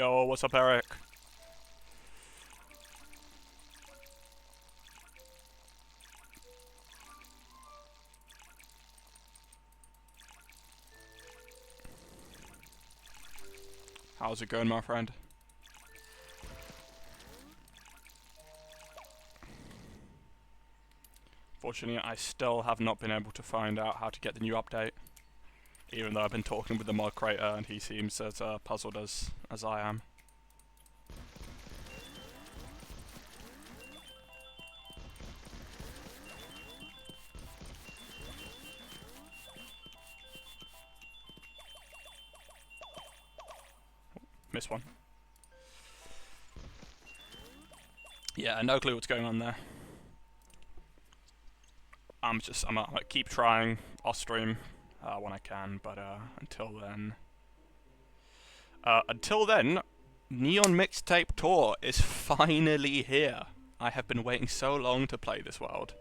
Yo, what's up, Eric? How's it going, my friend? Fortunately, I still have not been able to find out how to get the new update. Even though I've been talking with the mod creator and he seems as puzzled as I am. Missed one. Yeah, no clue what's going on there. I'm gonna keep trying off stream when I can, but until then, Neon Mixtape Tour is finally here. I have been waiting so long to play this world.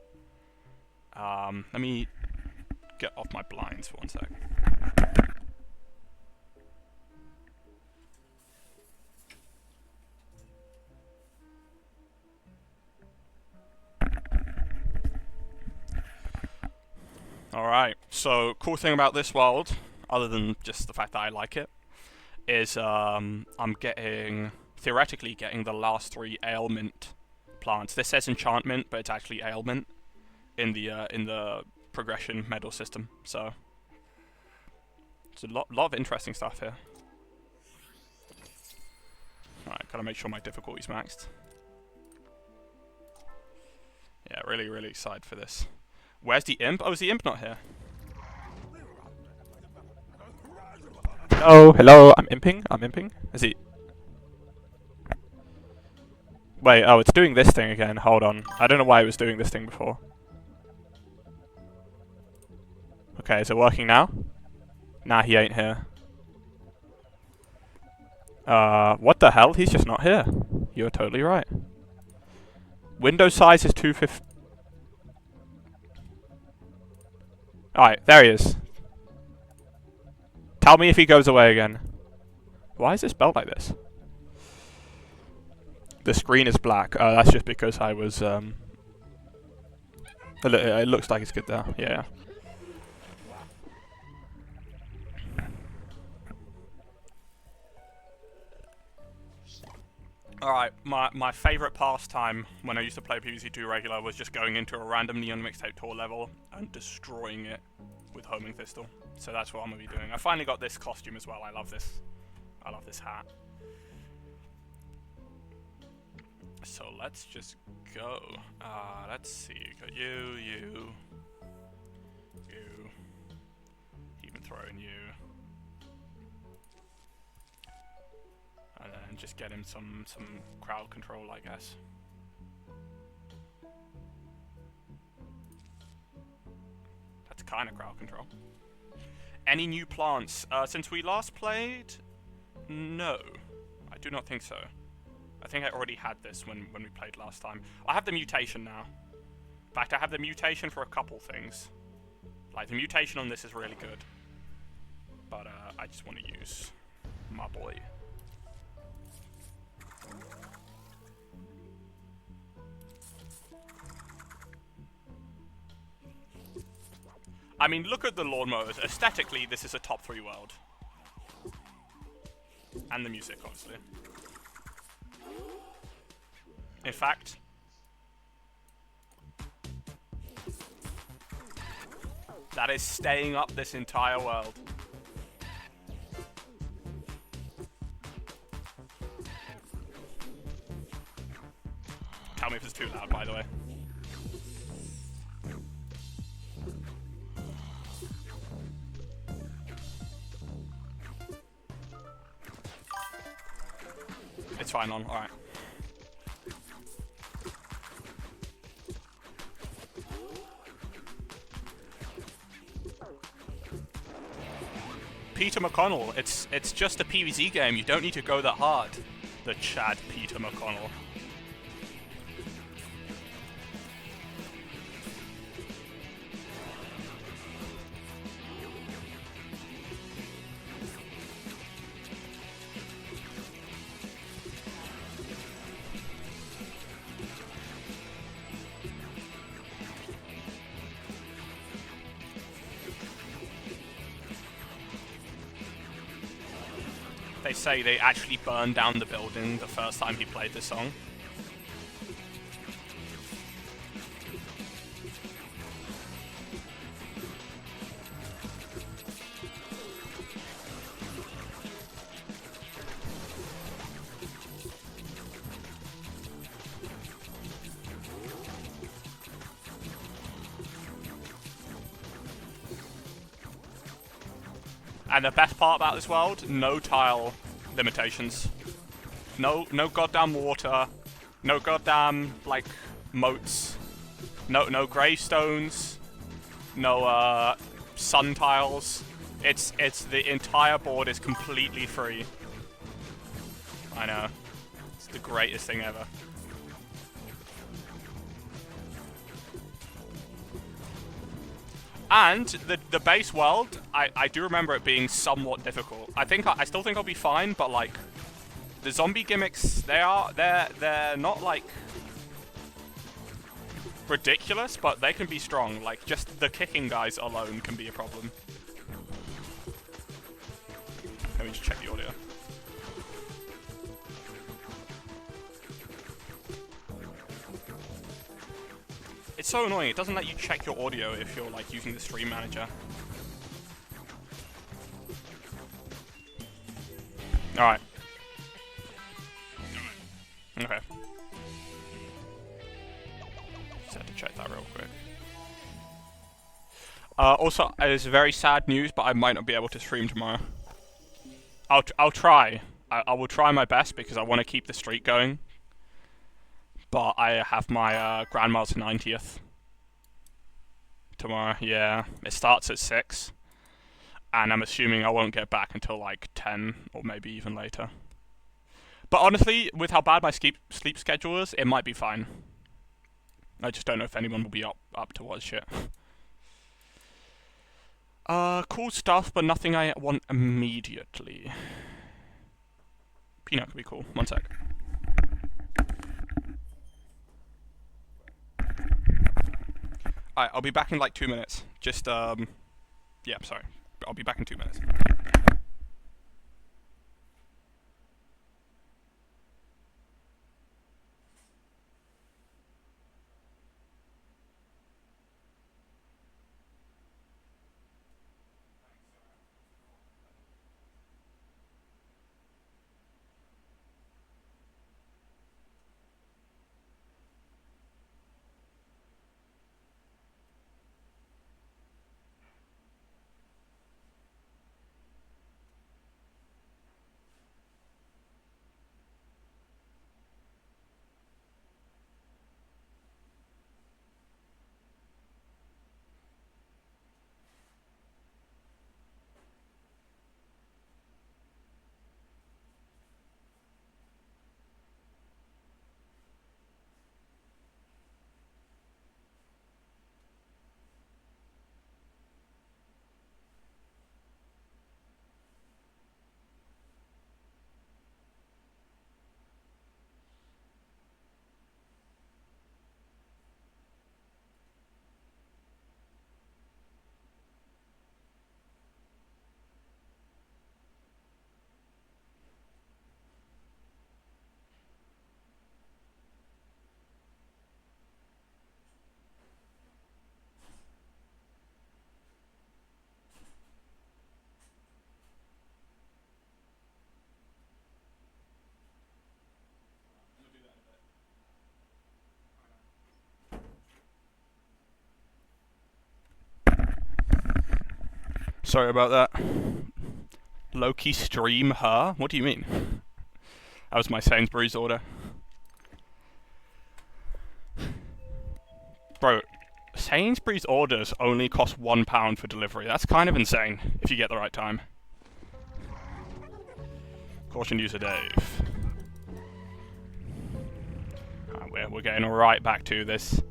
Let me get off my blinds for 1 sec. Alright, so cool thing about this world, other than just the fact that I like it, is I'm theoretically getting the last 3 ailment plants. This says enchantment, but it's actually ailment in the progression medal system. So it's a lot of interesting stuff here. Alright, gotta make sure my difficulty's maxed. Yeah, really excited for this. Where's the imp? Oh, is the imp not here? Hello, I'm imping. Is he... Wait, oh, it's doing this thing again. Hold on. I don't know why it was doing this thing before. Okay, is it working now? Nah, he ain't here. What the hell? He's just not here. You're totally right. Window size is 250. Alright, there he is. Tell me if he goes away again. Why is this spelled like this? The screen is black. That's just because I was, it looks like it's good there. Yeah. Alright, my favourite pastime when I used to play PvZ 2 regular was just going into a random Neon Mixtape Tour level and destroying it with Homing Pistol. So that's what I'm going to be doing. I finally got this costume as well. I love this. I love this hat. So let's just go. Let's see. Got you. Even throwing you. And then just get him some crowd control, I guess. That's kind of crowd control. Any new plants? Since we last played? No. I do not think so. I think I already had this when we played last time. I have the mutation now. In fact, I have the mutation for a couple things. Like, the mutation on this is really good. But I just want to use my boy. I mean, look at the lawnmowers. Aesthetically, this is a top 3 world. And the music, obviously. In fact... that is staying up this entire world. Tell me if it's too loud, by the way. It's fine on, alright. Peter McConnell, it's just a PvZ game, you don't need to go that hard. The Chad Peter McConnell. they say they actually burned down the building the first time he played this song. And the best part about this world, no tile limitations. No goddamn water. No goddamn, like, moats. No gravestones. No, sun tiles. It's the entire board is completely free. I know. It's the greatest thing ever. And the base world, I do remember it being somewhat difficult. I still think I'll be fine, but like the zombie gimmicks, they're not like ridiculous, but they can be strong. Like just the kicking guys alone can be a problem. Let me just check the audio. It's so annoying, it doesn't let you check your audio if you're like using the stream manager. Alright. Okay. Just had to check that real quick. Also, there's very sad news, but I might not be able to stream tomorrow. I'll try. I will try my best because I want to keep the streak going. But I have my grandma's 90th tomorrow. Yeah, it starts at 6, and I'm assuming I won't get back until like 10 or maybe even later. But honestly, with how bad my sleep schedule is, it might be fine. I just don't know if anyone will be up to watch it. Cool stuff, but nothing I want immediately. Peanut could be cool. One sec. Alright, I'll be back in like 2 minutes. Just, yeah, sorry. I'll be back in 2 minutes. Sorry about that. Low-key stream her? What do you mean? That was my Sainsbury's order. Bro, Sainsbury's orders only cost £1 for delivery. That's kind of insane, if you get the right time. Caution user Dave. We're getting right back to this.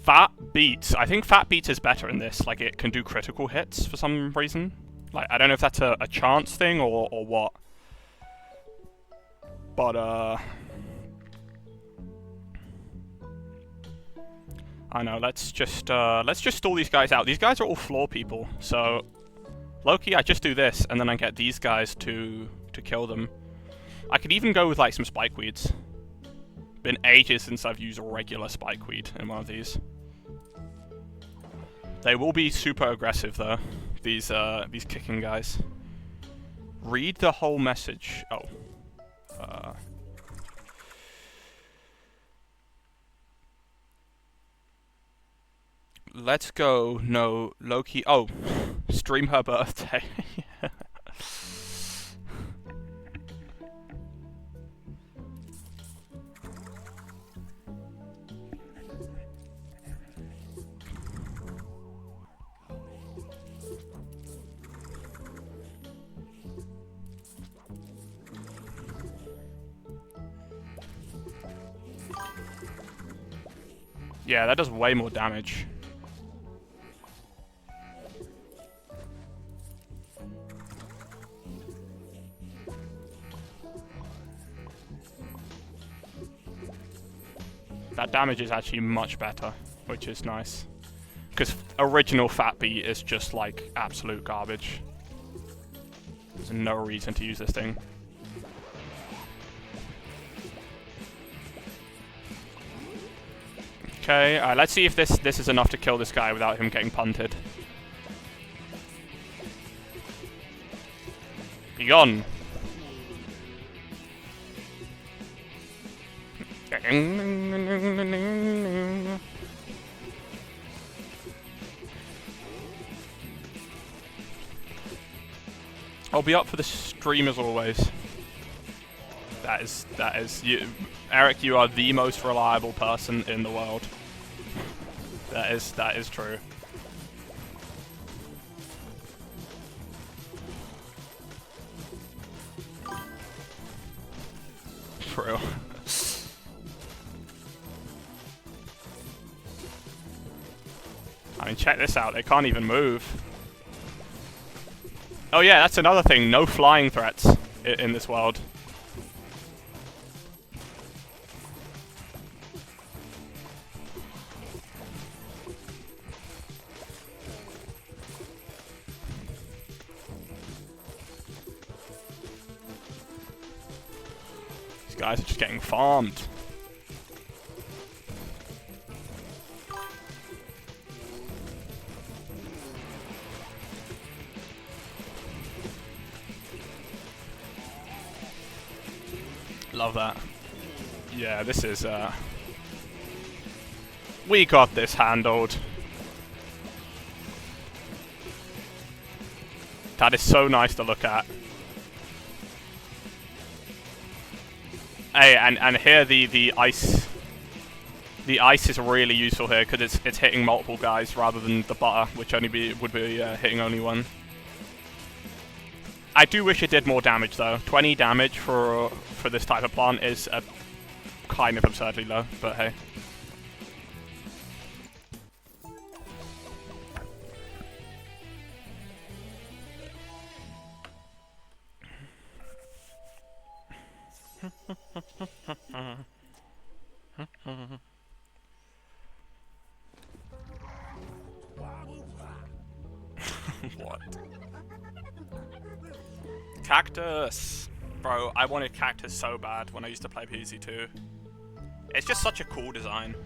Fat Beats. I think Fat Beats is better in this. Like, it can do critical hits for some reason. Like, I don't know if that's a chance thing or what. But, I know, let's just stall these guys out. These guys are all floor people, so Loki, I just do this, and then I get these guys to kill them. I could even go with like some spikeweeds. Been ages since I've used a regular spikeweed in one of these. They will be super aggressive though. These kicking guys. Read the whole message. Oh. Let's go. No, Loki. Oh, stream her birthday. Yeah, that does way more damage. That damage is actually much better, which is nice. Because original Fat Beat is just like absolute garbage. There's no reason to use this thing. Okay, let's see if this is enough to kill this guy without him getting punted. Be gone. I'll be up for the stream as always. That is you, Eric. You are the most reliable person in the world. That is true. For real. I mean, check this out. They can't even move. Oh yeah, that's another thing. No flying threats in this world. These guys are just getting farmed. Love that. Yeah, this is, we got this handled. That is so nice to look at. Hey, and here the ice is really useful here because it's hitting multiple guys rather than the butter, which would be hitting only one. I do wish it did more damage though. 20 damage for this type of plant is kind of absurdly low, but hey. What? Cactus! Bro, I wanted Cactus so bad when I used to play PvZ 2. It's just such a cool design.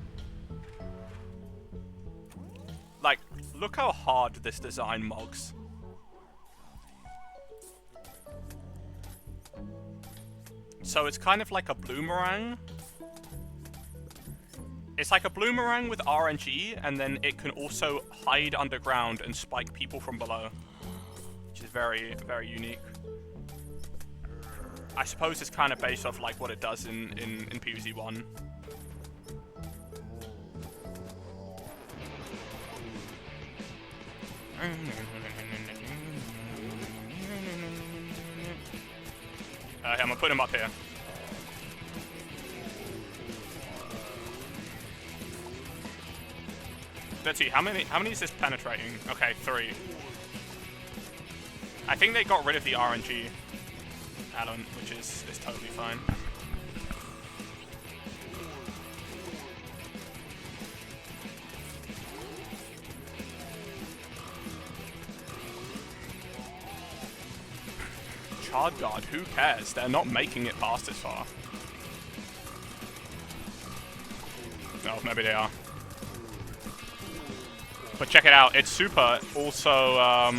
Like, look how hard this design mogs. So it's kind of like a bloomerang. It's like a bloomerang with RNG, and then it can also hide underground and spike people from below. Which is very, very unique. I suppose it's kind of based off like what it does in PvZ 1. I'm gonna put him up here. Let's see, how many is this penetrating? Okay, 3. I think they got rid of the RNG add-on, which is totally fine. hard guard. Who cares? They're not making it past this far. Oh, maybe they are. But check it out. It's super. Also,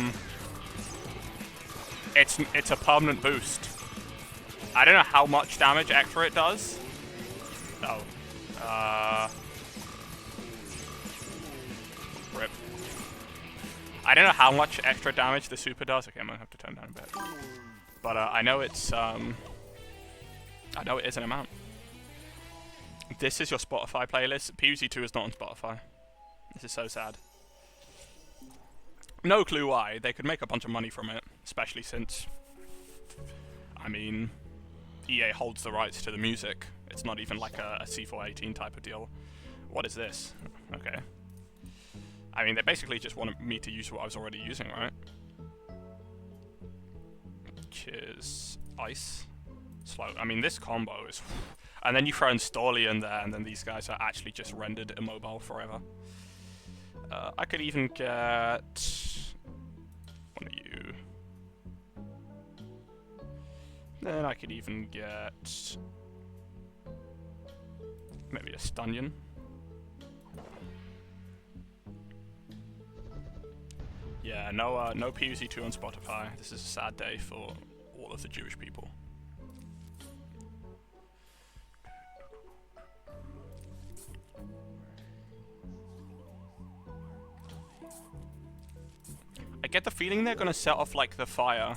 it's a permanent boost. I don't know how much damage extra it does. Oh. Rip. I don't know how much extra damage the super does. Okay, I'm gonna have to turn down a bit. But I know it's I know it is an amount. This is your Spotify playlist. PvZ 2 is not on Spotify. This is so sad. No clue why. They could make a bunch of money from it, especially since, I mean, EA holds the rights to the music. It's not even like a C418 type of deal. What is this? Okay. I mean, they basically just wanted me to use what I was already using, right? Which is ice. Slow. I mean, this combo is... And then you throw in Storley in there, and then these guys are actually just rendered immobile forever. I could even get... one of you. Then I could even get... maybe a Stunyon. Yeah, no PvZ 2 on Spotify. This is a sad day for all of the Jewish people. I get the feeling they're gonna set off like the fire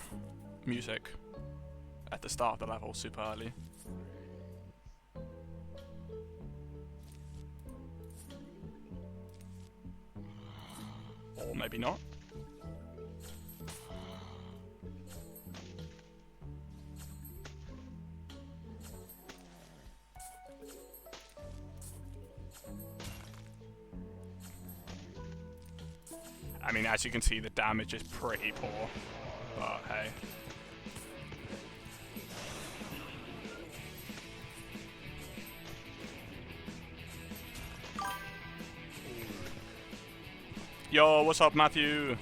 music at the start of the level super early. Or maybe not. I mean, as you can see, the damage is pretty poor, but hey. Yo, what's up, Matthew?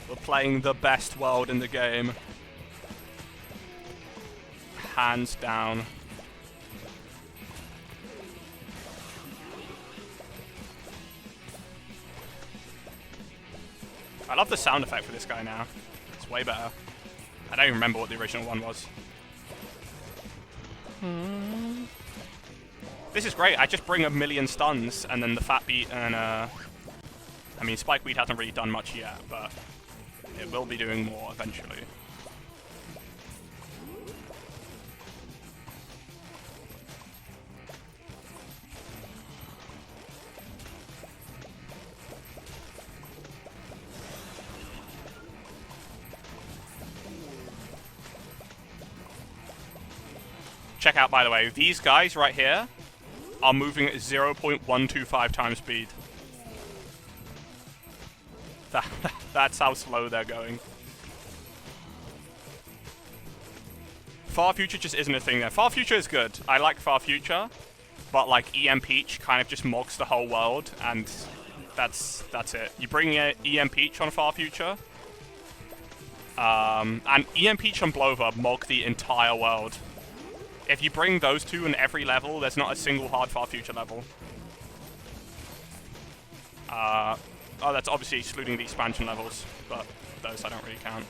We're playing the best world in the game. Hands down. I love the sound effect for this guy now. It's way better. I don't even remember what the original one was. This is great. I just bring a million stuns and then the fat beat and I mean, Spikeweed hasn't really done much yet, but it will be doing more eventually. Check out, by the way, these guys right here are moving at 0.125 times speed. That's how slow they're going. Far Future just isn't a thing there. Far Future is good. I like Far Future, but like EM Peach kind of just mogs the whole world, and that's it. You bring EM Peach on Far Future, and EM Peach and Blover mog the entire world. If you bring those two in every level, there's not a single hard Far Future level. Oh, that's obviously excluding the expansion levels, but those I don't really count.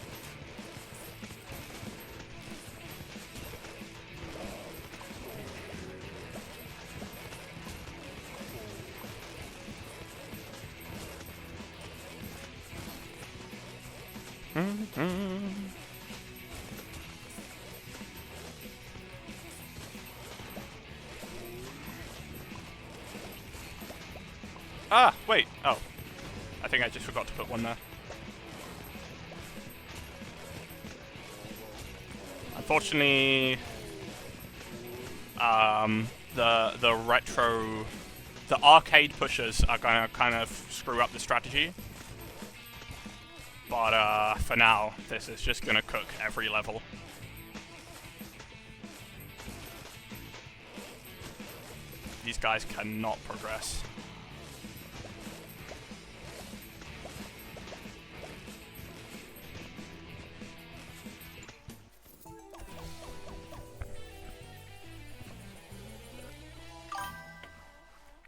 Ah, wait. Oh. I think I just forgot to put one there. Unfortunately, the arcade pushers are gonna kind of screw up the strategy. But for now, this is just gonna cook every level. These guys cannot progress.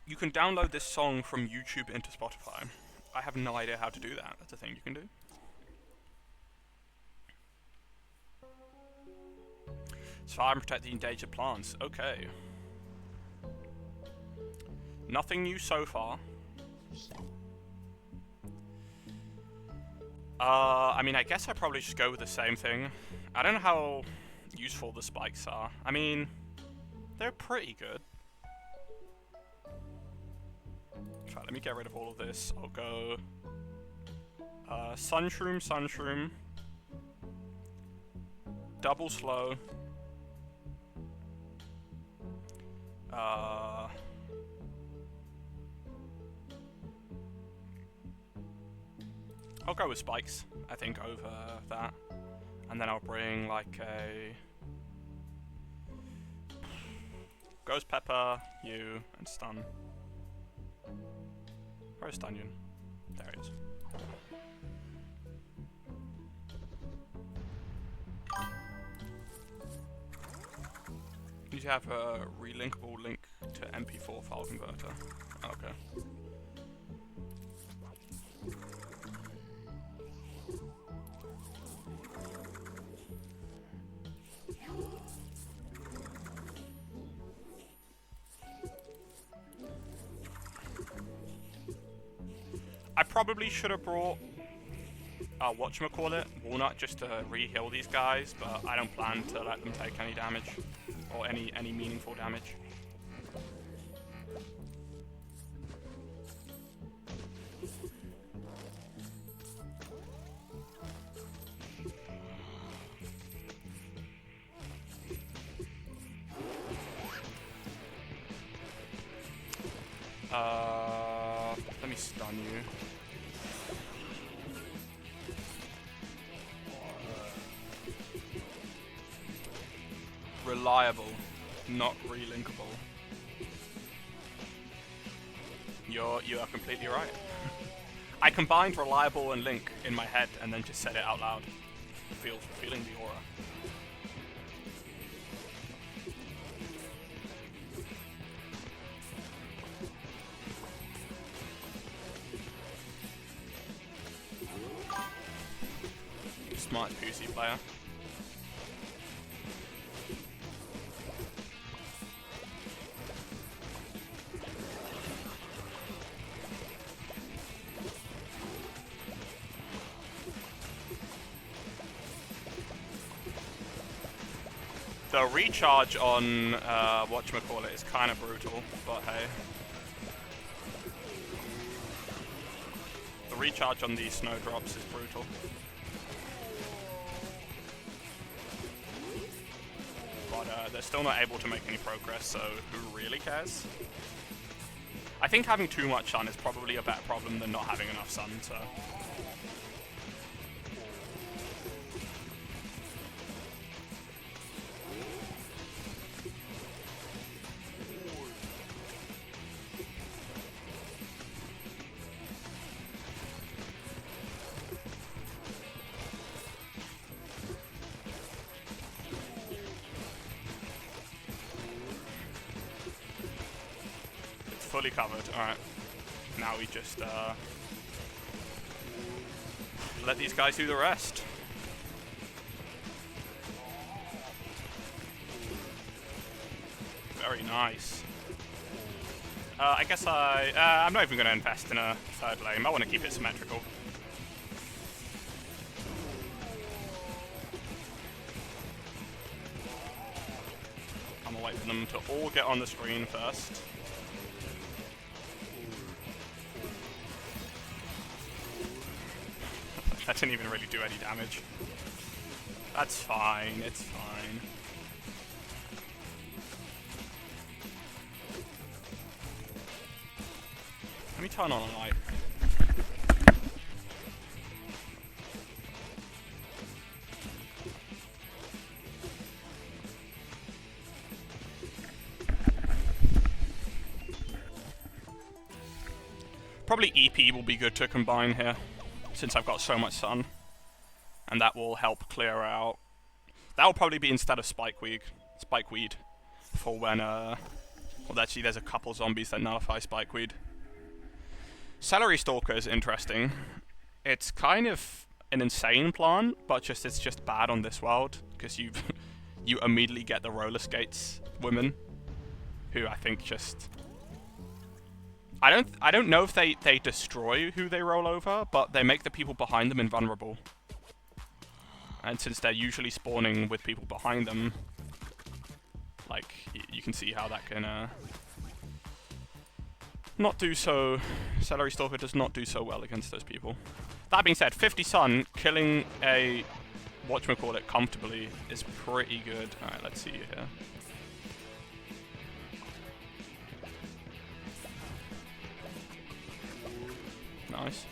You can download this song from YouTube into Spotify. I have no idea how to do that. That's a thing you can do. Fire and protect the endangered plants. Okay. Nothing new so far. I mean, I guess I probably should go with the same thing. I don't know how useful the spikes are. I mean, they're pretty good. Right, let me get rid of all of this. I'll go Sunshroom, Sunshroom, double slow. I'll go with spikes, I think, over that. And then I'll bring like a Ghost Pepper, you, and Stun. Where's Stunion? There it is. You have a relinkable link to MP4 file converter. Okay. I probably should have brought whatchamacallit, Walnut, just to re-heal these guys, but I don't plan to let them take any damage. Or any meaningful damage. Let me stun you. Reliable, not relinkable. You are completely right. I combined reliable and link in my head and then just said it out loud. Feeling the aura. Smart PvZ player. The recharge on whatchamacallit is kind of brutal, but hey. The recharge on these snowdrops is brutal. But they're still not able to make any progress, so who really cares? I think having too much sun is probably a better problem than not having enough sun, so... Fully covered. Alright. Now we just let these guys do the rest. Very nice. I guess I'm not even going to invest in a third lane. I want to keep it symmetrical. I'm going to wait for them to all get on the screen first. That didn't even really do any damage. That's fine, it's fine. Let me turn on a light. Probably EP will be good to combine here, since I've got so much sun. And that will help clear out... That will probably be instead of Spikeweed, for when, well, actually, there's a couple zombies that nullify Spikeweed. Celery Stalker is interesting. It's kind of an insane plant, but it's just bad on this world, because you immediately get the roller skates women, who I think just... I don't know if they destroy who they roll over, but they make the people behind them invulnerable. And since they're usually spawning with people behind them, like, you can see how that can not do so... Celery Stalker does not do so well against those people. That being said, 50 Sun killing a whatchamacallit comfortably is pretty good. Alright, let's see here. Nice.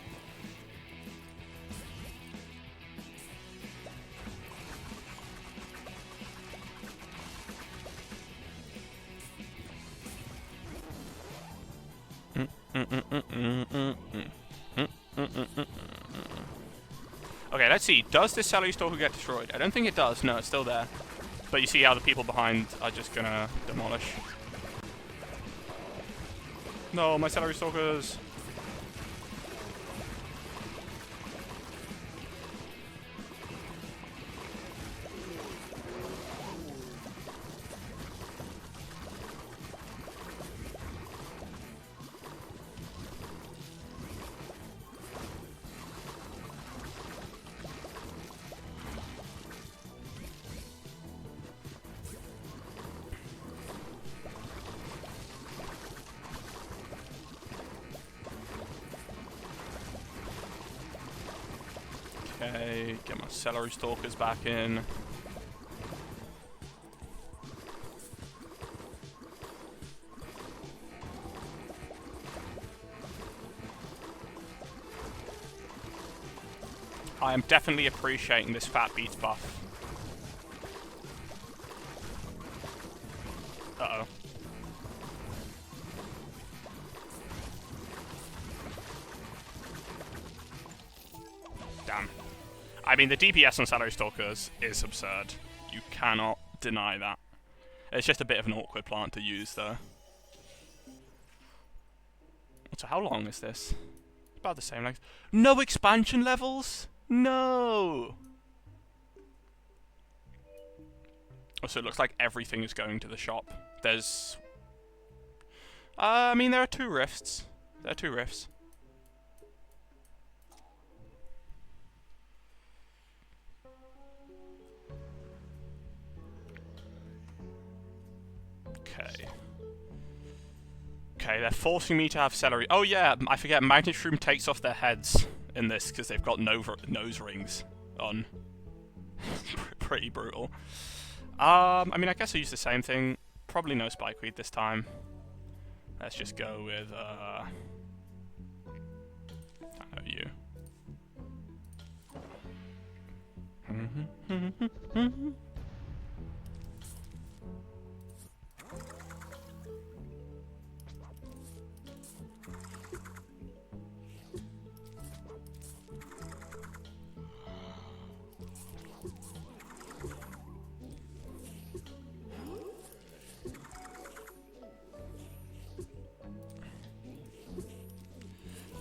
Okay, let's see. Does this Celery Stalker get destroyed? I don't think it does. No, it's still there. But you see how the people behind are just gonna demolish. No, my Celery Stalkers. Okay, get my Celery Stalkers back in. I am definitely appreciating this Fat Beats buff. Uh-oh. Damn. I mean, the DPS on Celery Stalkers is absurd. You cannot deny that. It's just a bit of an awkward plant to use, though. So how long is this? About the same length. No expansion levels? No! Oh, so it looks like everything is going to the shop. There's... I mean, there are 2 rifts. There are 2 rifts. Okay. Okay, they're forcing me to have celery. Oh yeah, I forget, Magnet Shroom takes off their heads in this because they've got nose rings on. Pretty brutal. I mean, I guess I'll use the same thing. Probably no Spikeweed this time. Let's just go with, I know you.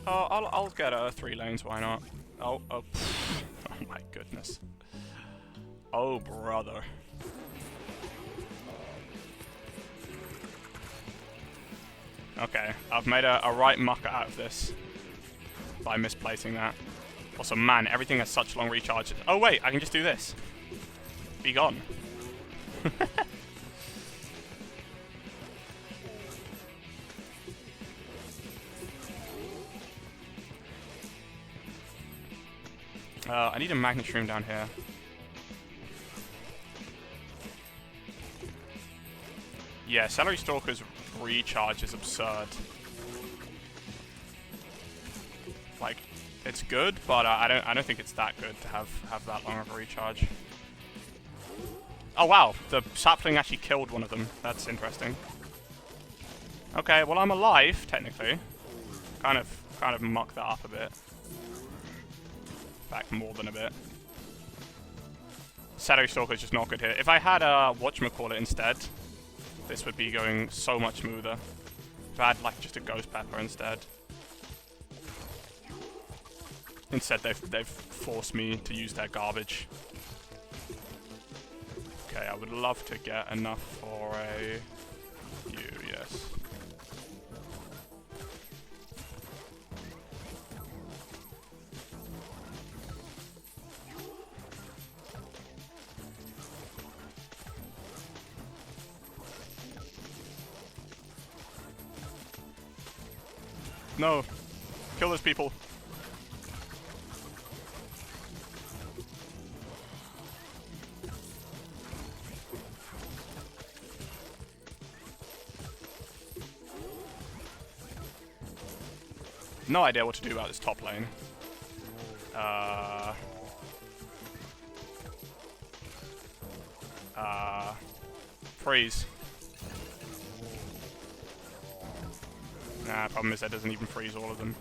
Oh, I'll get 3 lanes, why not? Oh, oh, oh my goodness. Oh, brother. Okay, I've made a right mucker out of this by misplacing that. Also, man, everything has such long recharges. Oh wait, I can just do this. Be gone. I need a Magnet Shroom down here. Yeah, Celery Stalker's recharge is absurd. Like, it's good, but I don't think it's that good to have that long of a recharge. Oh wow, the sapling actually killed one of them. That's interesting. Okay, well I'm alive technically. Kind of kind of muck that up a bit. In fact, more than a bit. Shadow Stalker is just not good here. If I had a whatchamacallit instead, this would be going so much smoother. If I had like just a Ghost Pepper instead. Instead, they've forced me to use their garbage. Okay, I would love to get enough for a... yes. No! Kill those people! No idea what to do about this top lane. Freeze. Nah, problem is that doesn't even freeze all of them.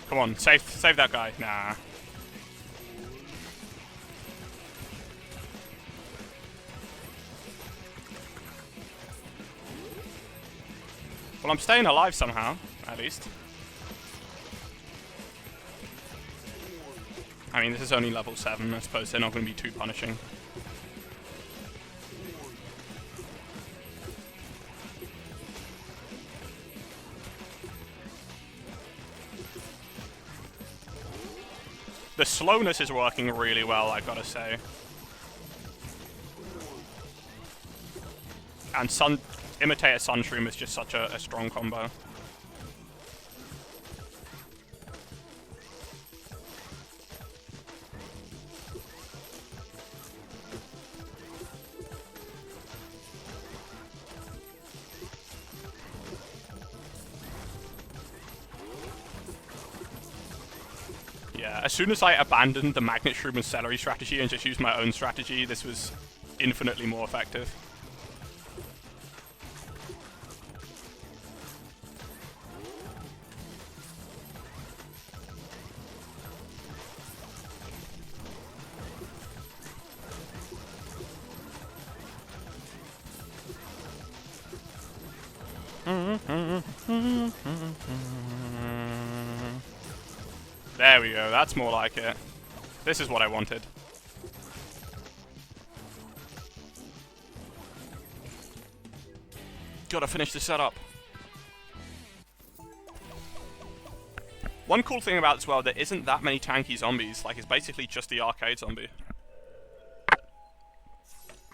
Come on, save that guy. Nah. Well, I'm staying alive somehow, at least. I mean, this is only level 7. I suppose they're not going to be too punishing. The slowness is working really well, I've got to say. And Imitator Sunshroom is just such a strong combo. Yeah, as soon as I abandoned the Magnet Shroom and Celery strategy and just used my own strategy, this was infinitely more effective. There we go, that's more like it. This is what I wanted. Gotta finish this setup. One cool thing about this world, there isn't that many tanky zombies. Like, it's basically just the arcade zombie.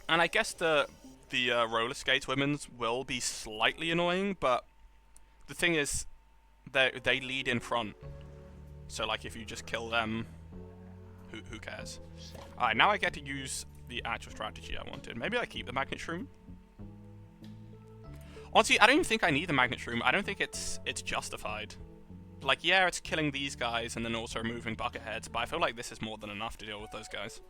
And I guess the roller skates women's will be slightly annoying, but the thing is, they lead in front. So, like, if you just kill them, who cares? Alright, now I get to use the actual strategy I wanted. Maybe I keep the Magnet Shroom? Honestly, I don't even think I need the Magnet Shroom. I don't think it's justified. Like, yeah, it's killing these guys and then also removing bucket heads, but I feel like this is more than enough to deal with those guys.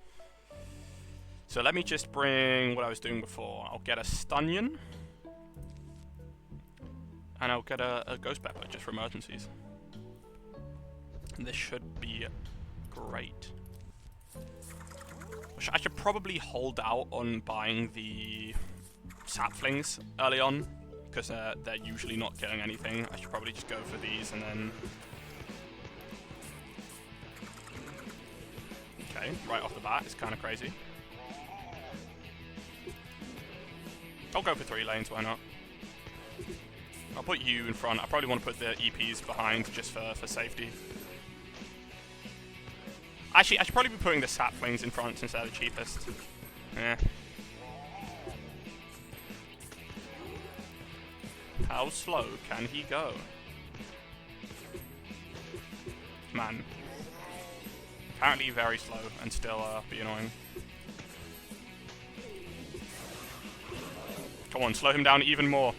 So let me just bring what I was doing before. I'll get a Stunyon. And I'll get a Ghost Pepper, just for emergencies. This should be great. I should probably hold out on buying the Saplings early on, because they're usually not killing anything. I should probably just go for these and then... Okay, right off the bat, it's kind of crazy. I'll go for 3 lanes, why not? I'll put you in front. I probably want to put the EPs behind just for safety. Actually, I should probably be putting the Saplings in front since they're the cheapest. Yeah. How slow can he go? Man. Apparently very slow and still be annoying. Come on, slow him down even more.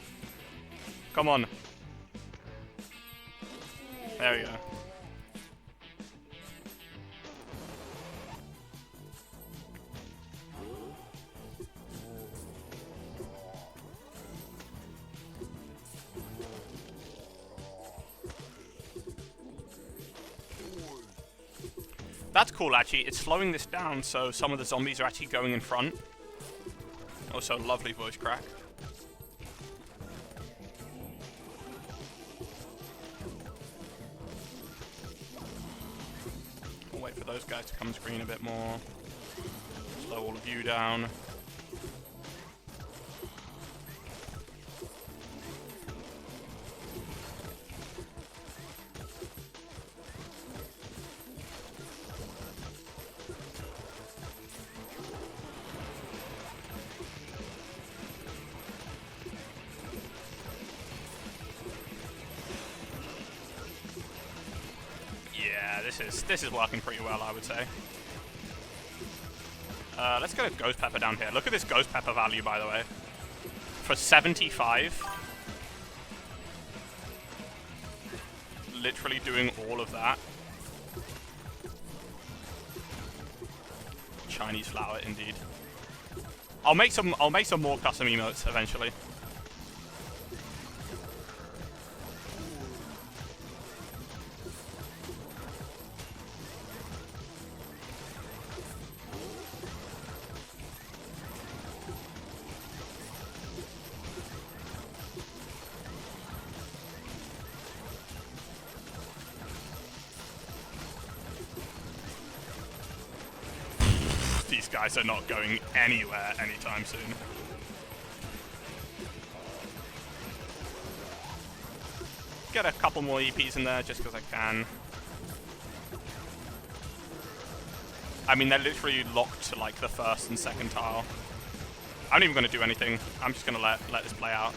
Come on. There we go. That's cool, actually. It's slowing this down, so some of the zombies are actually going in front. Also, lovely voice crack. We'll wait for those guys to come screen a bit more. Slow all of you down. This is working pretty well, I would say. Let's get a ghost pepper down here. Look at this ghost pepper value, by the way. For 75. Literally doing all of that. Chinese flower, indeed. I'll make some more custom emotes eventually. These guys are not going anywhere anytime soon. Get a couple more EPs in there just because I can. I mean, they're literally locked to like the first and second tile. I'm not even going to do anything. I'm just going to let this play out.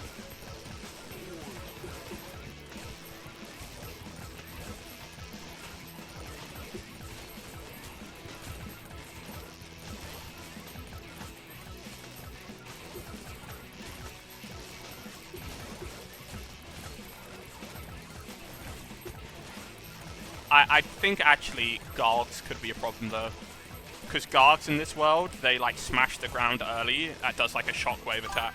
I think actually Gargs could be a problem though, because Gargs in this world, they like smash the ground early. That does like a shockwave attack.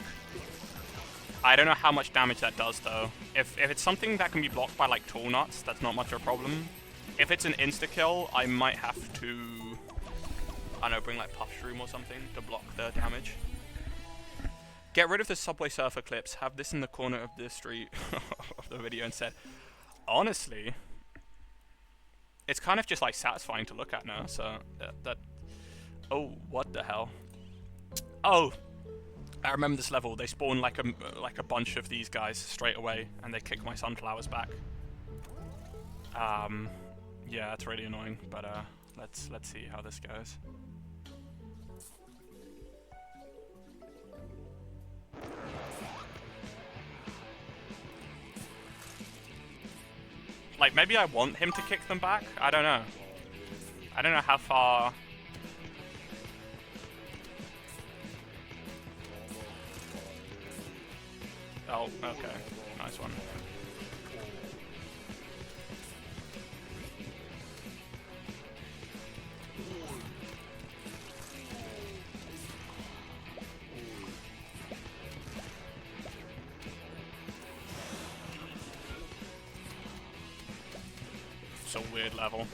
I don't know how much damage that does though. If it's something that can be blocked by like tool nuts, that's not much of a problem. If it's an insta kill, I might have to, I don't know, bring like Puff Shroom or something to block the damage. Get rid of the Subway Surfer clips. Have this in the corner of the street of the video instead. Honestly, it's kind of just like satisfying to look at now, so that oh, what the hell? Oh, I remember this level. They spawn like a bunch of these guys straight away, and they kick my sunflowers back. Yeah, that's really annoying, but let's see how this goes. Like, maybe I want him to kick them back? I don't know. I don't know how far... Oh, okay. Nice one. It's a weird level.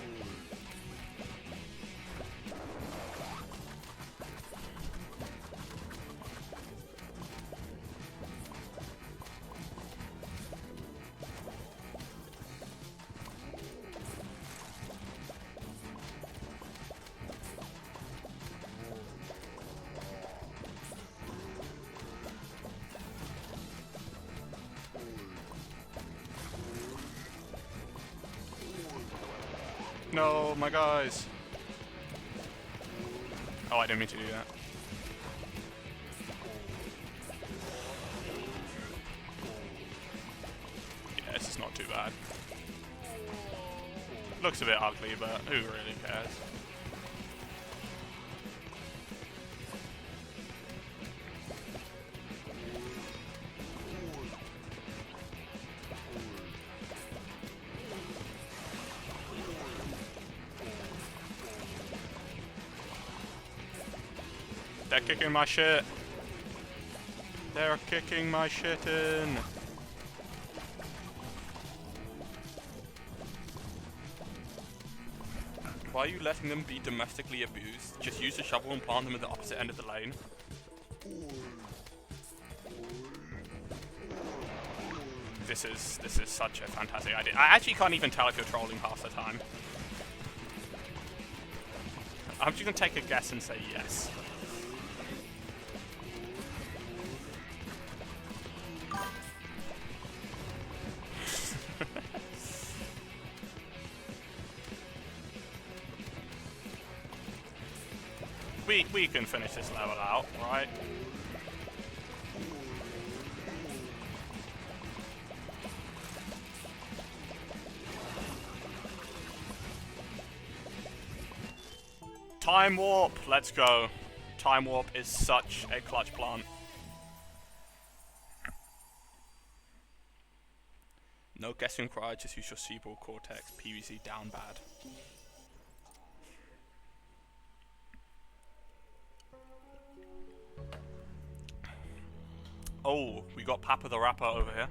No, my guys. Oh, I didn't mean to do that. Yeah, this is not too bad. Looks a bit ugly, but who really cares? They're kicking my shit. They're kicking my shit in. Why are you letting them be domestically abused? Just use the shovel and plant them at the opposite end of the lane. This is such a fantastic idea. I actually can't even tell if you're trolling half the time. I'm just gonna take a guess and say yes. We can finish this level out, right? Time warp, let's go. Time warp is such a clutch plant. No guessing cry, just use your cerebral cortex. PvZ down bad. Oh, we got Papa the Rapper over here.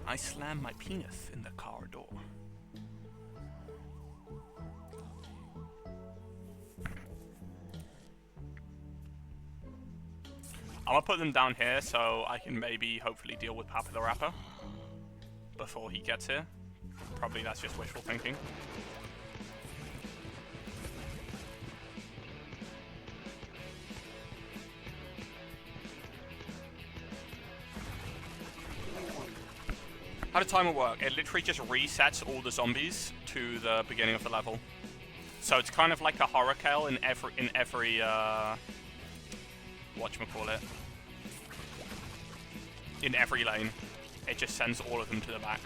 I slammed my penis in the car door. I'm gonna put them down here so I can maybe hopefully deal with Papa the Rapper before he gets here. Probably that's just wishful thinking. How does timer work? It literally just resets all the zombies to the beginning of the level. So it's kind of like a hurricane in every whatchamacallit. In every lane. It just sends all of them to the back.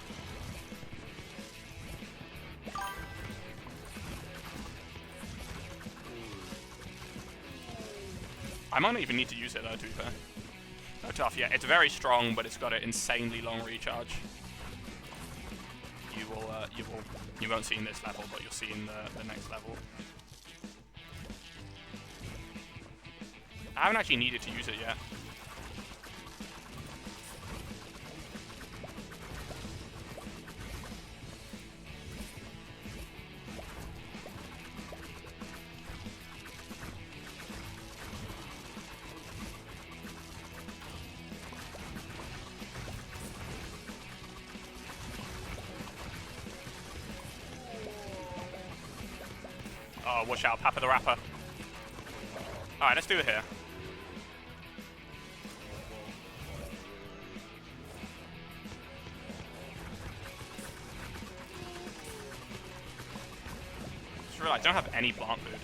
I might not even need to use it though, to be fair. No tough, yeah, it's very strong, but it's got an insanely long recharge. You won't see in this level, but you'll see in the next level. I haven't actually needed to use it yet. Oh, watch out, Papa the Rapper. Alright, let's do it here. Just realized I don't have any plant food.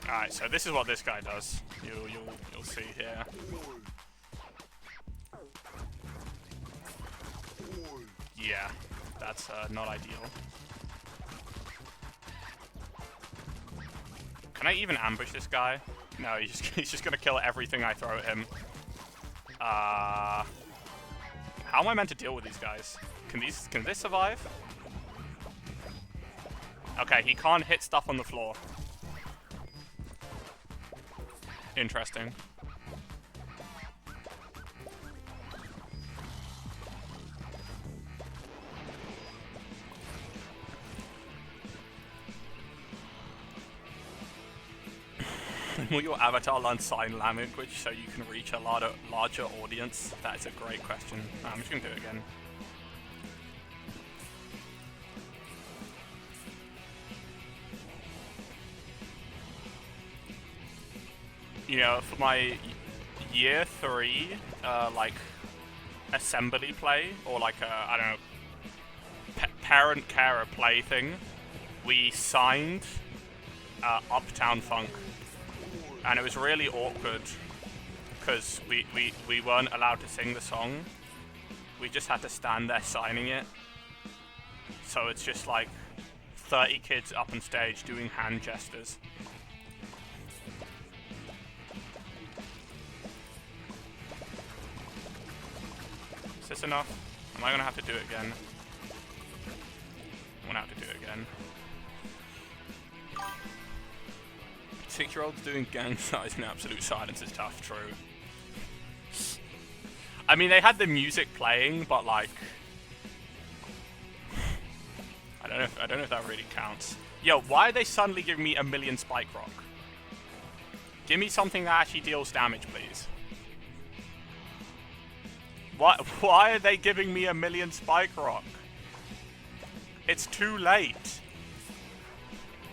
Alright, so this is what this guy does. You'll see here. Yeah, that's not ideal. Can I even ambush this guy? No, he's just gonna kill everything I throw at him. How am I meant to deal with these guys? Can this survive? Okay, he can't hit stuff on the floor. Interesting. Will your avatar learn sign language so you can reach a larger audience? That is a great question. I'm just gonna do it again. You know, for my year 3, like, assembly play, or like a, I don't know, parent-carer play thing, we signed Uptown Funk. And it was really awkward, because we weren't allowed to sing the song. We just had to stand there signing it. So it's just like 30 kids up on stage doing hand gestures. Is this enough? Am I gonna have to do it again? I'm gonna have to do it again. 6-year-olds doing gang signs in absolute silence is tough, true. I mean, they had the music playing, but like, I don't know if that really counts. Yo, why are they suddenly giving me 1,000,000 Spike Rock? Give me something that actually deals damage, please. Why are they giving me 1,000,000 Spike Rock? It's too late.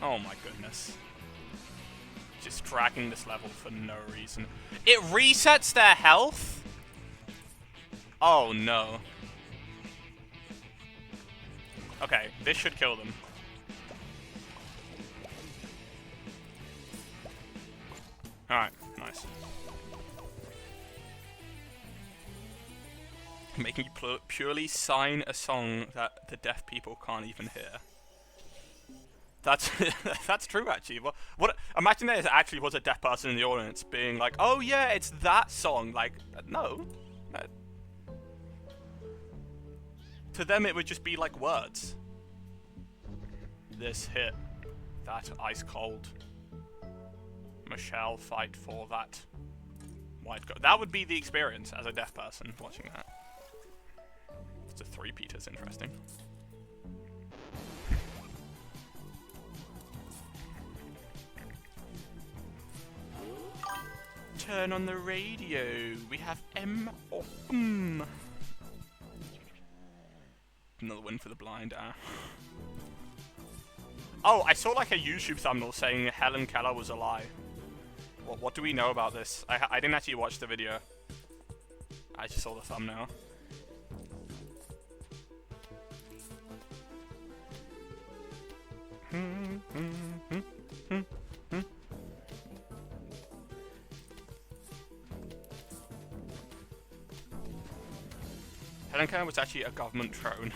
Oh my goodness. Just dragging this level for no reason. It resets their health? Oh no. Okay, this should kill them. Alright, nice. Making you purely sign a song that the deaf people can't even hear. That's that's true, actually. What? Imagine there actually was a deaf person in the audience being like, "Oh yeah, it's that song." Like, no. To them, it would just be like words. This hit, that ice cold. Michelle fight for that white gold. That would be the experience as a deaf person watching that. It's a three-peat, is interesting. Turn on the radio. We have M or Another win for the blind. Oh, I saw like a YouTube thumbnail saying Helen Keller was a lie. What do we know about this? I didn't actually watch the video. I just saw the thumbnail. Helen Keller was actually a government drone.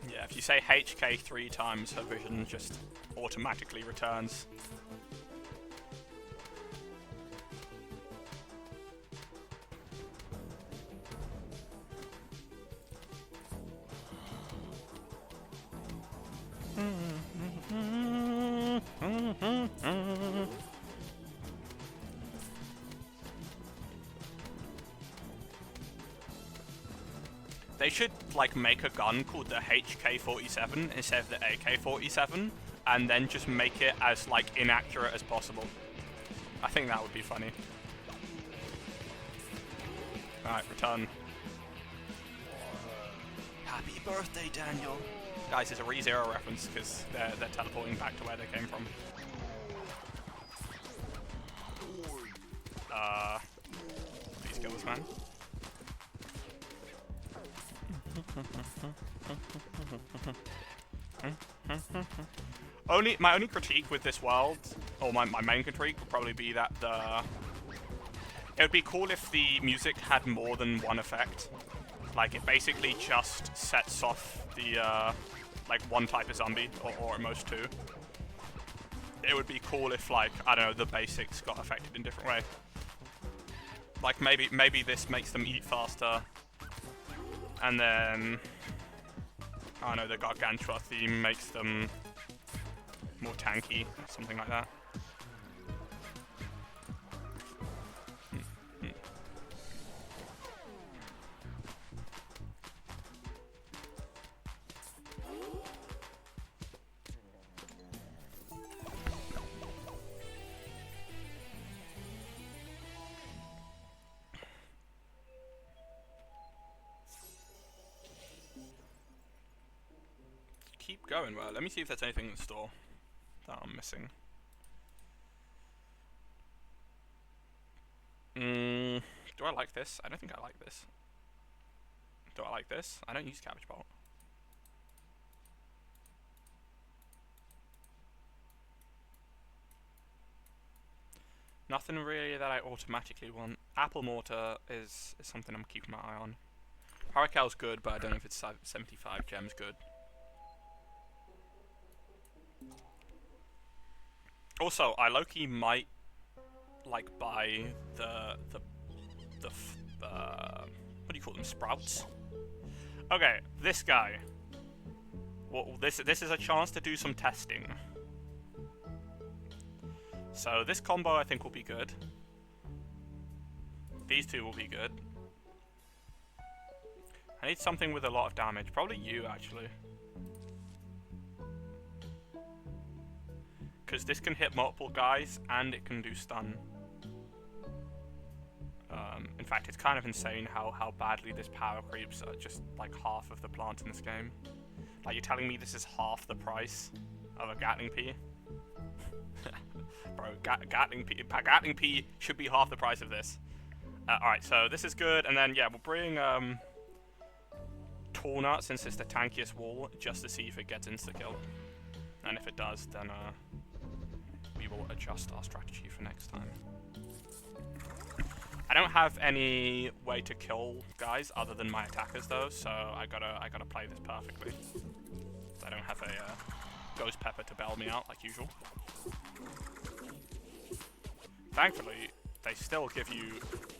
Yeah, if you say HK 3 times, her vision just automatically returns. They should, like, make a gun called the HK-47 instead of the AK-47, and then just make it as, like, inaccurate as possible. I think that would be funny. Alright, return. Happy birthday, Daniel! Guys, it's a ReZero reference, because they're teleporting back to where they came from. Please kill this man. My only critique with this world, or my main critique, would probably be that it would be cool if the music had more than one effect. Like, it basically just sets off the, like, one type of zombie, or at most two. It would be cool if, like, I don't know, the basics got affected in a different way. Like, maybe this makes them eat faster. And then, I don't know, the Gargantua theme makes them more tanky, something like that. Keep going. Well, let me see if there's anything in the store that I'm missing. Do I like this? I don't think I like this. Do I like this? I don't use Cabbage Bolt. Nothing really that I automatically want. Apple Mortar is something I'm keeping my eye on. Hurricane's good, but I don't know if it's 75 gems good. Also, I low-key might, like, buy the What do you call them? Sprouts? Okay, this guy. Well, this is a chance to do some testing. So this combo I think will be good. These two will be good. I need something with a lot of damage. Probably you, actually. Because this can hit multiple guys, and it can do stun. In fact, it's kind of insane how badly this power creeps just like half of the plants in this game. Like, you're telling me this is half the price of a Gatling Pea? Bro, Gatling Pea should be half the price of this. Alright, so this is good, and then, yeah, we'll bring Tornut, since it's the tankiest wall, just to see if it gets insta-kill. And if it does, then we will adjust our strategy for next time. I don't have any way to kill guys other than my attackers though, so I gotta play this perfectly. I don't have a Ghost Pepper to bail me out like usual. Thankfully, they still give you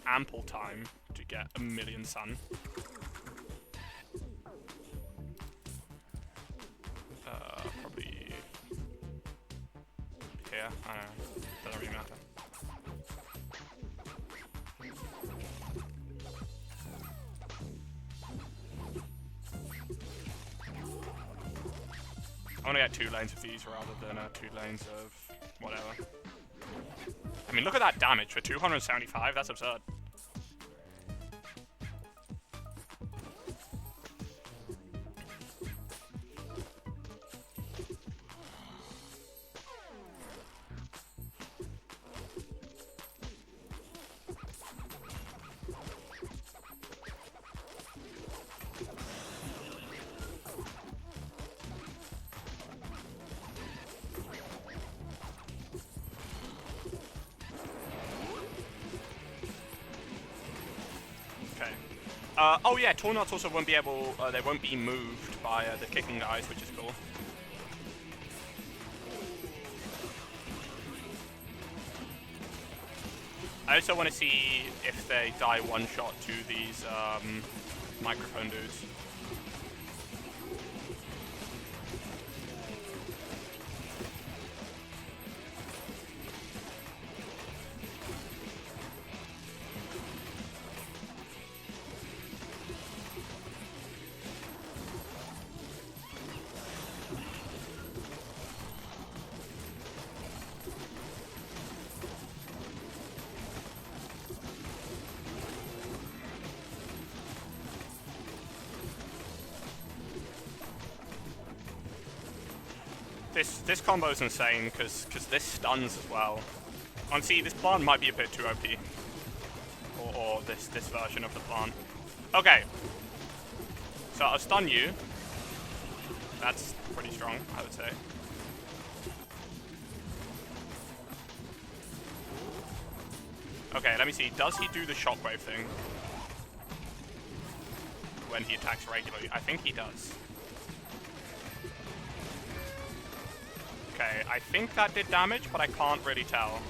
ample time to get a million sun. Probably here. I don't know. Doesn't really matter. I want to get 2 lanes of these rather than 2 lanes of whatever. I mean, look at that damage for 275. That's absurd. Oh yeah, Tornuts also won't be able, they won't be moved by the kicking guys, which is cool. I also want to see if they die one shot to these microphone dudes. This combo is insane because this stuns as well. And see, this plant might be a bit too OP, or this version of the plant. Okay, so I'll stun you. That's pretty strong, I would say. Okay, let me see. Does he do the shockwave thing when he attacks regularly? I think he does. Okay, I think that did damage, but I can't really tell.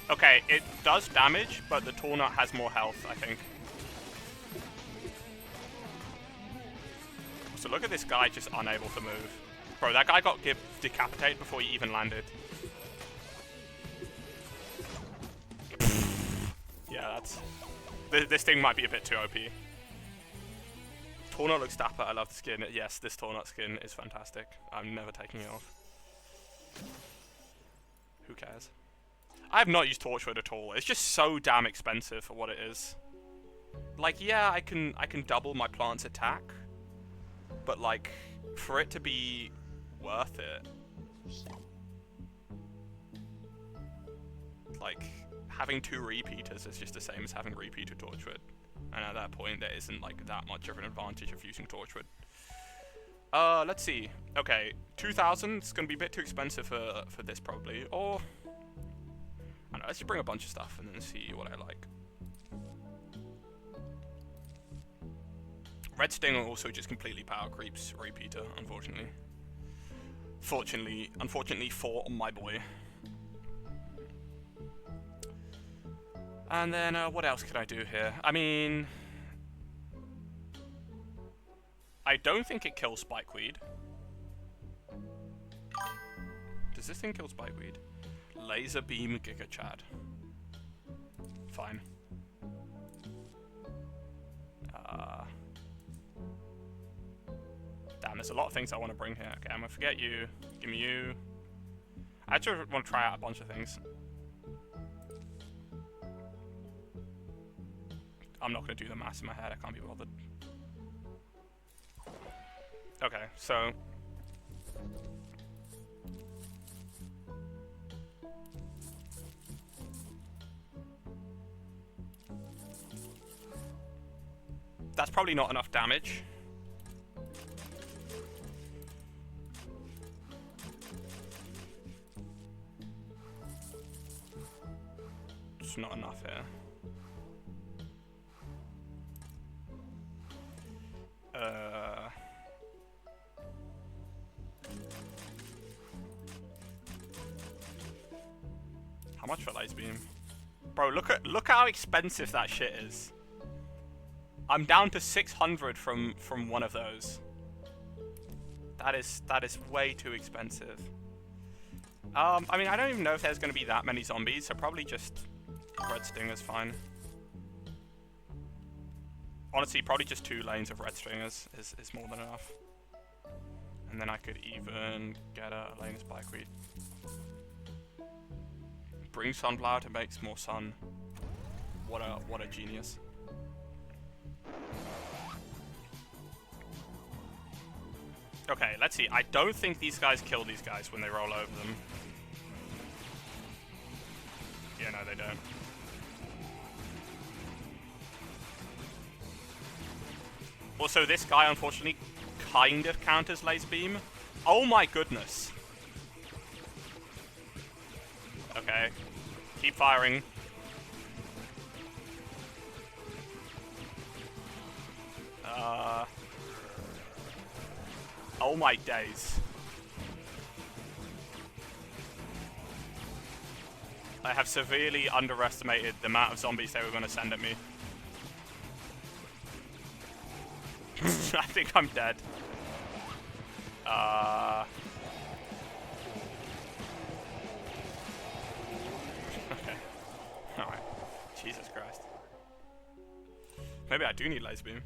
Okay, it does damage, but the Tornut has more health, I think. So look at this guy just unable to move. Bro, that guy got decapitated before he even landed. Yeah, that's... This thing might be a bit too OP. Tornut looks dapper. I love the skin. Yes, this Tornut skin is fantastic. I'm never taking it off. Who cares? I have not used Torchwood at all. It's just so damn expensive for what it is. Like, yeah, I can double my plant's attack, but like, for it to be worth it, like, having 2 repeaters is just the same as having repeater Torchwood. And at that point, there isn't like that much of an advantage of using Torchwood. Let's see. Okay, 2,000 is gonna be a bit too expensive for this probably. Or I don't know, let's just bring a bunch of stuff and then see what I like. Red Stinger also just completely power creeps Repeater, unfortunately. Unfortunately for my boy. And then, what else can I do here? I mean... I don't think it kills Spikeweed. Does this thing kill Spikeweed? Laser Beam Giga Chad. Fine. Damn, there's a lot of things I want to bring here. Okay, I'm gonna forget you. Give me you. I actually want to try out a bunch of things. I'm not gonna do the maths in my head, I can't be bothered. Okay, so... that's probably not enough damage. It's not enough here. How much for Laser Beam? Bro, look how expensive that shit is. I'm down to 600 from one of those. That is way too expensive. I mean, I don't even know if there's going to be that many zombies, so probably just Red Stinger's fine. Honestly, probably just 2 lanes of Red Stingers is more than enough. And then I could even get a lane of Spikeweed. Bring Sunblower to make more sun. What a genius. Okay, let's see. I don't think these guys kill these guys when they roll over them. Yeah, no, they don't. Also, this guy, unfortunately, kind of counters Laser Beam. Oh my goodness. Okay. Keep firing. Oh my days. I have severely underestimated the amount of zombies they were going to send at me. I think I'm dead. Okay. Alright. Jesus Christ. Maybe I do need Laser Beam.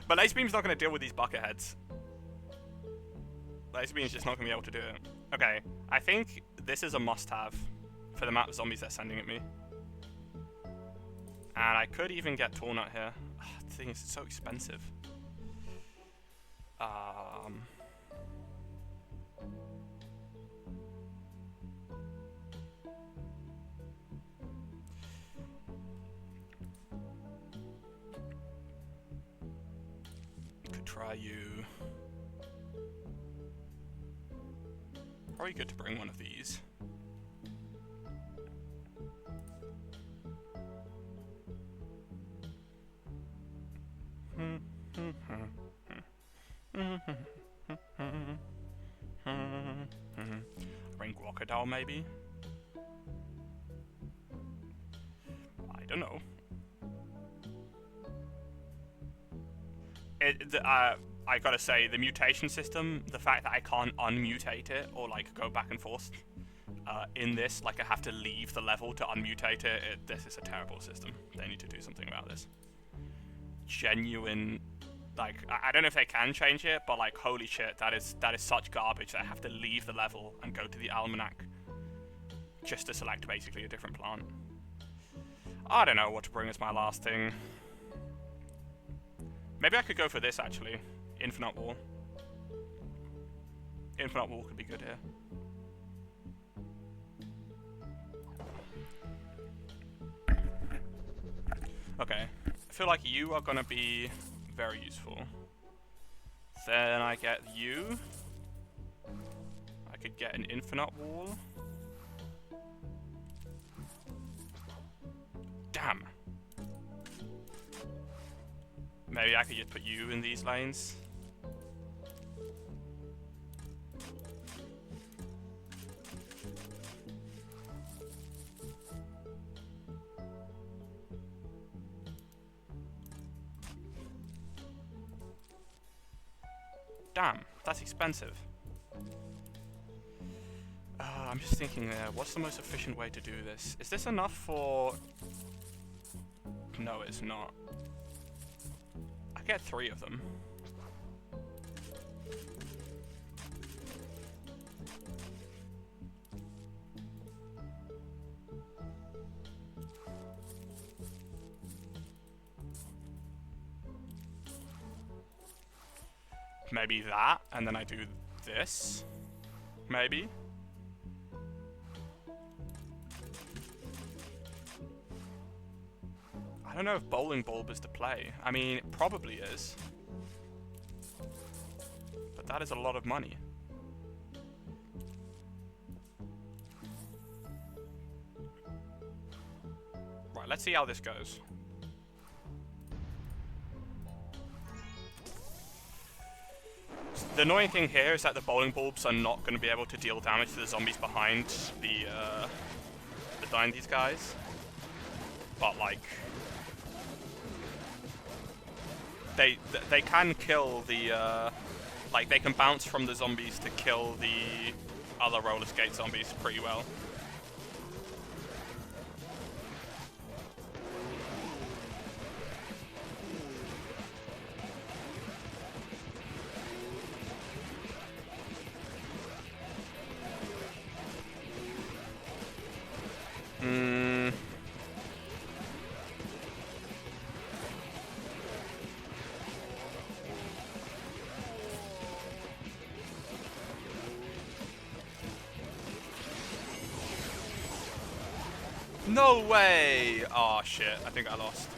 But Laser Beam's not going to deal with these bucket heads. Laser Beam's just not going to be able to do it. Okay. I think this is a must-have for the amount of zombies they're sending at me. And I could even get Tornut here. The thing is, it's so expensive. Could try you. Probably good to bring one of these. Bring Crocodile, maybe? I don't know. I gotta say, the mutation system, the fact that I can't unmutate it or like go back and forth in this, like I have to leave the level to unmutate it, this is a terrible system. They need to do something about this. Genuine, like, I don't know if they can change it, but like, holy shit, that is such garbage that I have to leave the level and go to the almanac just to select basically a different plant. I don't know what to bring as my last thing. Maybe I could go for this, actually. Infinite Wall. Infinite Wall could be good here. Okay. I feel like you are going to be very useful. Then I get you. I could get an Infinite Wall. Damn. Maybe I could just put you in these lanes. Damn, that's expensive. I'm just thinking there, what's the most efficient way to do this? Is this enough for... No, it's not. I get 3 of them. Maybe that, and then I do this. Maybe. I don't know if bowling bulb is the play. I mean, it probably is. But that is a lot of money. Right, let's see how this goes. The annoying thing here is that the bowling bulbs are not going to be able to deal damage to the zombies behind the dying these guys. But like, they can kill the like they can bounce from the zombies to kill the other roller skate zombies pretty well. No way! Oh shit, I think I lost.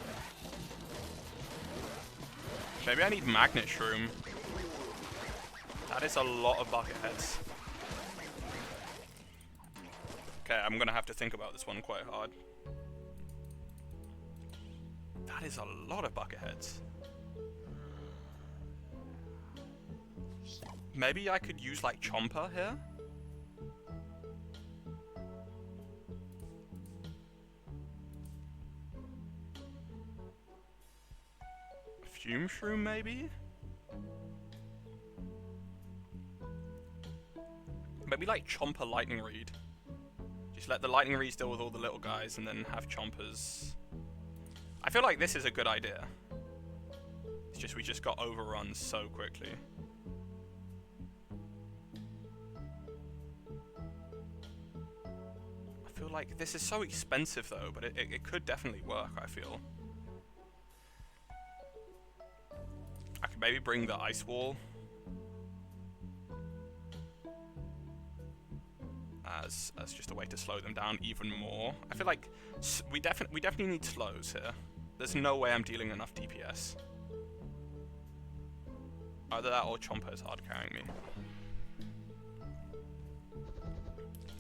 Maybe I need magnet shroom. That is a lot of bucket heads. Okay, I'm gonna have to think about this one quite hard. That is a lot of bucket heads. Maybe I could use like Chomper here? Fume shroom maybe? Maybe like Chomper lightning reed. Just let the lightning reeds deal with all the little guys and then have Chompers. I feel like this is a good idea. It's just we just got overrun so quickly. I feel like this is so expensive though, but it could definitely work, I feel. I could maybe bring the ice wall as just a way to slow them down even more. I feel like we definitely need slows here. There's no way I'm dealing enough DPS. Either that or Chomper is hard carrying me.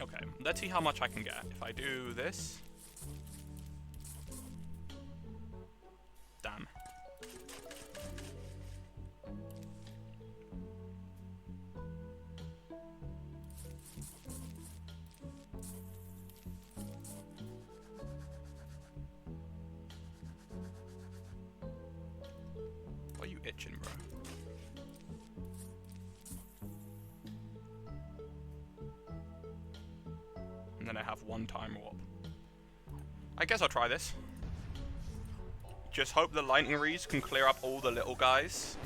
Okay, let's see how much I can get. If I do this... Damn. Why are you itching, bro? And then I have one time warp. I guess I'll try this. Just hope the lightning reeds can clear up all the little guys.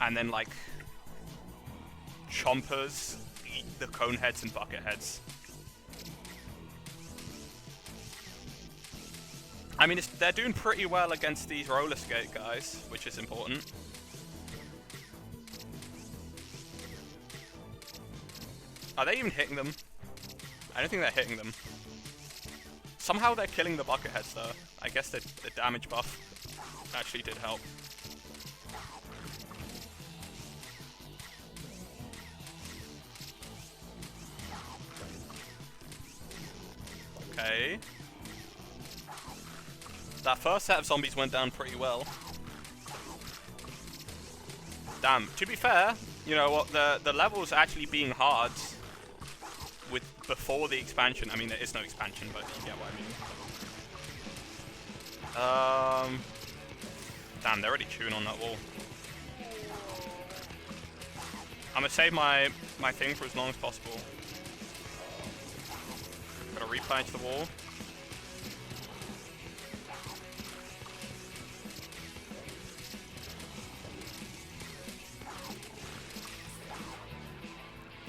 And then like Chompers eat the cone heads and bucket heads. I mean, they're doing pretty well against these roller skate guys, which is important. Are they even hitting them? I don't think they're hitting them. Somehow they're killing the bucket heads though. I guess the damage buff actually did help. Okay. That first set of zombies went down pretty well. Damn. To be fair, you know what? The levels actually being hard with before the expansion. I mean, there is no expansion, but you get what I mean. Damn, they're already chewing on that wall. I'm gonna save my thing for as long as possible. Gotta replenish the wall.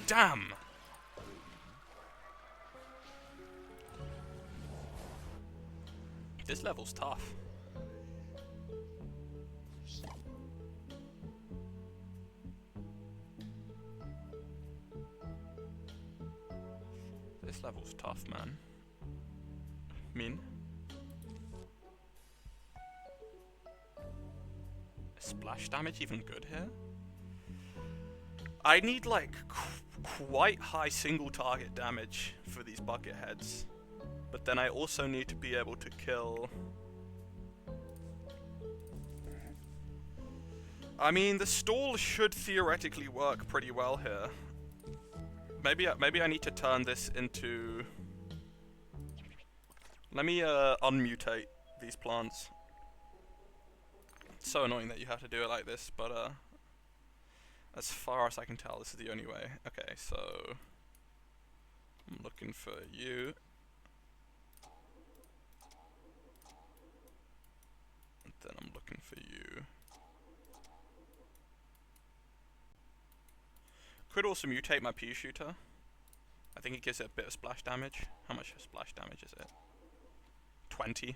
Damn! This level's tough. This level's tough, man. Min. Is splash damage even good here? I need like quite high single target damage for these bucket heads. But then I also need to be able to kill... I mean, the stall should theoretically work pretty well here. Maybe I need to turn this into... Let me unmutate these plants. It's so annoying that you have to do it like this, but as far as I can tell, this is the only way. Okay, so I'm looking for you. And then I'm looking for you. Could also mutate my pea shooter. I think it gives it a bit of splash damage. How much splash damage is it? 20.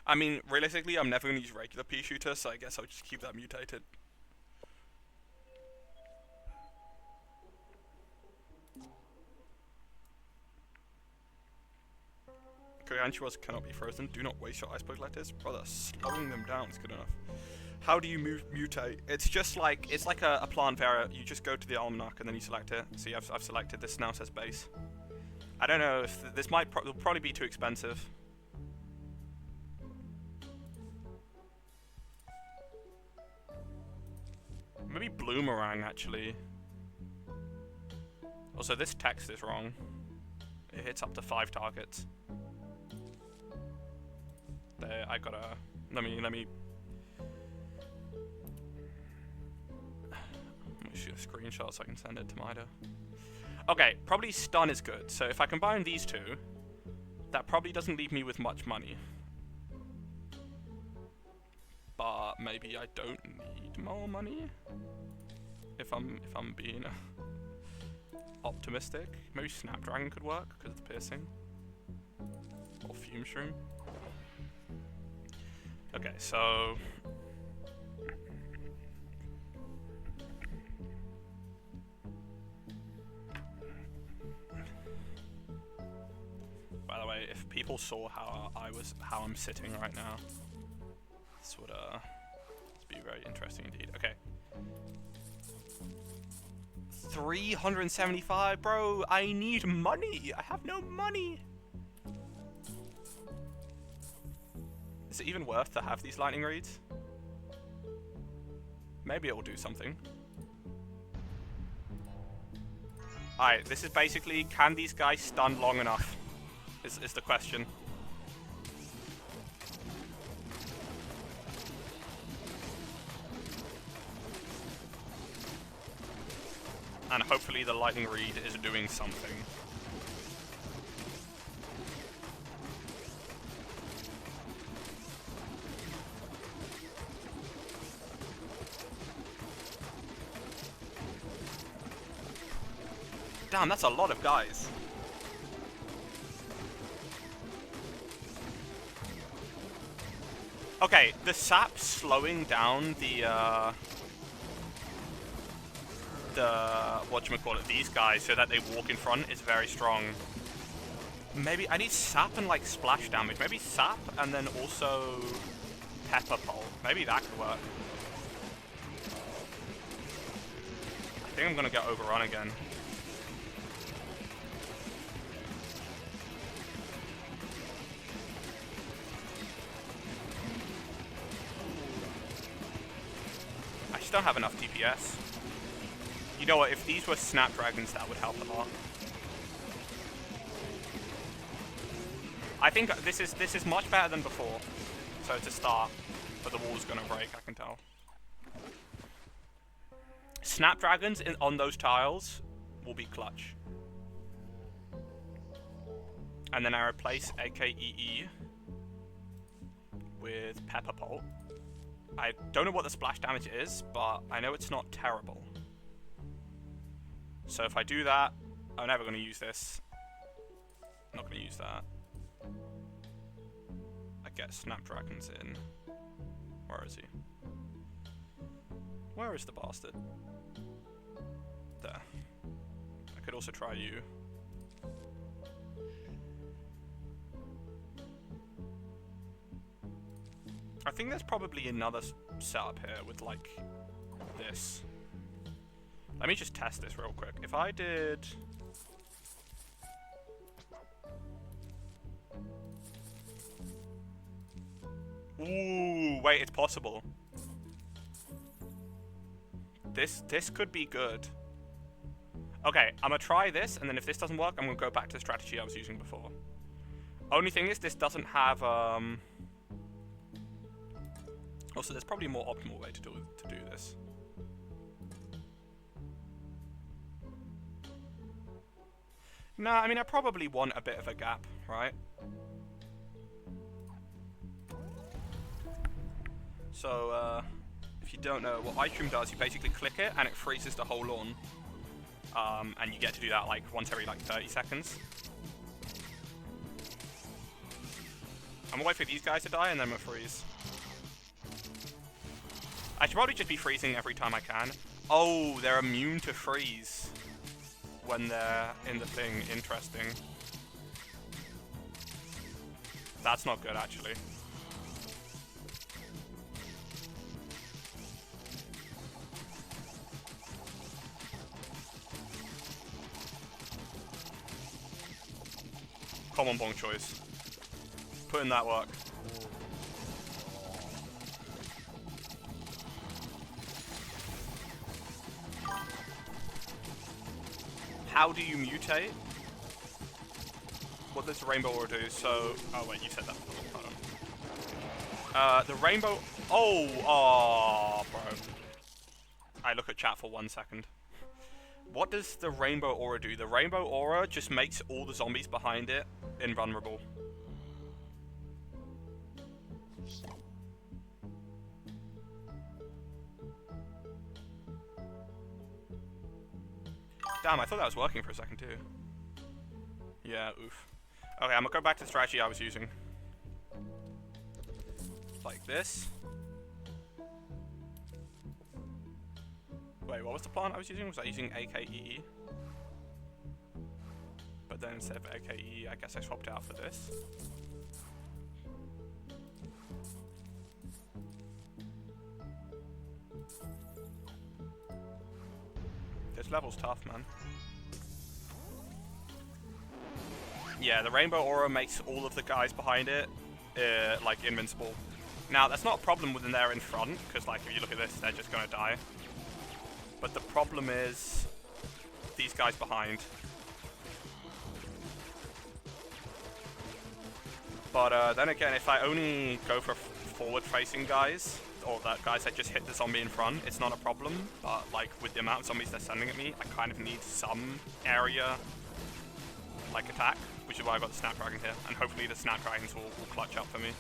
I mean, realistically, I'm never going to use regular pea shooter, so I guess I'll just keep that mutated. Gargantuas cannot be frozen. Do not waste your iceberg lettuce. Brother, slowing them down is good enough. How do you mutate? It's just like, it's like a plant variant. You just go to the almanac and then you select it. See, I've selected this now, says base. I don't know if this might will probably be too expensive. Maybe Bloomerang, actually. Also, this text is wrong. It hits up to 5 targets. There, I gotta... Let me shoot a screenshot so I can send it to maido. Okay, probably stun is good. So if I combine these two, that probably doesn't leave me with much money. But maybe I don't need more money. If I'm being optimistic, maybe Snapdragon could work because it's piercing. Or Fume Shroom. Okay, so by the way, if people saw how I'm sitting right now, this would be very interesting indeed. Okay. 375, bro. I need money. I have no money. Is it even worth to have these lightning reads? Maybe it will do something. Alright, this is basically, can these guys stun long enough? Is the question. And hopefully the lightning read is doing something. Damn, that's a lot of guys. Okay, the sap slowing down the whatchamacallit, these guys so that they walk in front is very strong. Maybe I need sap and like splash damage. Maybe sap and then also pepper pole. Maybe that could work. I think I'm gonna get overrun again. just don't have enough DPS. You know what, if these were Snapdragons, that would help a lot. I think this is much better than before. So to start, but the wall's gonna break, I can tell. Snapdragons on those tiles will be clutch. And then I replace AKEE with Pepper Bolt. I don't know what the splash damage is, but I know it's not terrible. So if I do that, I'm never going to use this. I'm not going to use that. I get Snapdragons in. Where is he? Where is the bastard? There. I could also try you. I think there's probably another setup here with like this. Let me just test this real quick. If I did... Ooh, wait, it's possible. This could be good. Okay, I'm gonna try this, and then if this doesn't work, I'm gonna go back to the strategy I was using before. Only thing is, this doesn't have, Also, there's probably a more optimal way to do this. No, I mean, I probably want a bit of a gap, right? So, if you don't know, what iStream does, you basically click it, and it freezes the whole lawn. And you get to do that, like, once every, like, 30 seconds. I'm gonna wait for these guys to die, and then I'm gonna freeze. I should probably just be freezing every time I can. Oh, they're immune to freeze when they're in the thing. Interesting. That's not good, actually. Common bong choice. Put in that work. How do you mutate? What does the rainbow aura do? So, oh wait, you said that before. Hold on. The rainbow. Oh, bro. I look at chat for 1 second. What does the rainbow aura do? The rainbow aura just makes all the zombies behind it invulnerable. Damn, I thought that was working for a second too. Yeah, oof. Okay, I'm gonna go back to the strategy I was using. Like this. Wait, what was the plan I was using? Was I using AKEE? But then instead of AKEE, I guess I swapped it out for this. This level's tough, man. Yeah, the rainbow aura makes all of the guys behind it, like, invincible. Now, that's not a problem when they're in front, because, like, if you look at this, they're just gonna die. But the problem is these guys behind. But then again, if I only go for forward-facing guys, or that guys that just hit the zombie in front, it's not a problem. But like with the amount of zombies they're sending at me, I kind of need some area like attack, which is why I got the Snapdragon here, and hopefully the Snapdragons will clutch up for me.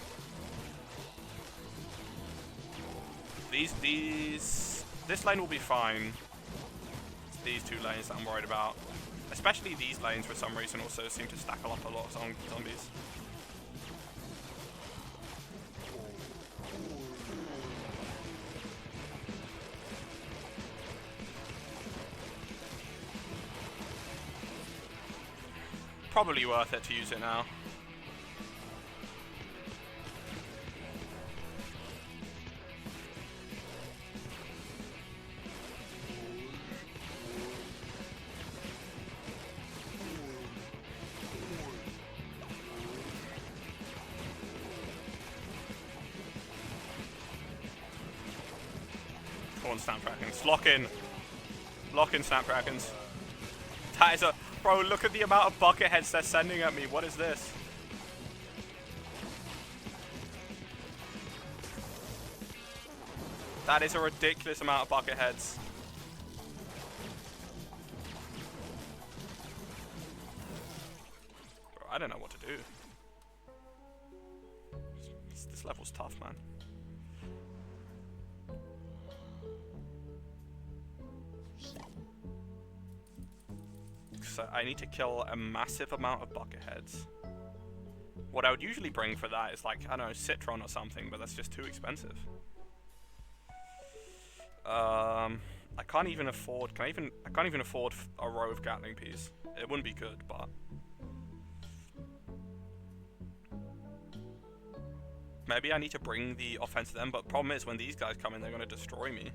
This lane will be fine. It's these two lanes that I'm worried about, especially these lanes for some reason also seem to stack up a lot of zombies. Probably worth it to use it now. Go on, Snapdragons. Lock in. Lock in, Snapdragons. That is a... Bro, look at the amount of bucket heads they're sending at me. What is this? That is a ridiculous amount of bucket heads. Bro, I don't know what to do. This level's tough, man. So I need to kill a massive amount of bucket heads. What I would usually bring for that is like, I don't know, Citron or something, but that's just too expensive. I can't even afford, I can't even afford a row of Gatling peas. It wouldn't be good, but... Maybe I need to bring the offense to them, but the problem is when these guys come in, they're gonna destroy me.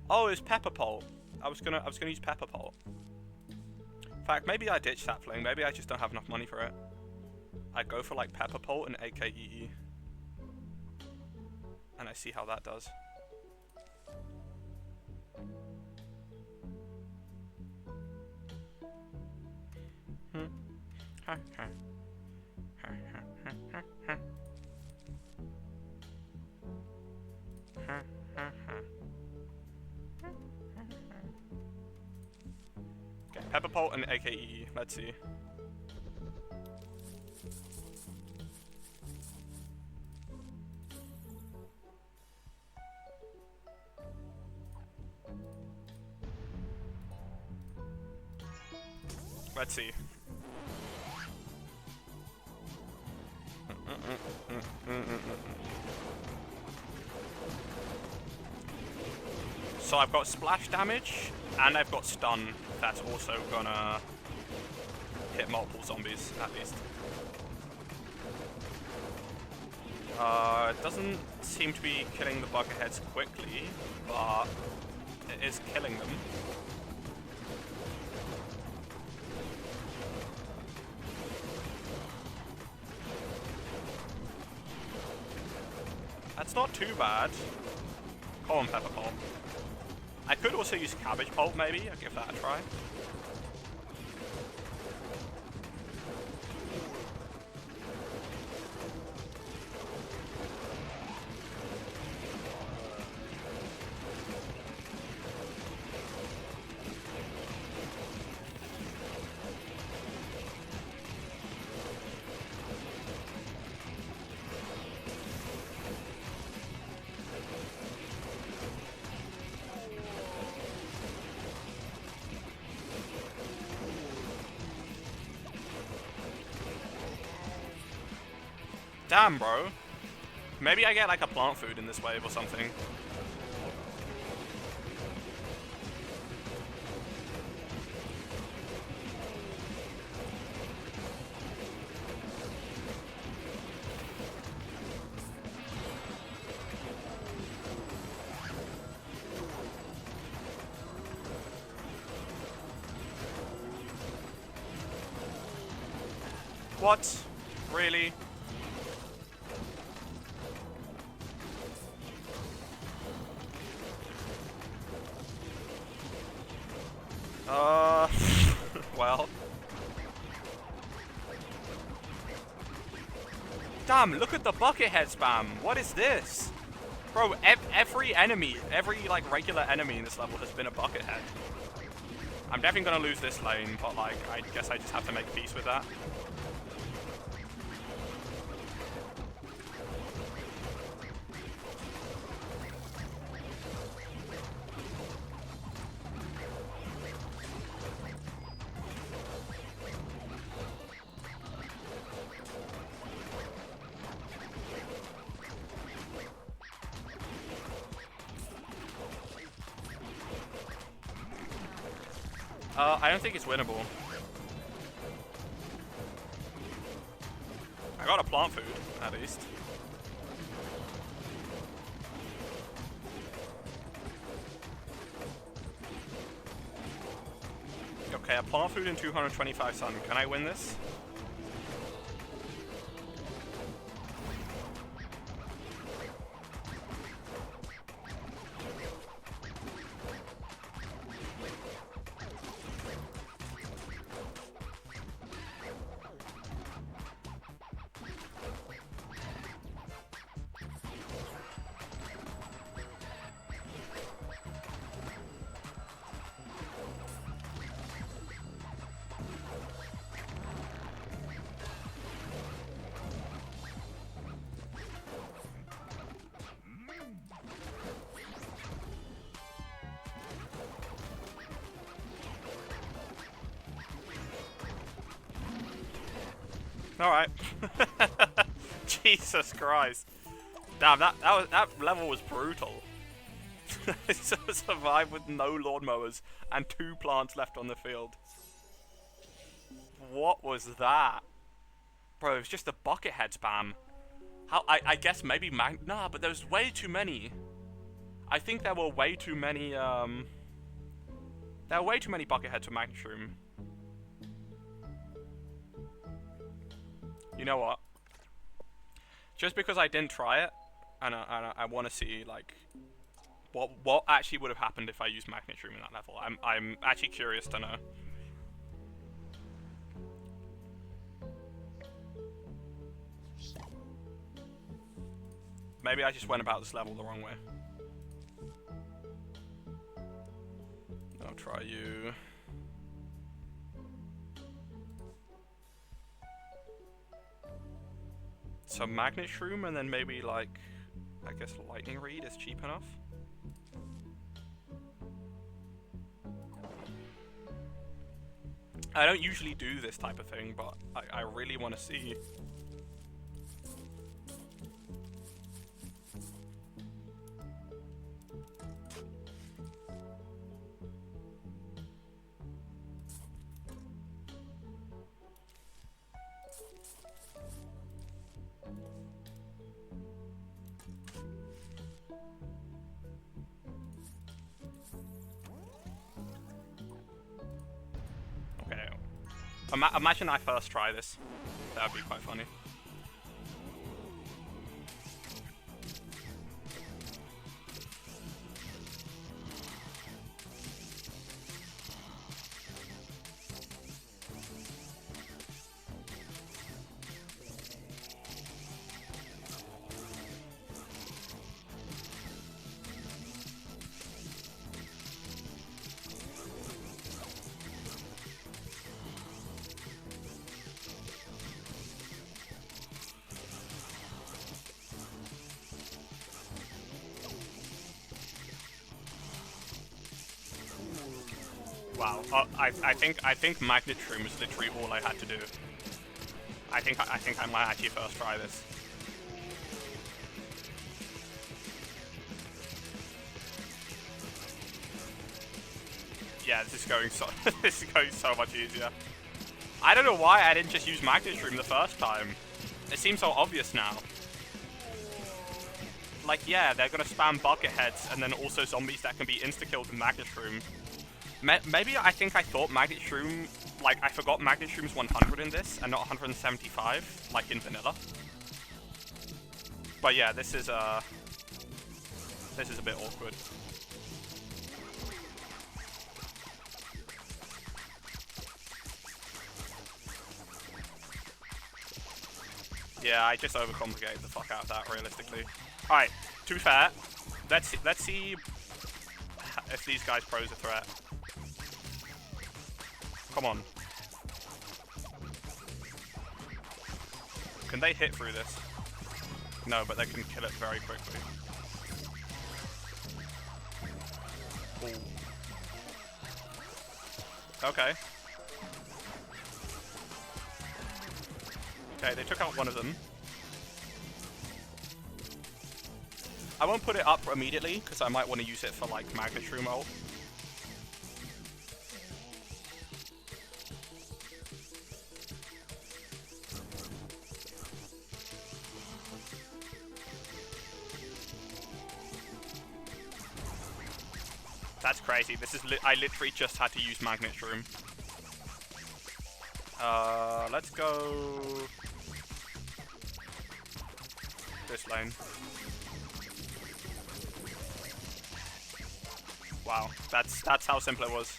Oh, it's Pepper Pole. I was gonna use Pepper Pole. In fact, maybe I ditch Sapling. Maybe I just don't have enough money for it. I go for like Pepper Pole and AKEE. And I see how that does. Okay, Pepper Pole and AKEE. Let's see. Let's see. So I've got splash damage, and I've got stun. That's also gonna hit multiple zombies, at least. It doesn't seem to be killing the bucketheads quickly, but it is killing them. That's not too bad. Come on, Pepper Pole. I could also use Cabbage Pulp, maybe. I'll give that a try. Damn, bro. Maybe I get like a plant food in this wave or something. What? Really? Well. Damn, look at the buckethead spam. What is this? Bro, every enemy, every like regular enemy in this level has been a buckethead. I'm definitely gonna lose this lane, but like, I guess I just have to make peace with that. I don't think it's winnable. I got a plant food, at least. Okay, a plant food and 225 sun. Can I win this? Alright. Jesus Christ. Damn, that level was brutal. Survive with no lawnmowers and 2 plants left on the field. What was that? Bro, it was just a bucket head spam. How, I guess maybe nah, but there's way too many. I think there were way too many, there were way too many bucket heads for Magnishroom. You know what? Just because I didn't try it, and I want to see, like, what actually would have happened if I used Magnishroom in that level. I'm actually curious to know. Maybe I just went about this level the wrong way. I'll try you. So Magnishroom and then maybe like, I guess Lightning Reed is cheap enough. I don't usually do this type of thing, but I really want to see. Imagine I first try this. That would be quite funny. Wow, I think Magnishroom is literally all I had to do. I think I might actually first try this. Yeah, this is going so this is going so much easier. I don't know why I didn't just use Magnishroom the first time. It seems so obvious now. Like, yeah, they're gonna spam bucket heads and then also zombies that can be insta-killed with Magnishroom. Maybe I thought Magnishroom, like, I forgot Magnishroom's 100 in this and not 175, like in vanilla. But yeah, this is a bit awkward. Yeah, I just overcomplicated the fuck out of that, realistically. Alright, to be fair, let's see if these guys pose a threat. Come on. Can they hit through this? No, but they can kill it very quickly. Ooh. Okay. Okay, they took out one of them. I won't put it up immediately, because I might want to use it for, like, Magnishroom ult. That's crazy. This is I literally just had to use Magnishroom. Let's go this lane. Wow, that's how simple it was.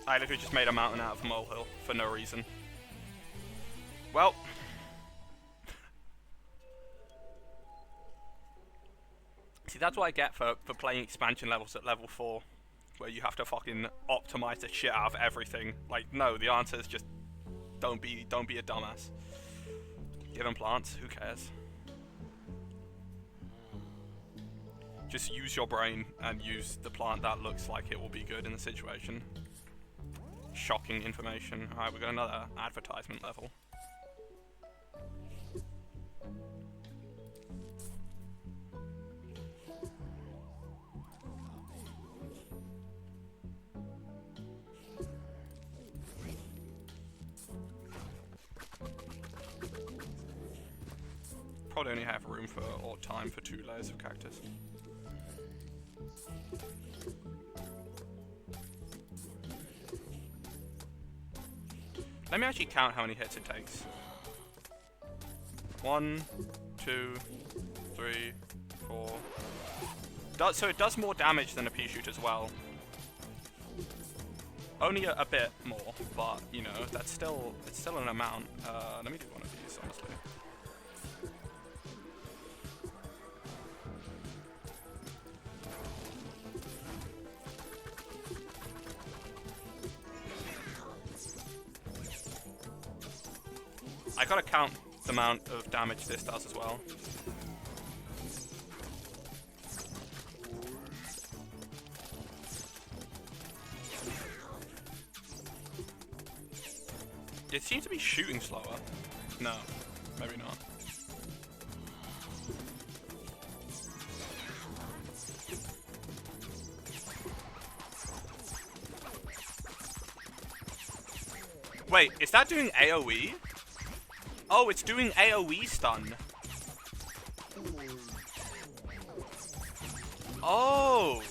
I literally just made a mountain out of a molehill for no reason. Well, see, that's what I get for playing expansion levels at level 4, where you have to fucking optimize the shit out of everything. Like, no, the answer is just don't be a dumbass. Give them plants, who cares? Just use your brain and use the plant that looks like it will be good in the situation. shocking information. Alright, we got another advertisement level. Probably only have room for, or time for 2 layers of cactus. Let me actually count how many hits it takes. 1, 2, 3, 4. So it does more damage than a pea shoot as well. Only a bit more, but you know, it's still an amount. Let me do one of these, honestly. I gotta count the amount of damage this does as well. It seems to be shooting slower. No, maybe not. Wait, is that doing AoE? Oh, it's doing AoE stun. Oh!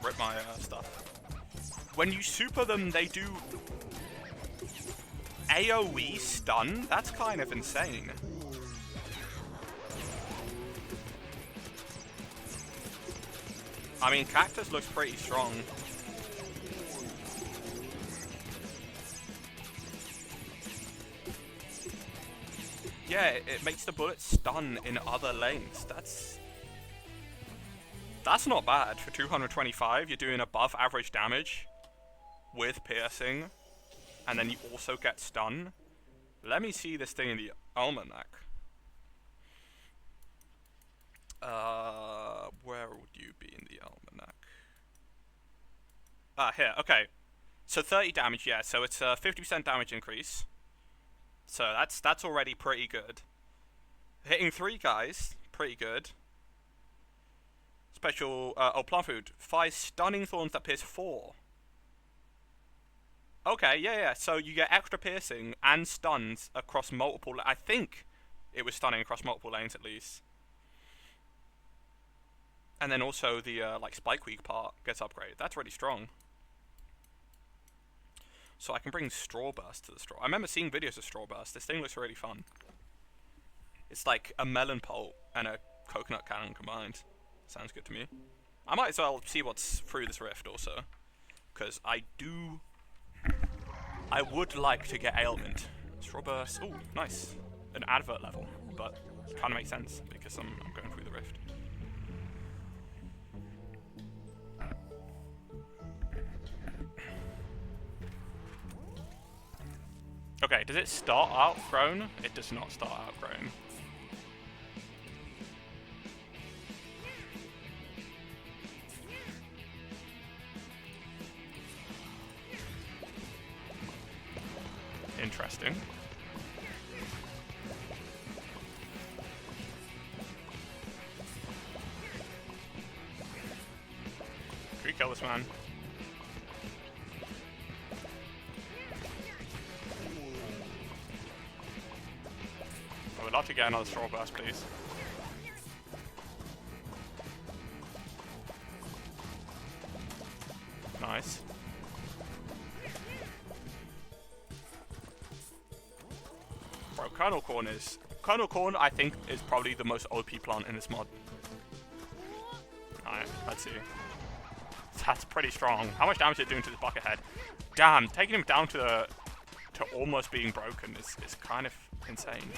Rip my stuff. When you super them, they do AoE stun? That's kind of insane. I mean, Cactus looks pretty strong. Yeah, it makes the bullet stun in other lanes. That's not bad for 225. You're doing above average damage with piercing, and then you also get stun. Let me see this thing in the almanac. Where would you be in the almanac? Here. Okay. So 30 damage. Yeah. So it's a 50% damage increase. So that's already pretty good. Hitting 3 guys, pretty good. Special, plant food. 5 stunning thorns that pierce 4. Okay, yeah. So you get extra piercing and stuns across multiple. I think it was stunning across multiple lanes at least. And then also the like spike weak part gets upgraded. That's really strong. So I can bring Straw Burst to the straw. I remember seeing videos of Straw Burst. This thing looks really fun. It's like a melon pulp and a coconut cannon combined. Sounds good to me. I might as well see what's through this rift also. Because I would like to get ailment. Straw Burst. Oh, nice. An advert level. But it kind of makes sense because I'm going through the rift. Okay, does it start outgrown? It does not start outgrown. Interesting. Can we kill this man? I would love to get another Straw Burst, please. Nice. Bro, Kernel Corn, I think, is probably the most OP plant in this mod. Alright, let's see. That's pretty strong. How much damage is it doing to this bucket head? Damn, taking him down to almost being broken is kind of insane.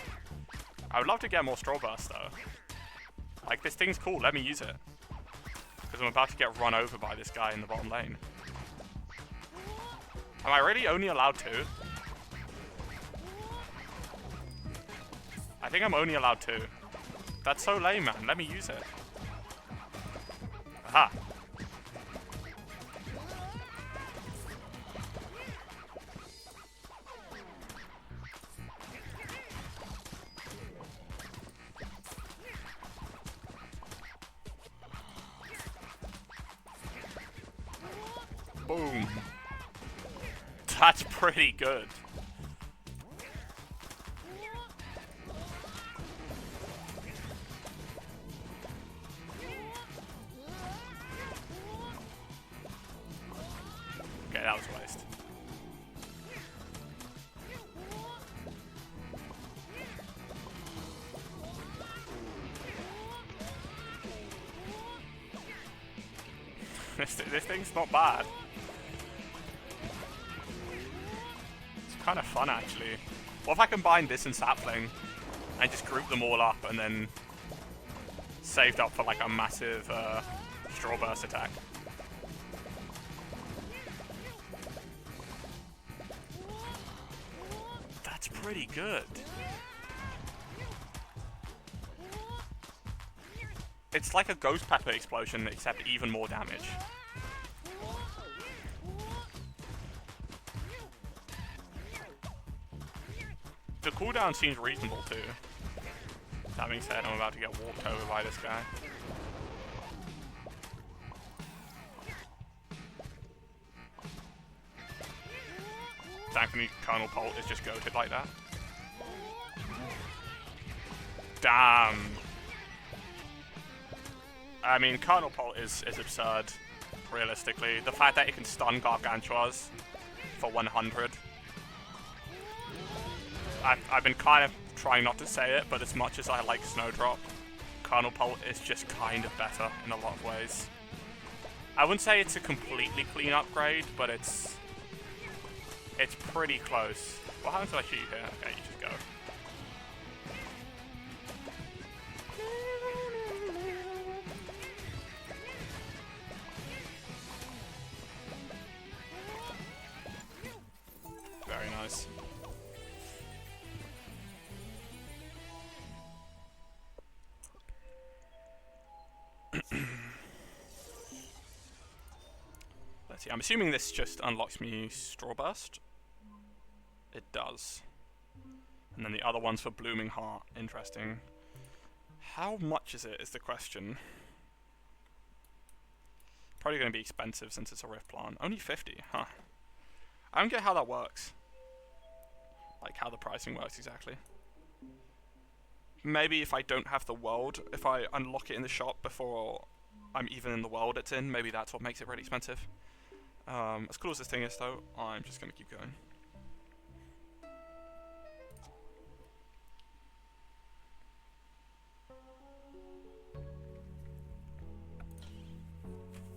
I would love to get more Straw Burst though. Like, this thing's cool, let me use it. Because I'm about to get run over by this guy in the bottom lane. Am I really only allowed 2? I think I'm only allowed 2. That's so lame, man. Let me use it. Aha. Boom. That's pretty good. Okay, that was a waste. This thing's not bad. It's kind of fun, actually. What if I combined this and Sapling and just group them all up and then saved up for like a massive straw burst attack? That's pretty good. It's like a Ghost Pepper explosion, except even more damage. The cooldown seems reasonable too. That being said, I'm about to get walked over by this guy. Thankfully, Colonel Bolt is just goated like that. Damn. I mean, Colonel Bolt is absurd, realistically. The fact that it can stun Gargantuas for 100. I've been kind of trying not to say it, but as much as I like Snowdrop, Colonel Bolt is just kind of better in a lot of ways. I wouldn't say it's a completely clean upgrade, but it's pretty close. What happens if I shoot you here? Okay, you just go. Very nice. Let's see, I'm assuming this just unlocks me Straw Burst. It does. And then the other one's for Blooming Heart. Interesting. How much is it, is the question. Probably going to be expensive since it's a Rift plant. Only 50, huh. I don't get how that works. Like how the pricing works exactly. Maybe if I don't have the world, if I unlock it in the shop before I'm even in the world it's in, maybe that's what makes it really expensive. As cool as this thing is though, I'm just going to keep going.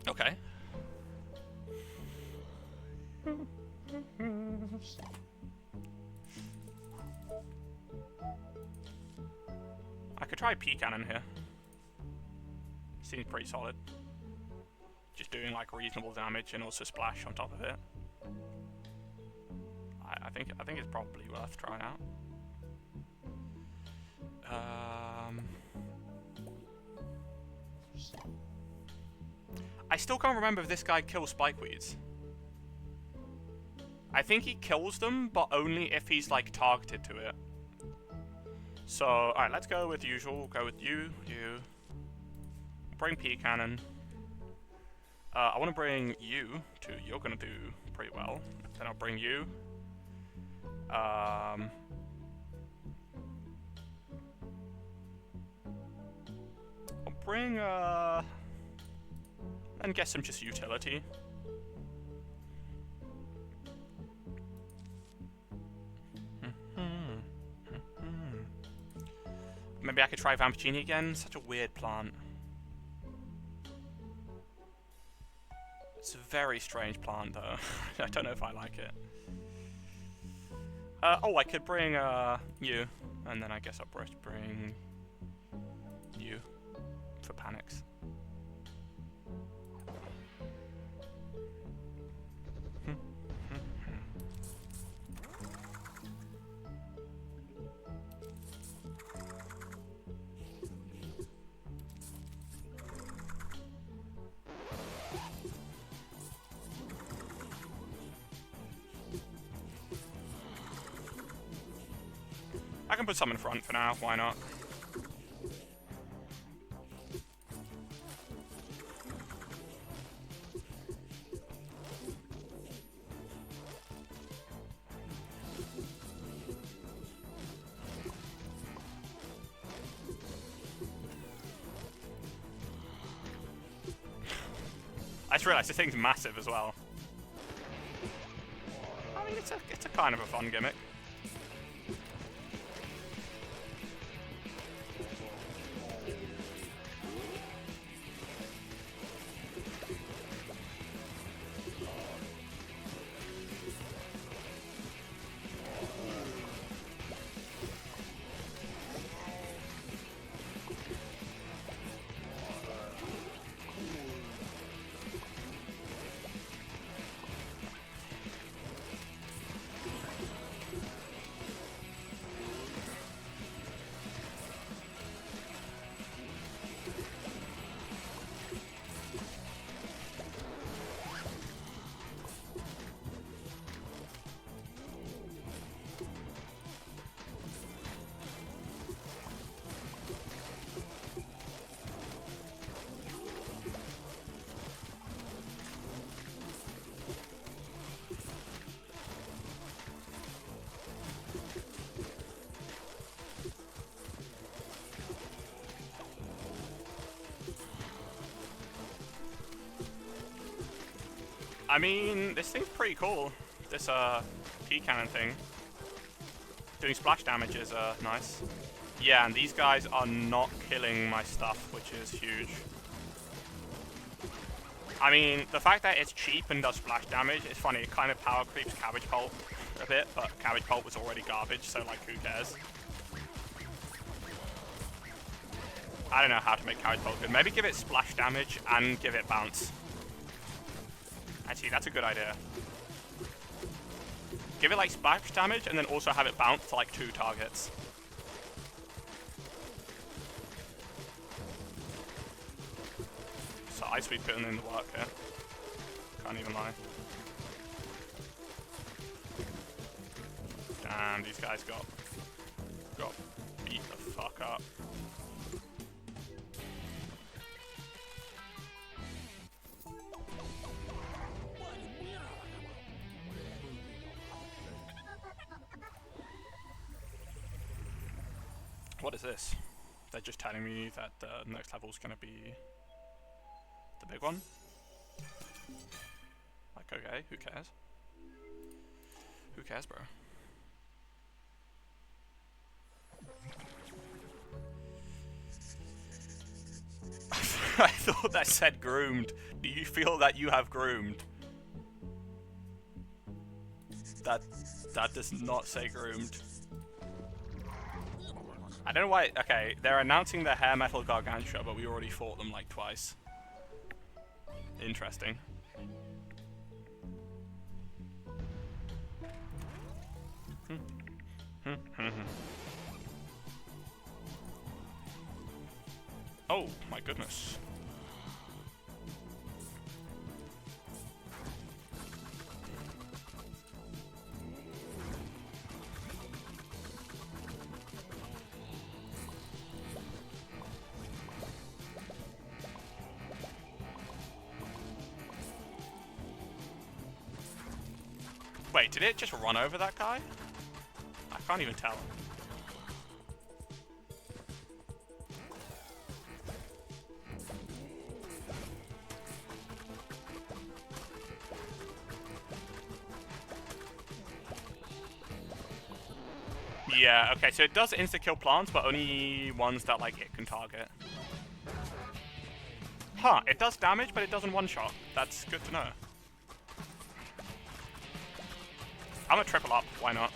Okay. I could try P-Cannon here. Seems pretty solid. Just doing like reasonable damage and also splash on top of it. I think it's probably worth trying out. I still can't remember if this guy kills spikeweeds. I think he kills them, but only if he's like targeted to it. So, alright, let's go with usual. We'll go with you. Bring P-Cannon. I want to bring you to. You're going to do pretty well. Then I'll bring you. I'll bring, and get some just utility. Maybe I could try Vampagini again. Such a weird plant. It's a very strange plant, though. I don't know if I like it. Oh, I could bring you, and then I guess I'll bring you for panics. I can put some in front for now, why not? just realised this thing's massive as well. I mean, it's a kind of a fun gimmick. I mean, this thing's pretty cool. This P-cannon thing. Doing splash damage is nice. Yeah, and these guys are not killing my stuff, which is huge. I mean, the fact that it's cheap and does splash damage is funny. It kind of power creeps Cabbage Pulp a bit, but Cabbage Pulp was already garbage, so like, who cares? I don't know how to make Cabbage Pulp good. Maybe give it splash damage and give it bounce. Actually, that's a good idea. Give it like splash damage and then also have it bounce to like 2 targets. So Ice Sweep putting in the work here. Can't even lie. Damn, these guys got beat the fuck up. What is this? They're just telling me that the next level is going to be the big one? Like, okay, who cares? Who cares, bro? I thought that said groomed. Do you feel that you have groomed? That does not say groomed. I don't know why. Okay, they're announcing the Hair Metal Gargantua, but we already fought them like twice. Interesting. Oh my goodness. Wait, did it just run over that guy? I can't even tell. Yeah, okay, so it does insta-kill plants, but only ones that, like, it can target. Huh, it does damage, but it doesn't one-shot. That's good to know. I'm gonna triple up, why not?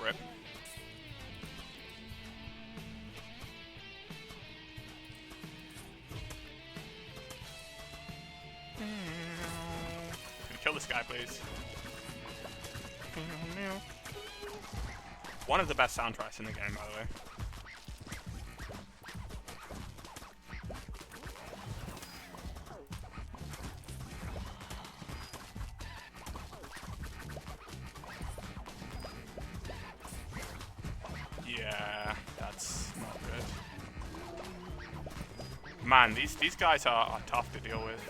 Rip. Can you kill this guy, please? One of the best soundtracks in the game, by the way. Yeah, that's not good. Man, these guys are tough to deal with.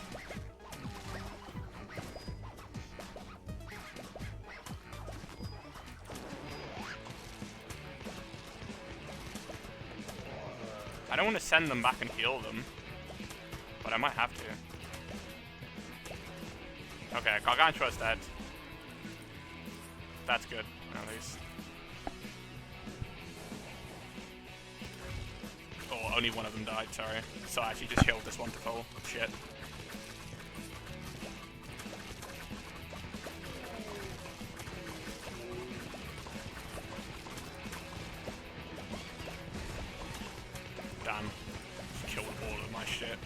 don't want to send them back and heal them, but I might have to. Okay, Gargantua's dead. That's good, at least. Oh, only one of them died, sorry. So I actually just killed this one to full. Shit. Damn. Just killed all of my shit.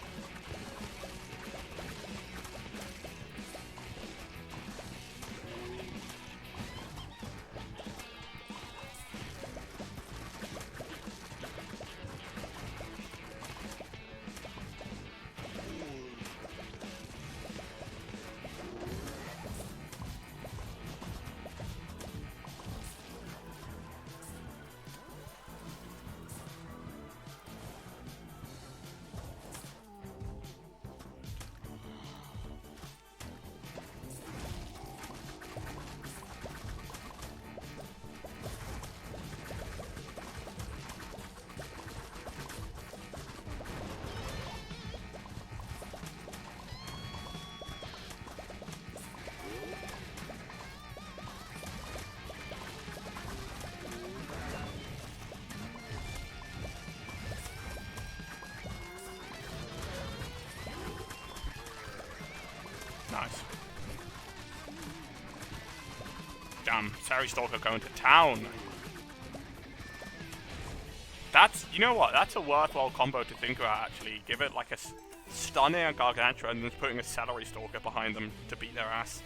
Nice. Damn, Sari Stalker going to town. That's, you know what, that's a worthwhile combo to think about actually. Give it like a stunning a Gargantua and then putting a Celery Stalker behind them to beat their ass.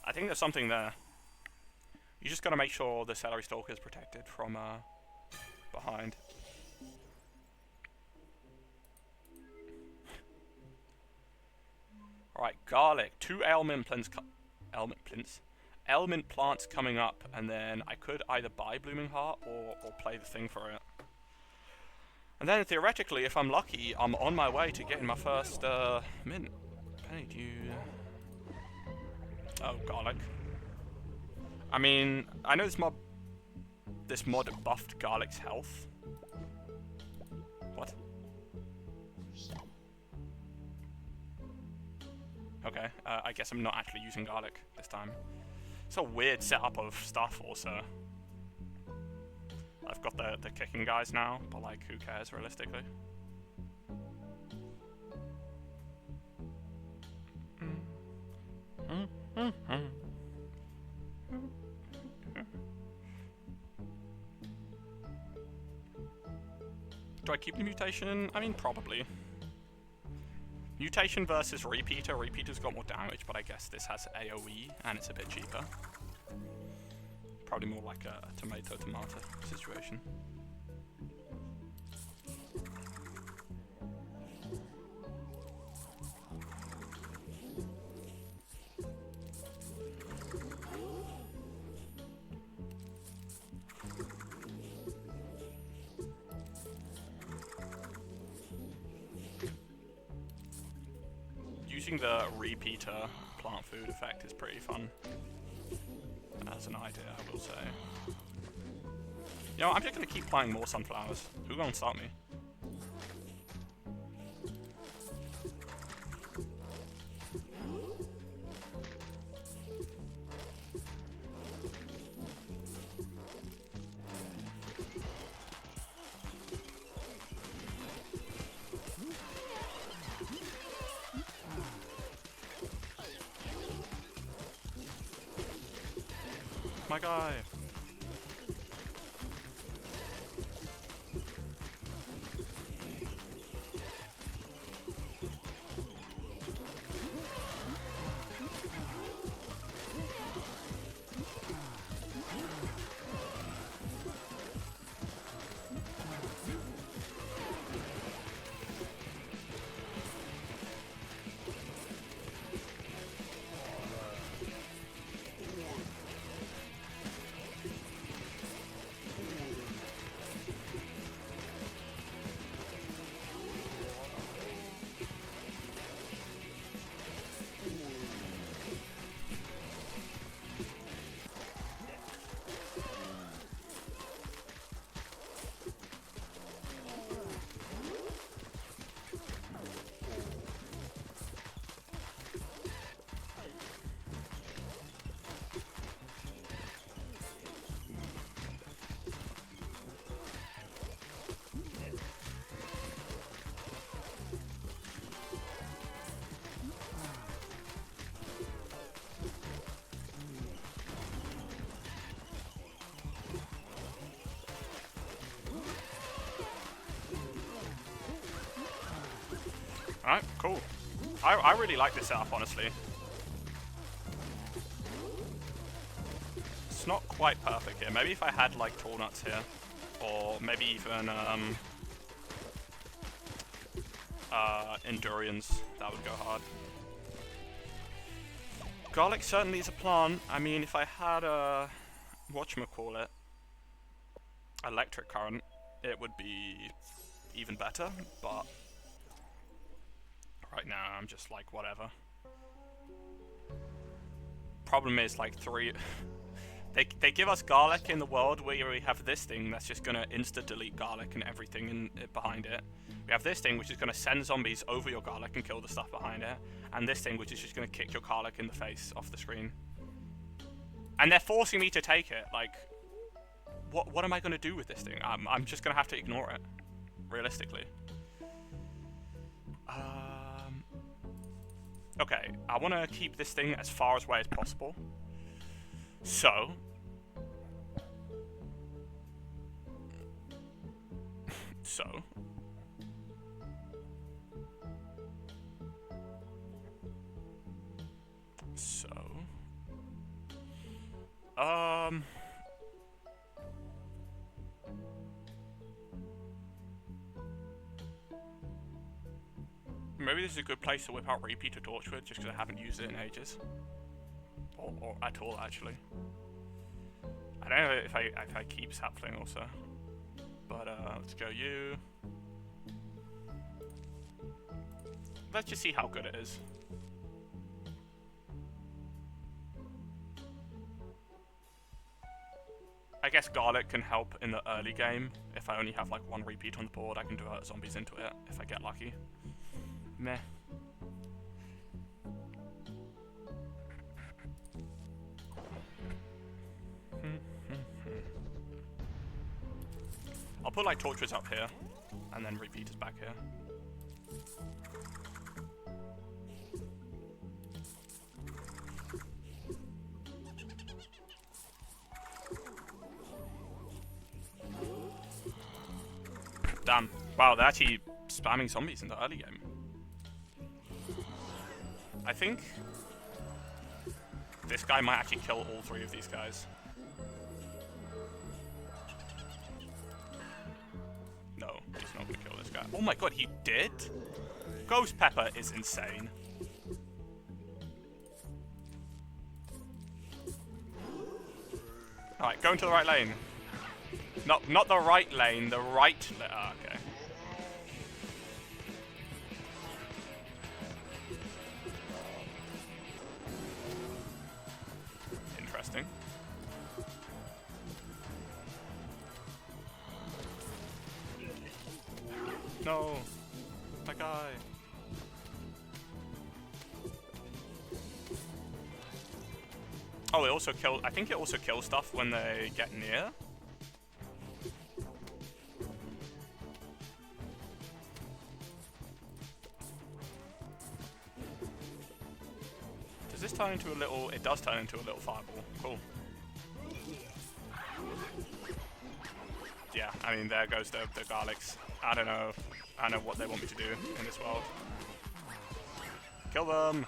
I think there's something there. You just gotta make sure the Celery Stalker is protected from behind. Alright, garlic. 2 ailment plants coming up, and then I could either buy Blooming Heart or play the thing for it. And then theoretically, if I'm lucky, I'm on my way to getting my first mint. Penny, do you... Oh, garlic. I mean, I know this mod buffed garlic's health. What? Okay, I guess I'm not actually using garlic this time. It's a weird setup of stuff also. I've got the kicking guys now, but like, who cares realistically? Do I keep the mutation? I mean, probably. Mutation versus Repeater. Repeater's got more damage, but I guess this has AoE, and it's a bit cheaper. Probably more like a tomato situation. Using the Repeater plant food effect is pretty fun. As an idea, I will say. You know, I'm just gonna keep playing more sunflowers. Who gonna stop me? My guy. Alright, cool. I really like this setup, honestly. It's not quite perfect here. Maybe if I had, like, tall nuts here. Or maybe even, Endurians. That would go hard. Garlic certainly is a plant. I mean, if I had a... whatchamacallit? Electric current, it would be even better, but... right now, I'm just like, whatever. Problem is, like, they give us garlic in the world where we have this thing that's just gonna insta-delete garlic and everything behind it. We have this thing which is gonna send zombies over your garlic and kill the stuff behind it. And this thing which is just gonna kick your garlic in the face off the screen. And they're forcing me to take it, like... What am I gonna do with this thing? I'm just gonna have to ignore it. Realistically. Okay, I want to keep this thing as far away as possible. So... maybe this is a good place to whip out Repeater Torchwood, just because I haven't used it in ages. Or at all, actually. I don't know if I keep Sapling also. But, let's go you. Let's just see how good it is. I guess Garlic can help in the early game. If I only have like one repeat on the board, I can divert zombies into it if I get lucky. Meh. I'll put like torches up here, and then repeaters back here. Damn. Wow, they're actually spamming zombies in the early game. I think this guy might actually kill all three of these guys. No, he's not gonna kill this guy. Oh my god, he did? Ghost Pepper is insane. Alright, go into the right lane. Not the right lane, the right lane. Ah, okay. Interesting. No, that guy. Oh, it also kills. I think it also kills stuff when they get near. Does this turn into a little? It does turn into a little fireball. Cool. Yeah, I mean, there goes the garlics. I don't know what they want me to do in this world. Kill them!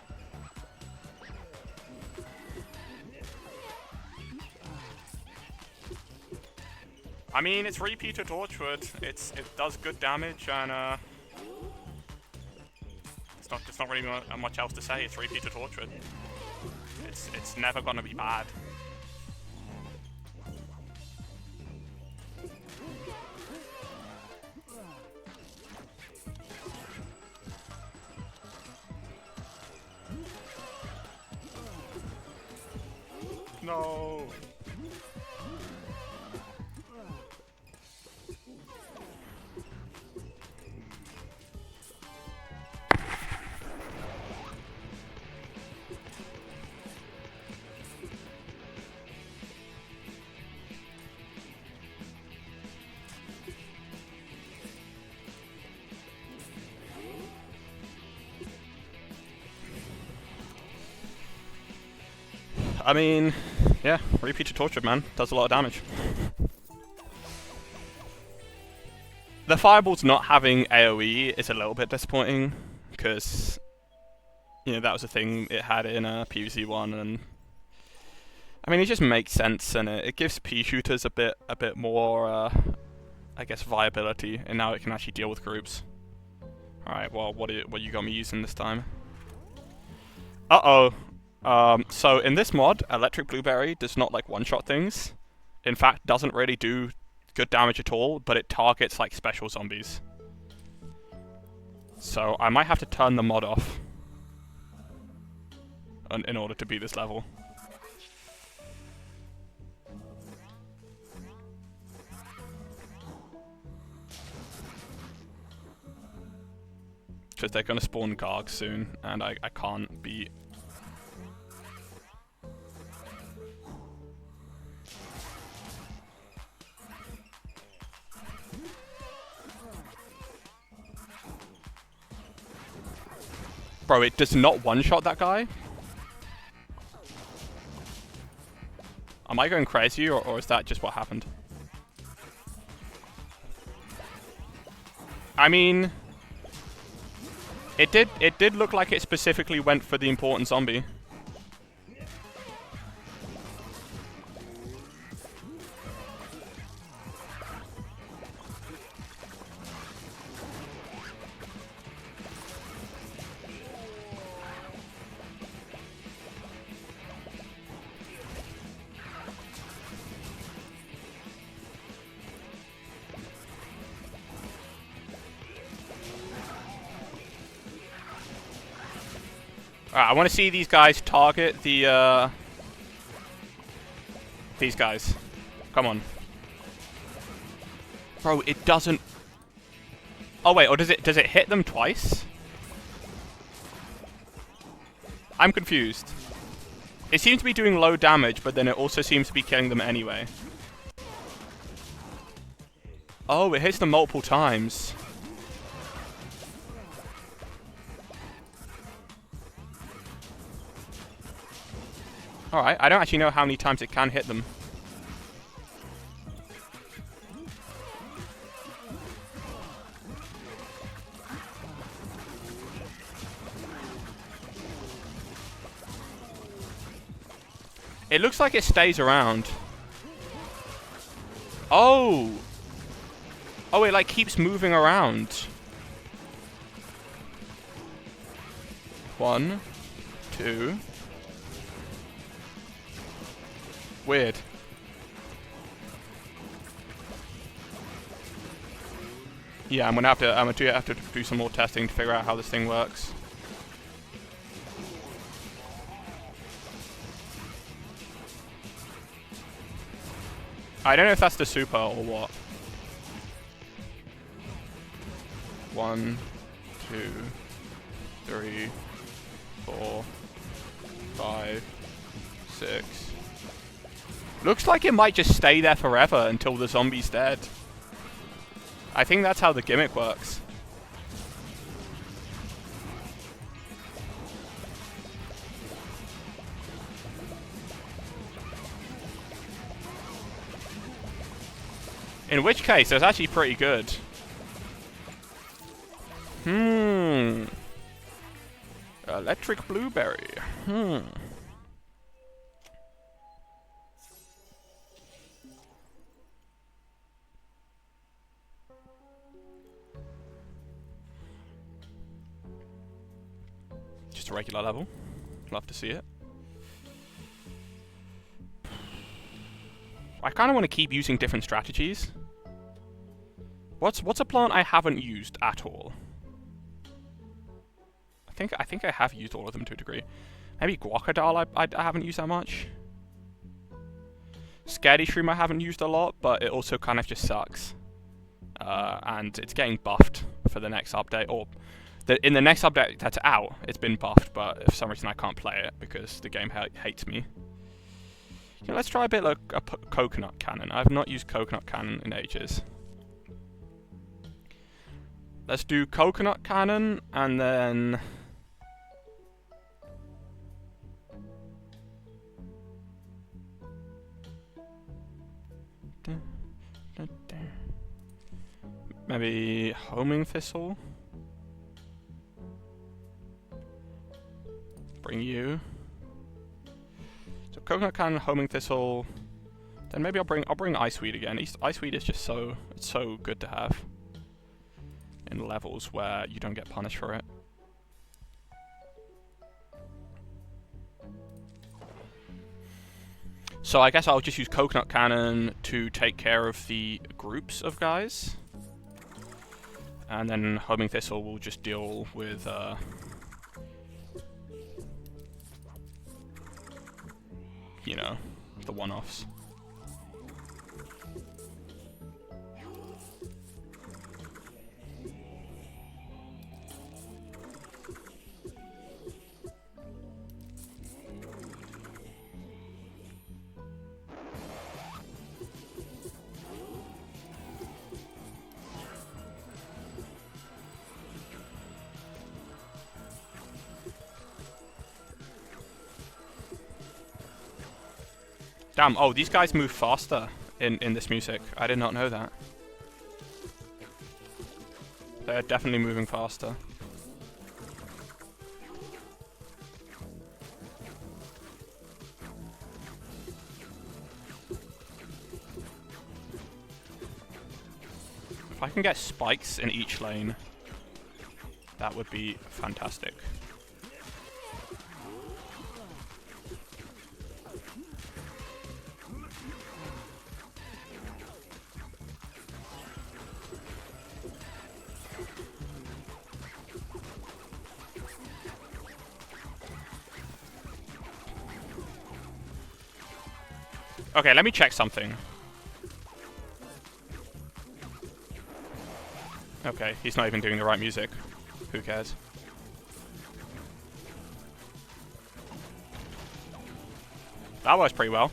I mean, it's Repeater Torchwood. It does good damage, and it's not really much else to say. It's Repeater Torchwood. It's never gonna be bad. No. I mean, yeah, Repeater Torture, man. Does a lot of damage. The Fireballs not having AoE is a little bit disappointing, because you know that was a thing it had in PvZ 1, and I mean it just makes sense, and it gives pea shooters a bit more I guess viability, and now it can actually deal with groups. All right, well what you got me using this time? So in this mod, Electric Blueberry does not like one-shot things. In fact, doesn't really do good damage at all, but it targets like special zombies. So I might have to turn the mod off in order to beat this level. Because they're going to spawn Gargs soon, and I can't be... Bro, it does not one-shot that guy? Am I going crazy, or is that just what happened? I mean... It did look like it specifically went for the important zombie. Alright, I want to see these guys target the, these guys. Come on. Bro, it doesn't... Oh wait, or does it hit them twice? I'm confused. It seems to be doing low damage, but then it also seems to be killing them anyway. Oh, it hits them multiple times. Alright, I don't actually know how many times it can hit them. It looks like it stays around. Oh! Oh, it like keeps moving around. 1, 2... Weird. Yeah, I'm gonna have to do some more testing to figure out how this thing works. I don't know if that's the super or what. 1, 2, 3, 4, 5, 6. Looks like it might just stay there forever until the zombie's dead. I think that's how the gimmick works. In which case, that's actually pretty good. Electric Blueberry. Just a regular level. Love to see it. I kind of want to keep using different strategies. What's a plant I haven't used at all? I think I have used all of them to a degree. Maybe Guacadal I haven't used that much. Scaredy Shroom I haven't used a lot, but it also kind of just sucks. And it's getting buffed for the next update, or in the next update that's out, it's been buffed, but for some reason I can't play it because the game hates me. You know, let's try a bit like a Coconut Cannon. I've not used Coconut Cannon in ages. Let's do Coconut Cannon, and then... Maybe Homing Thistle? bring you. So Coconut Cannon, Homing Thistle. Then maybe I'll bring Iceweed again. Iceweed is just it's so good to have in levels where you don't get punished for it. So I guess I'll just use Coconut Cannon to take care of the groups of guys. And then Homing Thistle will just deal with you know, the one-offs. Damn, oh, these guys move faster in this music. I did not know that. They're definitely moving faster. If I can get spikes in each lane, that would be fantastic. Okay, let me check something. Okay, he's not even doing the right music. Who cares? That works pretty well.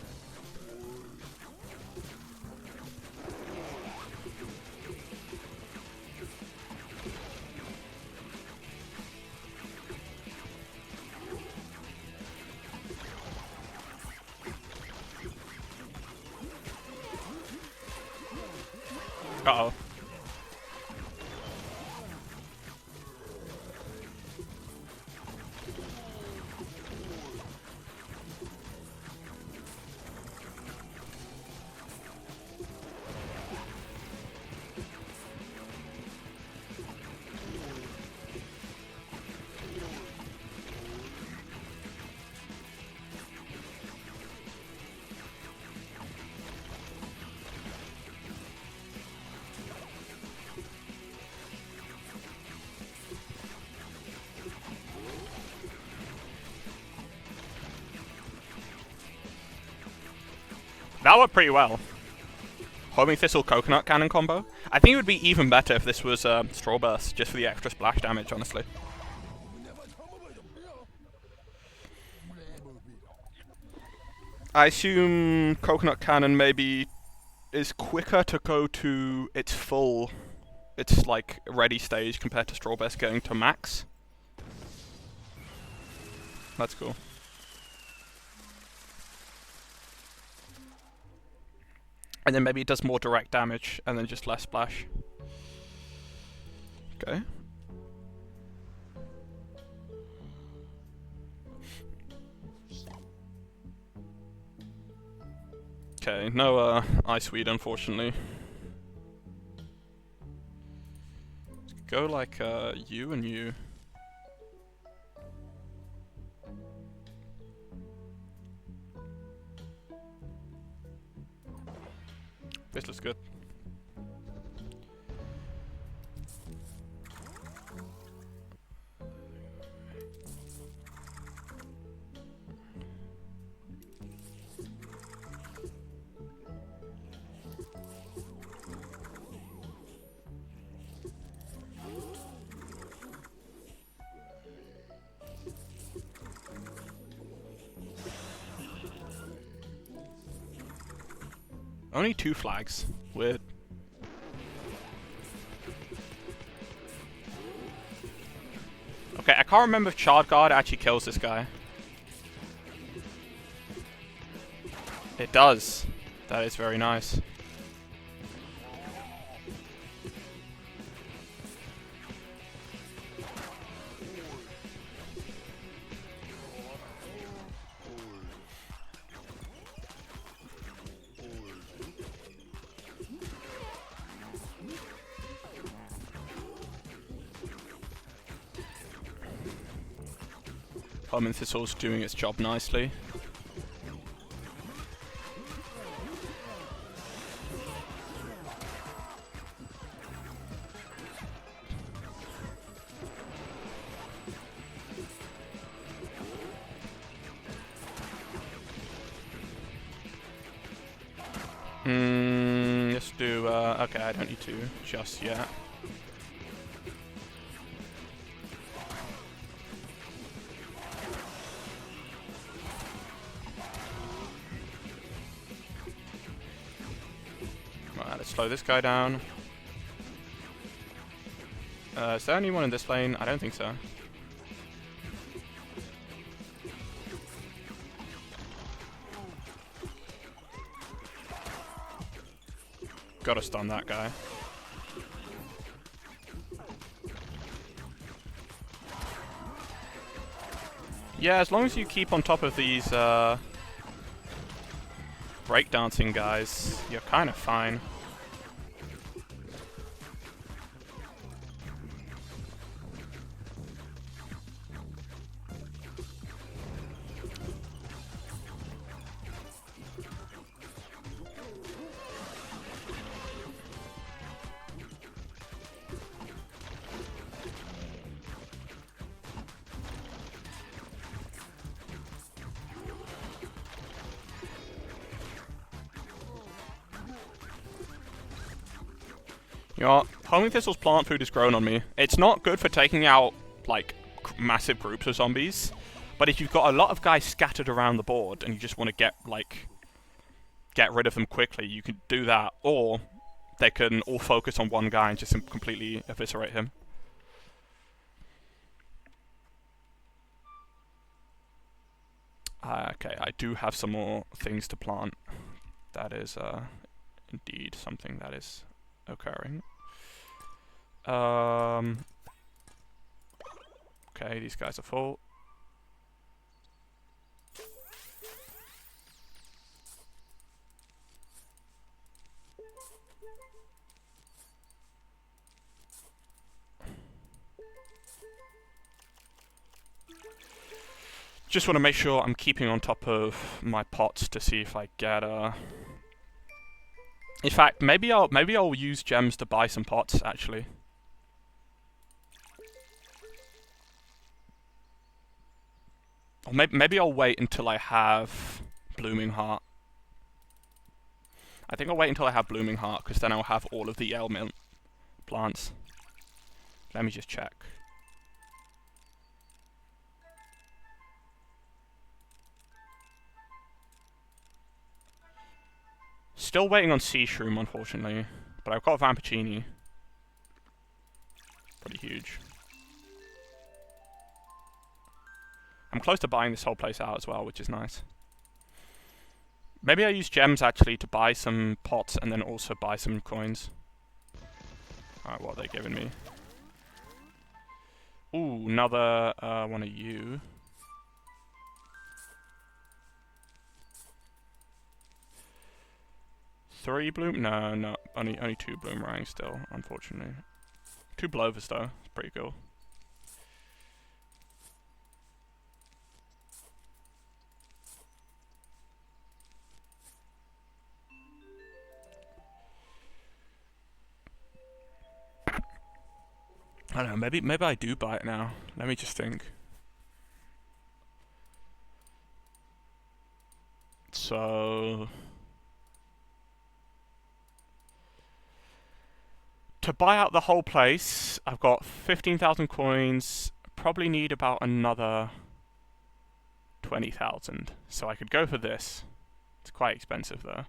Uh-oh. That worked pretty well. Homing Thistle Coconut Cannon combo. I think it would be even better if this was Straw Burst, just for the extra splash damage, honestly. I assume Coconut Cannon maybe is quicker to go to its full, its like ready stage compared to Straw Burst going to max. That's cool. And then maybe it does more direct damage, and then just less splash. Okay. Okay, no Iceweed, unfortunately. Go like you and you. This looks good. Only 2 flags. Weird. Okay, I can't remember if Shard Guard actually kills this guy. It does. That is very nice. Homing Thistle's doing its job nicely. Let's do, okay, I don't need to just yet. Right, let's slow this guy down. Is there anyone in this lane? I don't think so. Gotta stun that guy. Yeah, as long as you keep on top of these breakdancing guys, you're kind of fine. You know what? Homing Thistle's plant food has grown on me. It's not good for taking out, like, massive groups of zombies. But if you've got a lot of guys scattered around the board and you just want to get rid of them quickly, you can do that. Or they can all focus on one guy and just completely eviscerate him. Okay, I do have some more things to plant. That is indeed something that is occurring. Okay, these guys are full. Just want to make sure I'm keeping on top of my pots to see if I get In fact, maybe I'll use gems to buy some pots actually. Or maybe I'll wait until I have Blooming Heart. I think I'll wait until I have Blooming Heart because then I'll have all of the ailment plants. Let me just check. Still waiting on Sea Shroom, unfortunately. But I've got Vampicini. Pretty huge. I'm close to buying this whole place out as well, which is nice. Maybe I use gems, actually, to buy some pots and then also buy some coins. Alright, what are they giving me? Ooh, another one of you. Three bloom? No, only 2 bloomerangs still, unfortunately. 2 blovers though, it's pretty cool. I don't know, maybe I do buy it now. Let me just think. So to buy out the whole place, I've got 15,000 coins, probably need about another 20,000. So I could go for this. It's quite expensive though.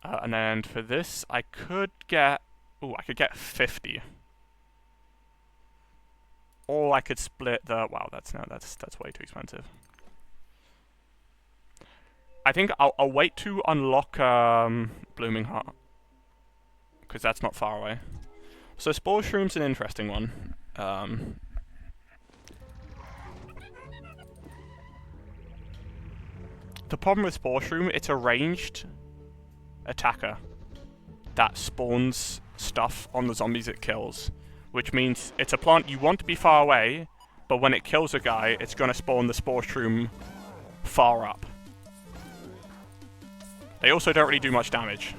And then for this, I could get, I could get 50. Or I could split the, wow, that's way too expensive. I think I'll wait to unlock Blooming Heart. Because that's not far away. So Spore Shroom's an interesting one. The problem with Spore Shroom, it's a ranged attacker that spawns stuff on the zombies it kills. Which means it's a plant you want to be far away, but when it kills a guy, it's going to spawn the Spore Shroom far up. They also don't really do much damage.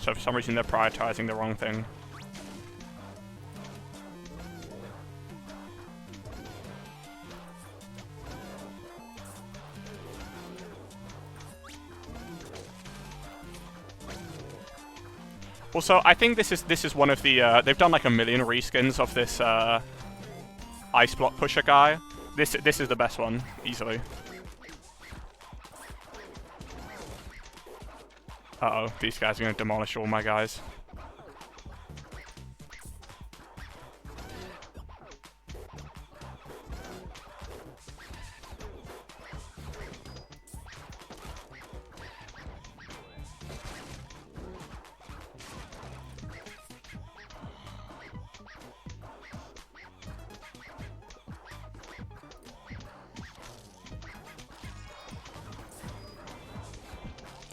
So for some reason they're prioritizing the wrong thing. Also, I think this is one of the they've done like a million reskins of this ice block pusher guy. This is the best one, easily. Uh-oh, these guys are gonna demolish all my guys.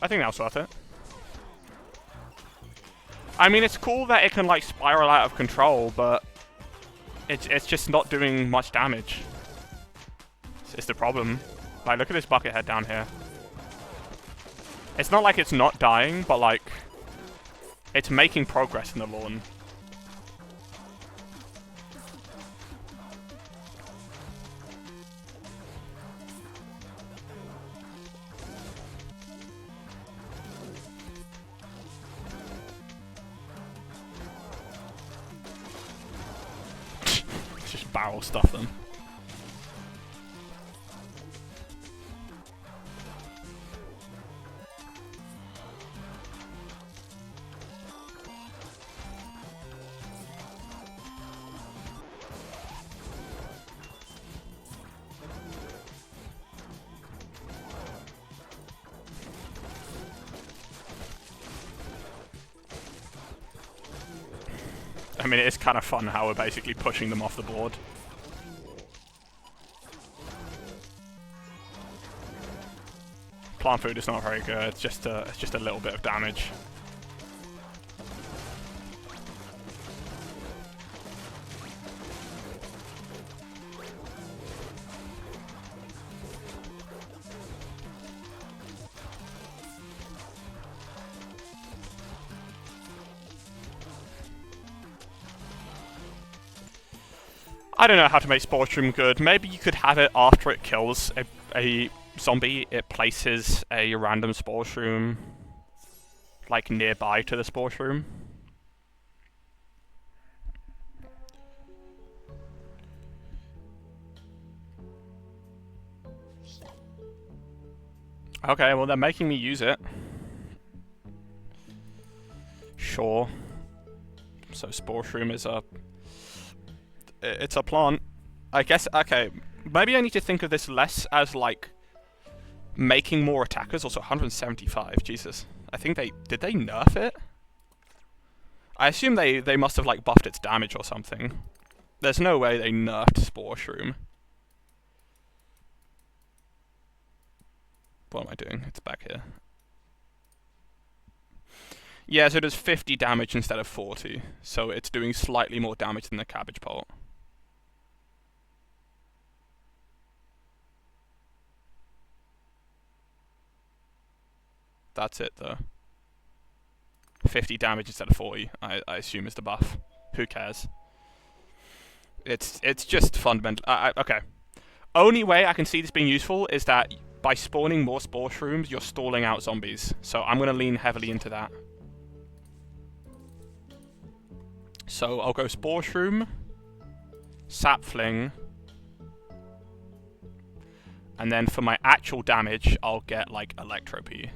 I think that was worth it. I mean, it's cool that it can, like, spiral out of control, but it's just not doing much damage. It's the problem. Like, look at this bucket head down here. It's not like it's not dying, but, like, it's making progress in the lawn. Just barrel stuff them. I mean, it is kind of fun how we're basically pushing them off the board. Plant food is not very good. It's just a little bit of damage. I don't know how to make Spore Shroom good. Maybe you could have it after it kills a zombie, it places a random Spore Shroom, like, nearby to the Spore Shroom. Okay, well, they're making me use it. Sure. So Spore Shroom is it's a plant. I guess, okay, maybe I need to think of this less as, like, making more attackers. Also, 175, Jesus. I think did they nerf it? I assume they must have, like, buffed its damage or something. There's no way they nerfed Spore Shroom. What am I doing? It's back here. Yeah, so it does 50 damage instead of 40. So it's doing slightly more damage than the cabbage pult. That's it, though. 50 damage instead of 40, I assume is the buff. Who cares? It's just fundamental. Okay. Only way I can see this being useful is that by spawning more Spore Shrooms, you're stalling out zombies. So I'm going to lean heavily into that. So I'll go Spore Shroom, Sapfling, and then for my actual damage, I'll get, like, Electropy.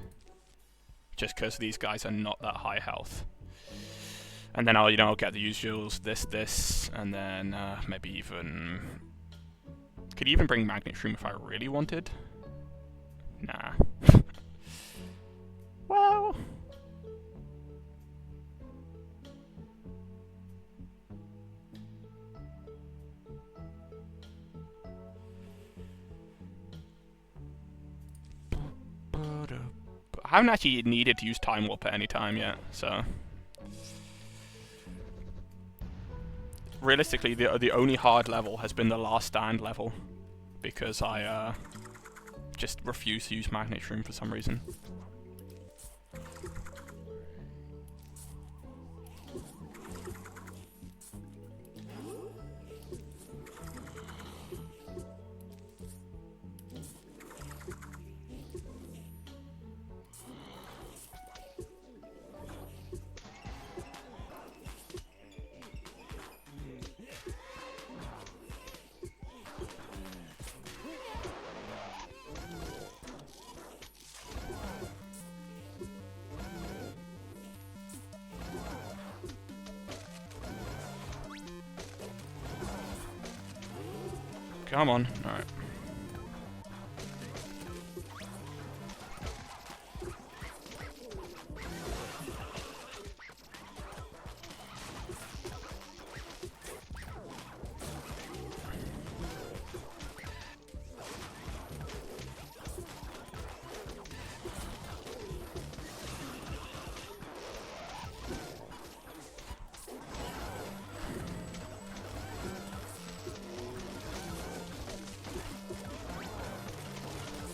Just because these guys are not that high health. And then I'll get the usuals, this, and then maybe even... Could even bring Magnet Shroom if I really wanted? Nah. Well... I haven't actually needed to use Time Warp at any time yet, so... realistically, the only hard level has been the last stand level, because I just refuse to use magnet shroom for some reason. Come on. Alright.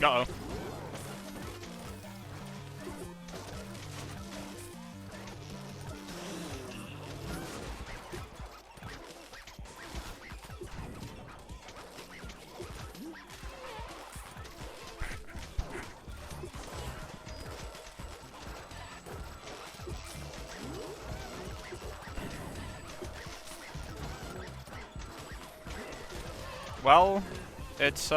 Uh-oh. Well, it's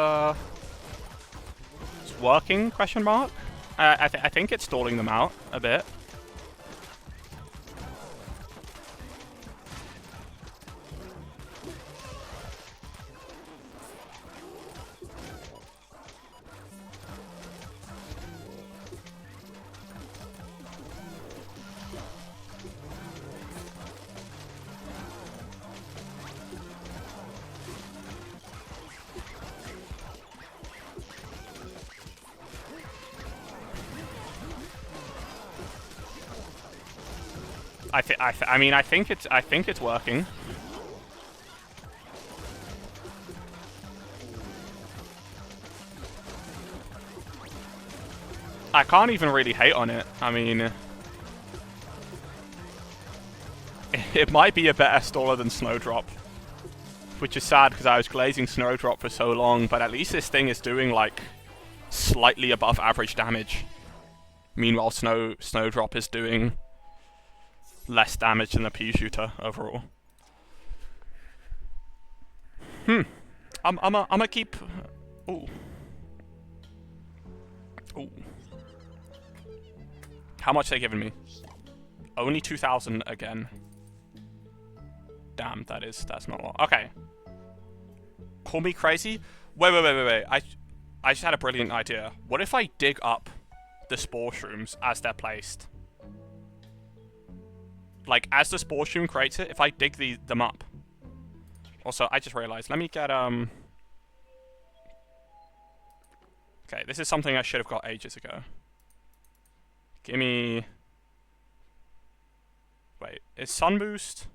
working, question mark? I think it's stalling them out a bit. I mean, I think it's working. I can't even really hate on it. I mean, it might be a better staller than Snowdrop, which is sad because I was glazing Snowdrop for so long. But at least this thing is doing like slightly above average damage. Meanwhile, Snowdrop is doing less damage than the pea shooter overall. I'm gonna keep. Ooh. Ooh. How much are they giving me? Only 2,000 again. Damn, that's not a lot. Okay. Call me crazy. Wait. I just had a brilliant idea. What if I dig up the spore shrooms as they're placed? Like, as the spore shroom creates it, if I dig them up. Also, I just realized, let me get, Okay, this is something I should have got ages ago. Give me... Wait, is Sun Boost...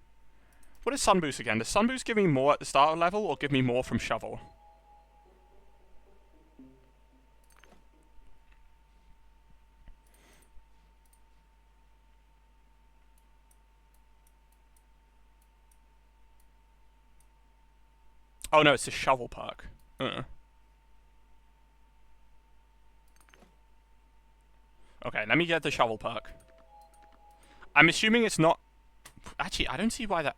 What is Sun Boost again? Does Sun Boost give me more at the start of level, or give me more from Shovel? Oh no, it's a shovel perk. Okay, let me get the shovel perk. I'm assuming it's not... Actually, I don't see why that...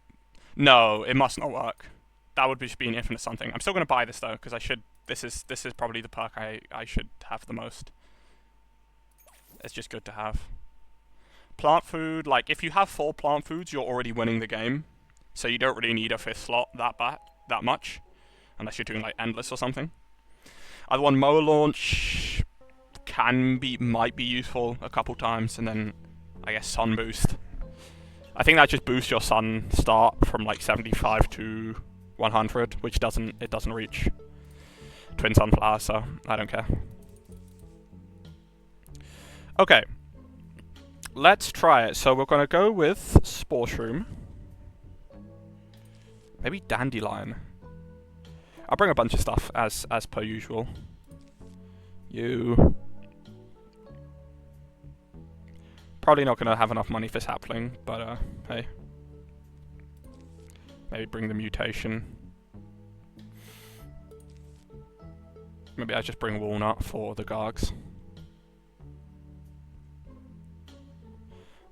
No, it must not work. That would just be an infinite something. I'm still going to buy this though, because I should... This is probably the perk I should have the most. It's just good to have. Plant food, like, if you have 4 plant foods, you're already winning the game. So you don't really need a 5th slot that much, unless you're doing like endless or something. Other one, mower launch might be useful a couple times, and then I guess sun boost. I think that just boosts your sun start from like 75 to 100, which it doesn't reach twin sunflower, so I don't care. Okay, let's try it. So we're gonna go with spore shroom. Maybe dandelion. I'll bring a bunch of stuff as per usual. You... Probably not gonna have enough money for sapling, but hey. Maybe bring the mutation. Maybe I just bring walnut for the gargs.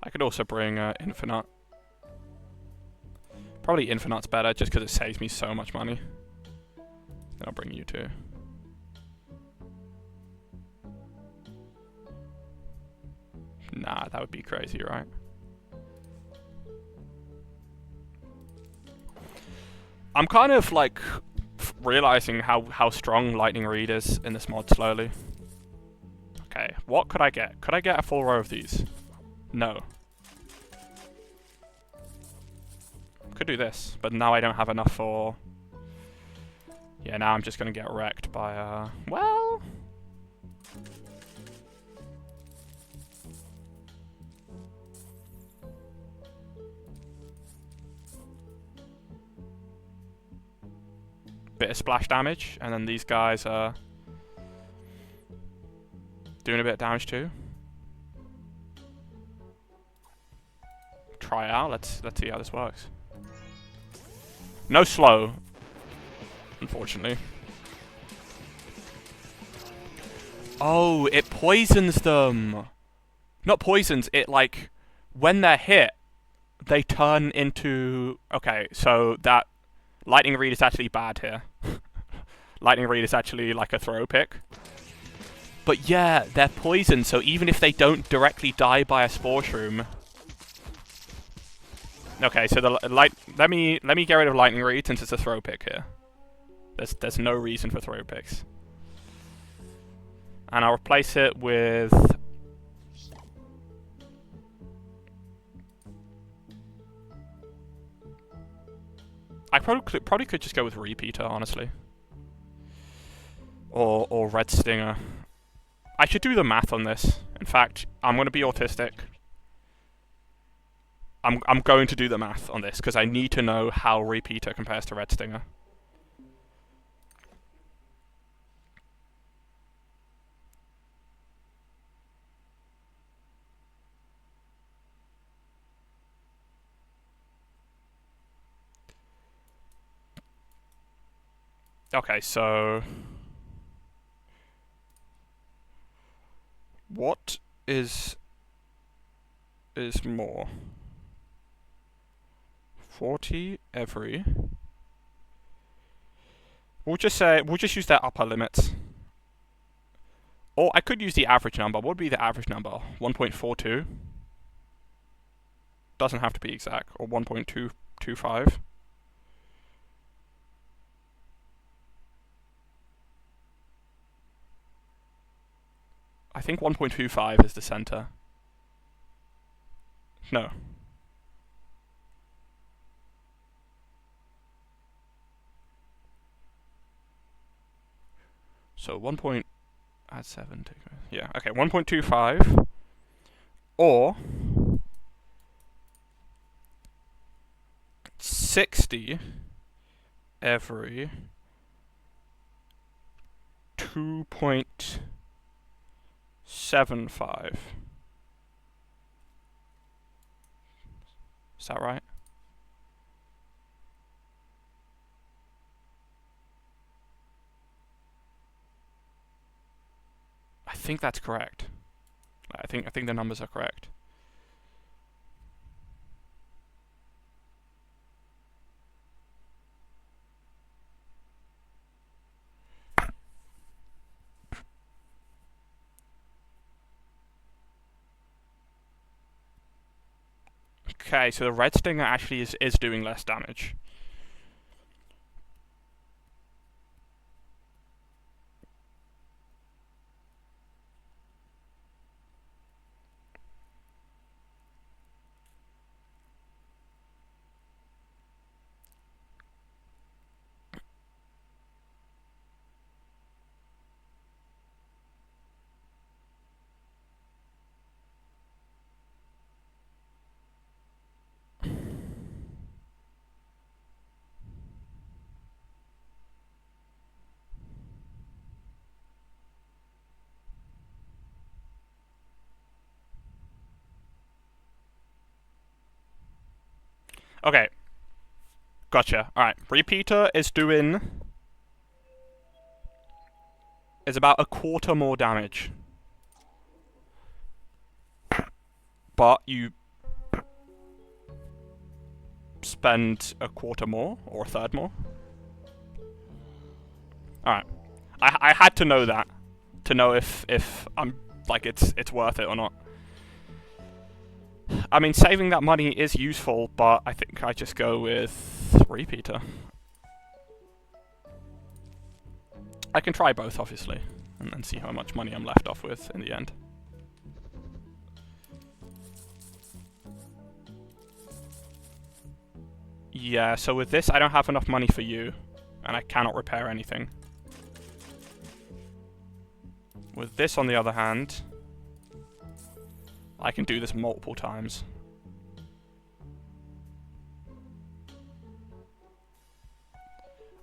I could also bring infinite. Probably infinite's better just because it saves me so much money. Then I'll bring you too. Nah, that would be crazy, right? I'm kind of like realizing how strong Lightning Reed is in this mod slowly. Okay, what could I get? Could I get a full row of these? No. Could do this, but now I don't have enough for... Yeah, now I'm just gonna get wrecked by, well... Bit of splash damage, and then these guys are doing a bit of damage too. Try it out, let's see how this works. No slow, unfortunately. Oh, it poisons them. Not poisons, it like, when they're hit, they turn into... Okay, so that Lightning Reed is actually bad here. Lightning Reed is actually like a throw pick. But yeah, they're poisoned, so even if they don't directly die by a spore shroom... Okay, so the let me get rid of Lightning Reed since it's a throw pick here. There's no reason for throw picks. And I'll replace it with... I probably could just go with Repeater, honestly. Or Red Stinger. I should do the math on this. In fact, I'm going to be autistic. I'm going to do the math on this, because I need to know how Repeater compares to Red Stinger. Okay, so... What is more? 40 every... We'll just use their upper limits. Or I could use the average number. What would be the average number? 1.42? Doesn't have to be exact. Or 1.225. I think 1.25 is the center. No. So 1. Add 7. Yeah, okay, 1.25. Or 60 every 2.75. Is that right? I think that's correct. I think the numbers are correct. Okay, so the Red Stinger actually is doing less damage. Okay. Gotcha. Alright. Repeater is doing... is about a quarter more damage. But you... spend a quarter more? Or a third more? Alright. I had to know that. To know if I'm... like, it's worth it or not. I mean, saving that money is useful, but I think I just go with Repeater. I can try both, obviously, and then see how much money I'm left off with in the end. Yeah, so with this, I don't have enough money for you, and I cannot repair anything. With this, on the other hand, I can do this multiple times.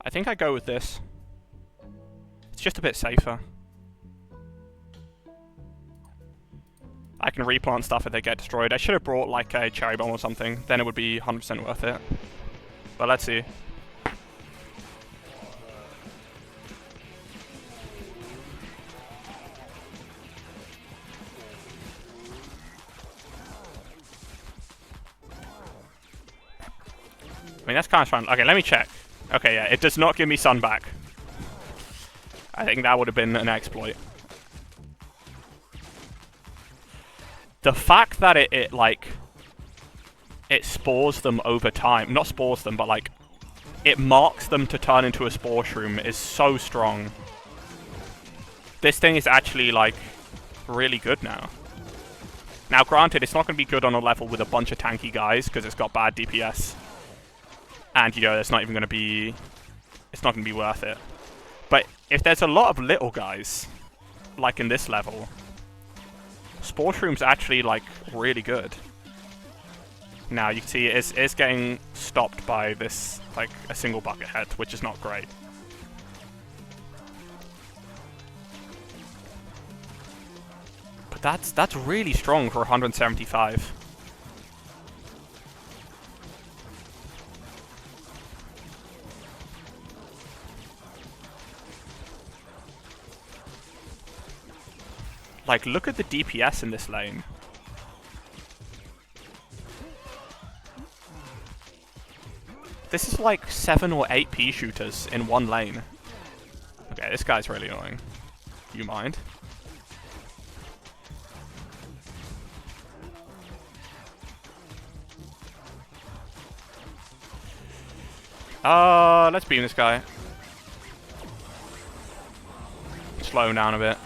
I think I go with this. It's just a bit safer. I can replant stuff if they get destroyed. I should have brought like a cherry bomb or something. Then it would be 100% worth it. But let's see. I mean, that's kind of fun. Okay, let me check. Okay, yeah, it does not give me sun back. I think that would have been an exploit. The fact that it spores them over time. Not spores them, but like, it marks them to turn into a spore shroom is so strong. This thing is actually, like, really good now. Now, granted, it's not going to be good on a level with a bunch of tanky guys, because it's got bad DPS. And, you know, it's not even going to be... it's not going to be worth it. But if there's a lot of little guys, like in this level, Spore Shroom's actually, like, really good. Now, you can see it's getting stopped by this, like, a single bucket head, which is not great. But that's really strong for 175. Like, look at the DPS in this lane. This is like 7 or 8 pea shooters in one lane. Okay, this guy's really annoying. You mind? Let's beam this guy. Slow him down a bit.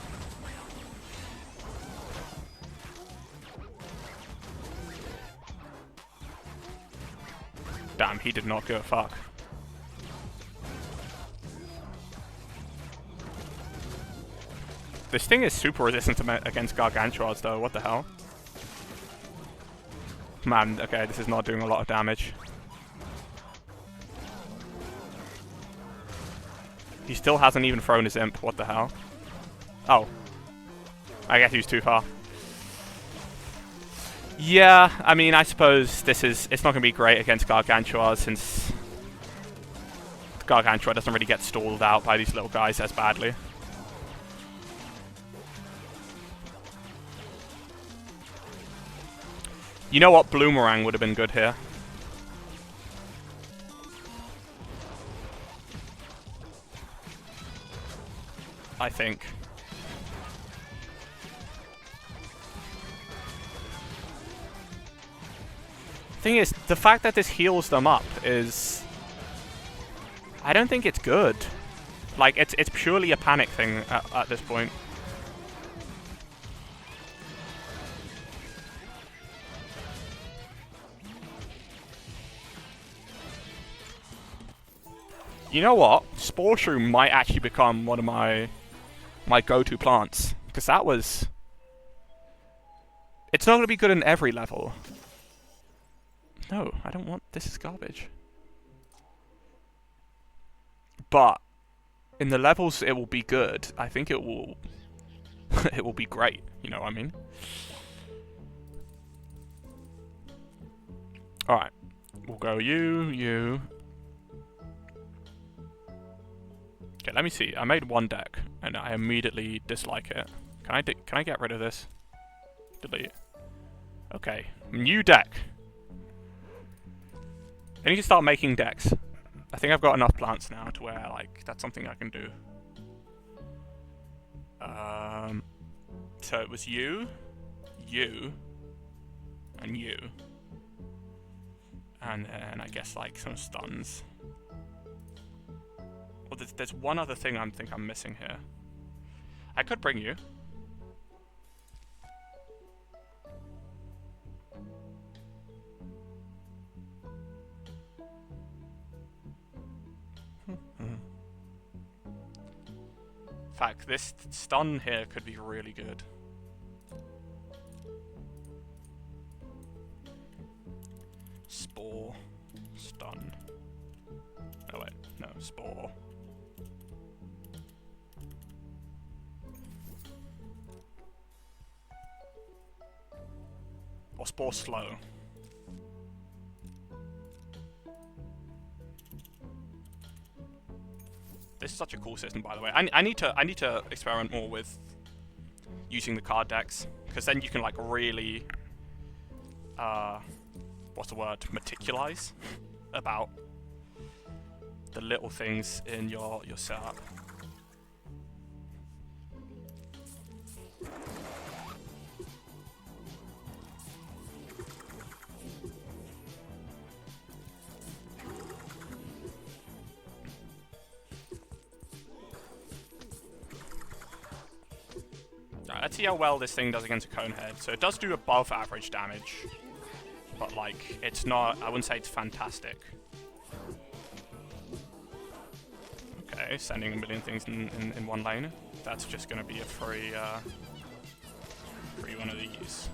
Damn, he did not give a fuck. This thing is super resistant against Gargantuars, though. What the hell? Man, okay, this is not doing a lot of damage. He still hasn't even thrown his imp. What the hell? Oh. I guess he was too far. Yeah, I mean, I suppose it's not going to be great against Gargantuar, since Gargantuar doesn't really get stalled out by these little guys as badly. You know what? Bloomerang would have been good here. I think. Thing is, the fact that this heals them up is... I don't think it's good. Like, it's purely a panic thing at this point. You know what? Spore Shroom might actually become one of my go-to plants. Because that was... It's not going to be good in every level. No, I don't want... This is garbage. But in the levels it will be good. I think it will... it will be great. You know what I mean? Alright. We'll go you. Okay, let me see. I made one deck, and I immediately dislike it. Can I get rid of this? Delete. Okay, new deck. I need to start making decks. I think I've got enough plants now to where, like, that's something I can do. So it was you, and you. And then I guess, like, some stuns. Well, there's one other thing I think I'm missing here. I could bring you. In fact, this stun here could be really good. Spore. Stun. Oh wait, no, spore. Or spore slow. This is such a cool system, by the way. I need to experiment more with using the card decks, because then you can like really, what's the word? Meticulous about the little things in your setup. Right, let's see how well this thing does against a Conehead. So it does do above average damage, but like, it's not, I wouldn't say it's fantastic. Okay, sending a million things in one lane. That's just gonna be a free one of these.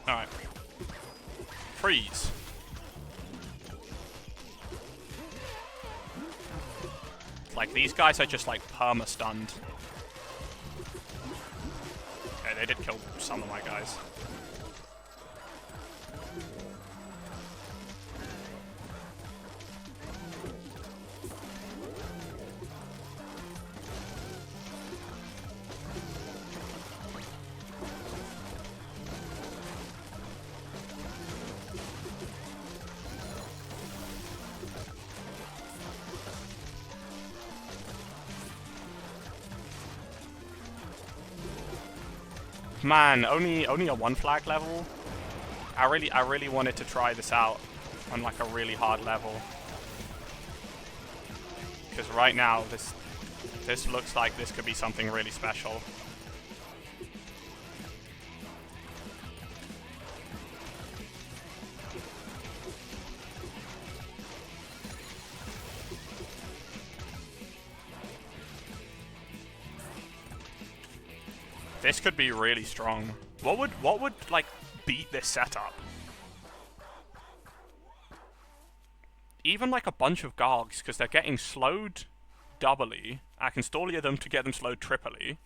Alright. Freeze. Like, these guys are just, like, perma-stunned. Okay, they did kill some of my guys. Man, only a 1 flag level. I really wanted to try this out on like a really hard level. Because right now this looks like this could be something really special. This could be really strong. What would like beat this setup? Even like a bunch of Gargs, because they're getting slowed doubly. I can Staulia them to get them slowed triply.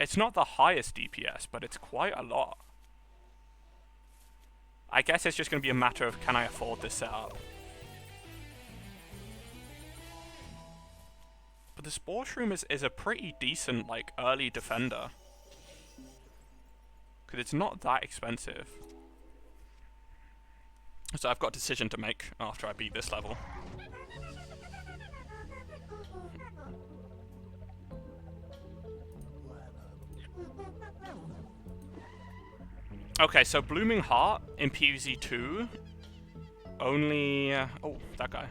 It's not the highest DPS, but it's quite a lot. I guess it's just going to be a matter of, can I afford this setup? But the Spore Shroom is a pretty decent, like, early defender. Because it's not that expensive. So I've got a decision to make after I beat this level. Okay, so Blooming Heart in PvZ 2 only... oh, that guy.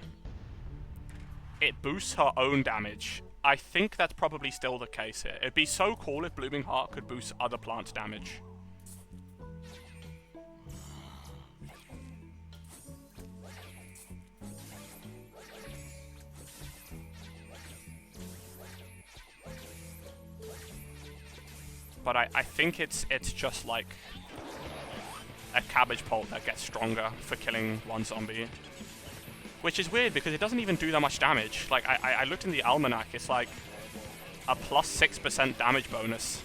it boosts her own damage. I think that's probably still the case here. It'd be so cool if Blooming Heart could boost other plants' damage. But I think it's just like a cabbage pult that gets stronger for killing one zombie. Which is weird because it doesn't even do that much damage. Like, I looked in the almanac, it's like a plus 6% damage bonus.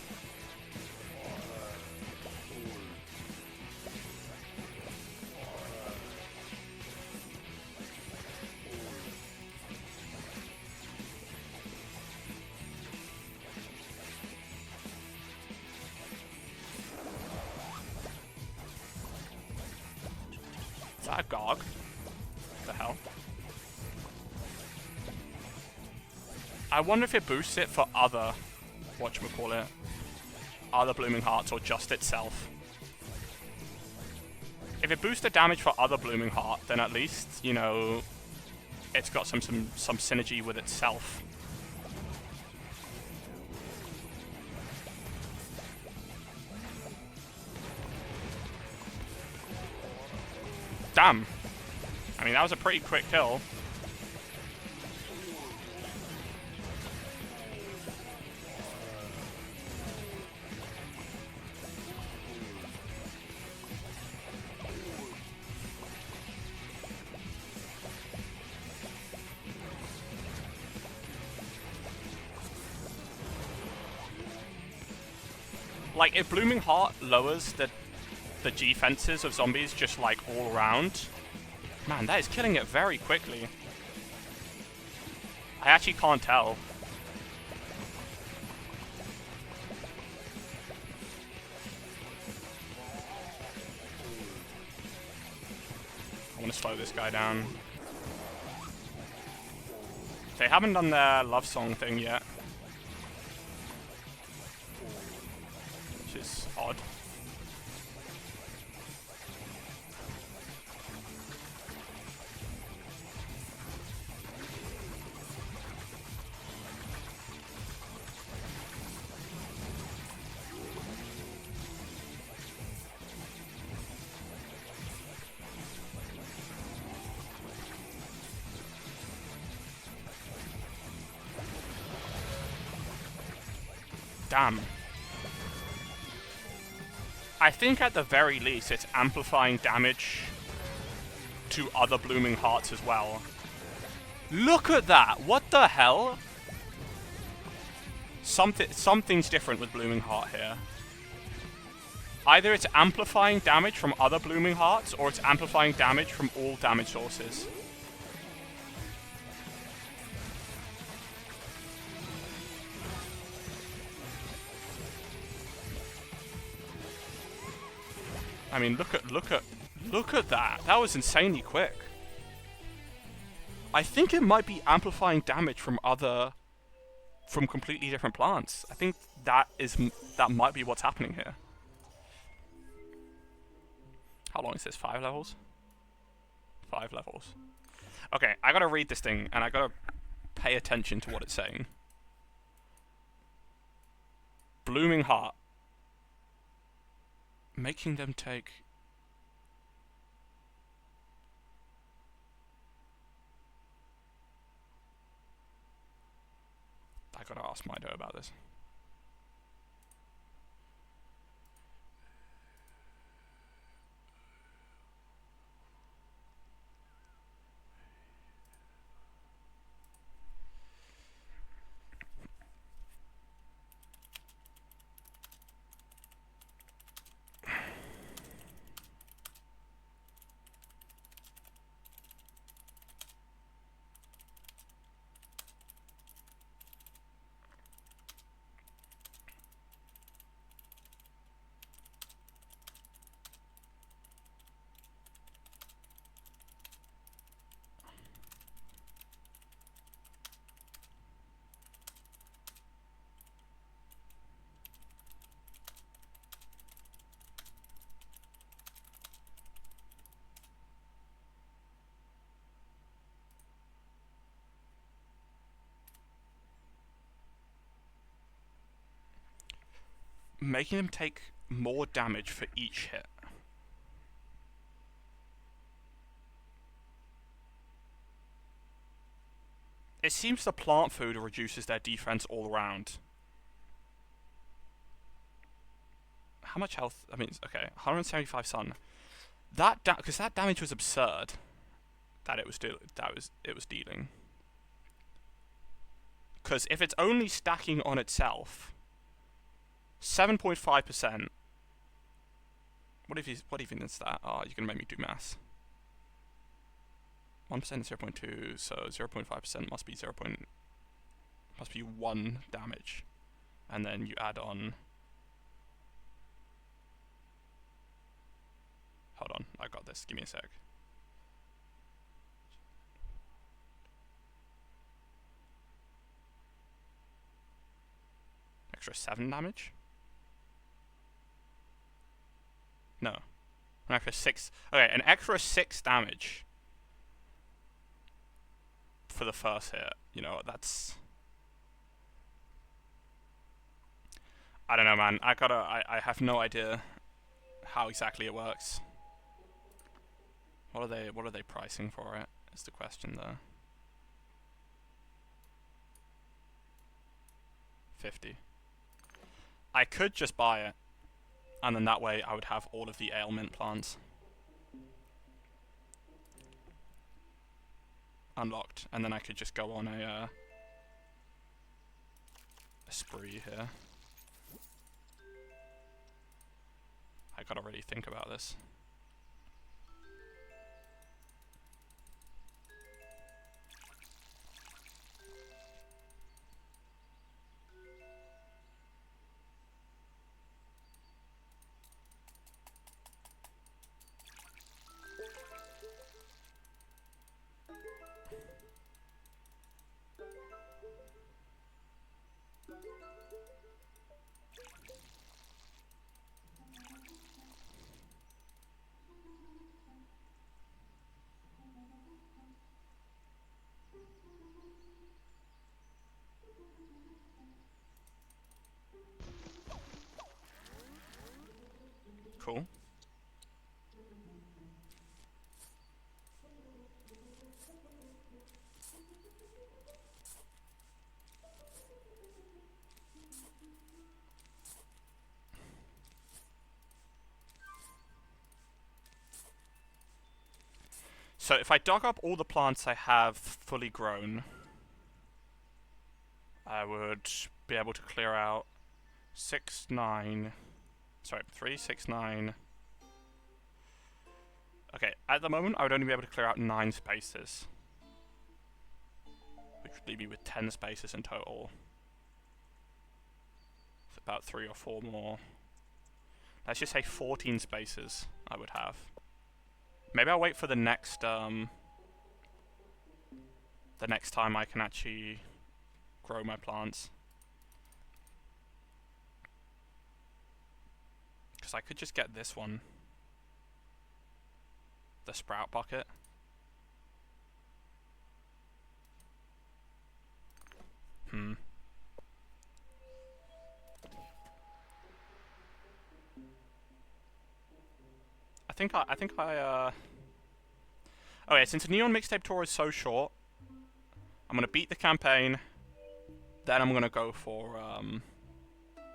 Is that a Garg? What the hell? I wonder if it boosts it for other, whatchamacallit, other Blooming Hearts or just itself. If it boosts the damage for other Blooming Heart, then at least, you know, it's got some synergy with itself. Damn. I mean, that was a pretty quick kill. Like, if Blooming Heart lowers the defenses of zombies just, like, all around, man, that is killing it very quickly. I actually can't tell. I want to slow this guy down. They haven't done their love song thing yet. Which is odd. Damn. I think at the very least it's amplifying damage to other Blooming Hearts as well. Look at that! What the hell? Something's different with Blooming Heart here. Either it's amplifying damage from other Blooming Hearts, or it's amplifying damage from all damage sources. I mean, look at that. That was insanely quick. I think it might be amplifying damage from completely different plants. I think that might be what's happening here. How long is this? 5 levels? 5 levels. Okay, I gotta read this thing, and I gotta pay attention to what it's saying. Blooming Heart. Making them take... I gotta ask Maido about this. making them take more damage for each hit. It seems the plant food reduces their defense all around. How much health? I mean, okay, 175 sun. That because that damage was absurd. That it was dealing. Because if it's only stacking on itself, 7.5%. What even is that? Oh, you're gonna make me do maths. 1% is 0.2, so 0.5% must be 1 damage, and then you add on. Hold on, I got this. Give me a sec. Extra 7 damage? No. An extra 6. Okay, an extra 6 damage for the first hit. You know, that's... I don't know, man. I have no idea how exactly it works. What are they pricing for it? Is the question there. 50. I could just buy it, and then that way I would have all of the ailment plants unlocked, and then I could just go on a spree here. I gotta really think about this. Cool. So if I dug up all the plants I have fully grown, I would be able to clear out 3, 6, 9. Okay, at the moment I would only be able to clear out 9 spaces, which would leave me with 10 spaces in total. It's about 3 or 4 more. Let's just say 14 spaces I would have. Maybe I'll wait for the next time I can actually grow my plants. Because I could just get this one. The sprout bucket. Okay, since Neon Mixtape Tour is so short, I'm gonna beat the campaign, then I'm gonna go for,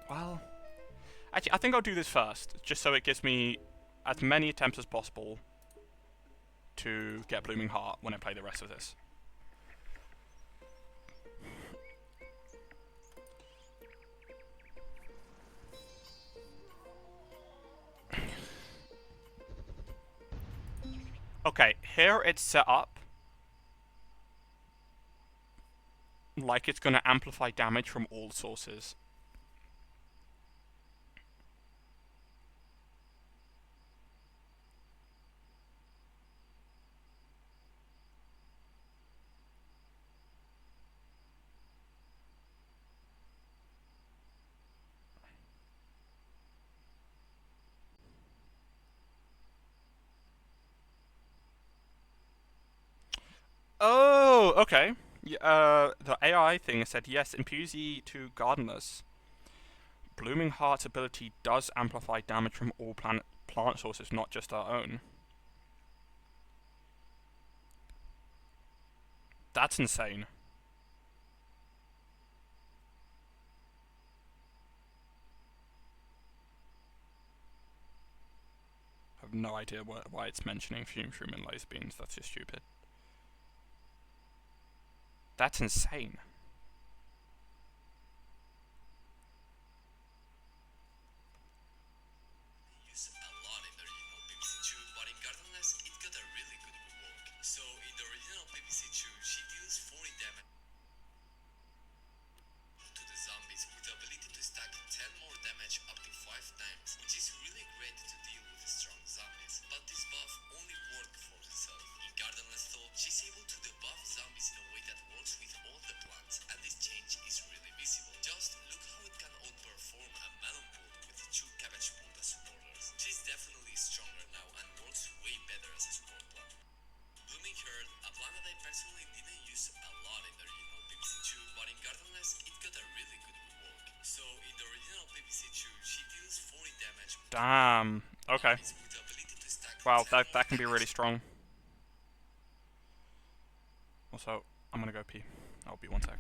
well... Actually, I think I'll do this first, just so it gives me as many attempts as possible to get Blooming Heart when I play the rest of this. Okay, here it's set up like it's going to amplify damage from all sources. Oh, okay. The AI thing said yes in PvZ to Gardenless. Blooming Heart's ability does amplify damage from all plant sources, not just our own. That's insane. I have no idea why it's mentioning Fume Shroom and Laser Beams. That's just stupid. That's insane. Use a lot in the original PvZ 2, but in Gardenless it got a really good rework. So in the original PvZ 2, she deals 40 damage to the zombies with the ability to stack 10 more damage up to 5 times, which is really great to deal with strong zombies. But this buff only worked for herself. In Gardenless though, she's able to debuff zombies in a way that works with all the plants, and this change is really visible. Just look how it can outperform a melon pool with 2 cabbage pool as supporters. She's definitely stronger now and works way better as a support plant. Blooming Heart, a plant that I personally didn't use a lot in the original PvZ 2, but in Gardenless it got a really good rework. So in the original PvZ 2, she deals 40 damage. Damn. Okay. With the ability to stack Wow, 10 that can be really strong. Also, I'm gonna go pee. I'll be 1 sec.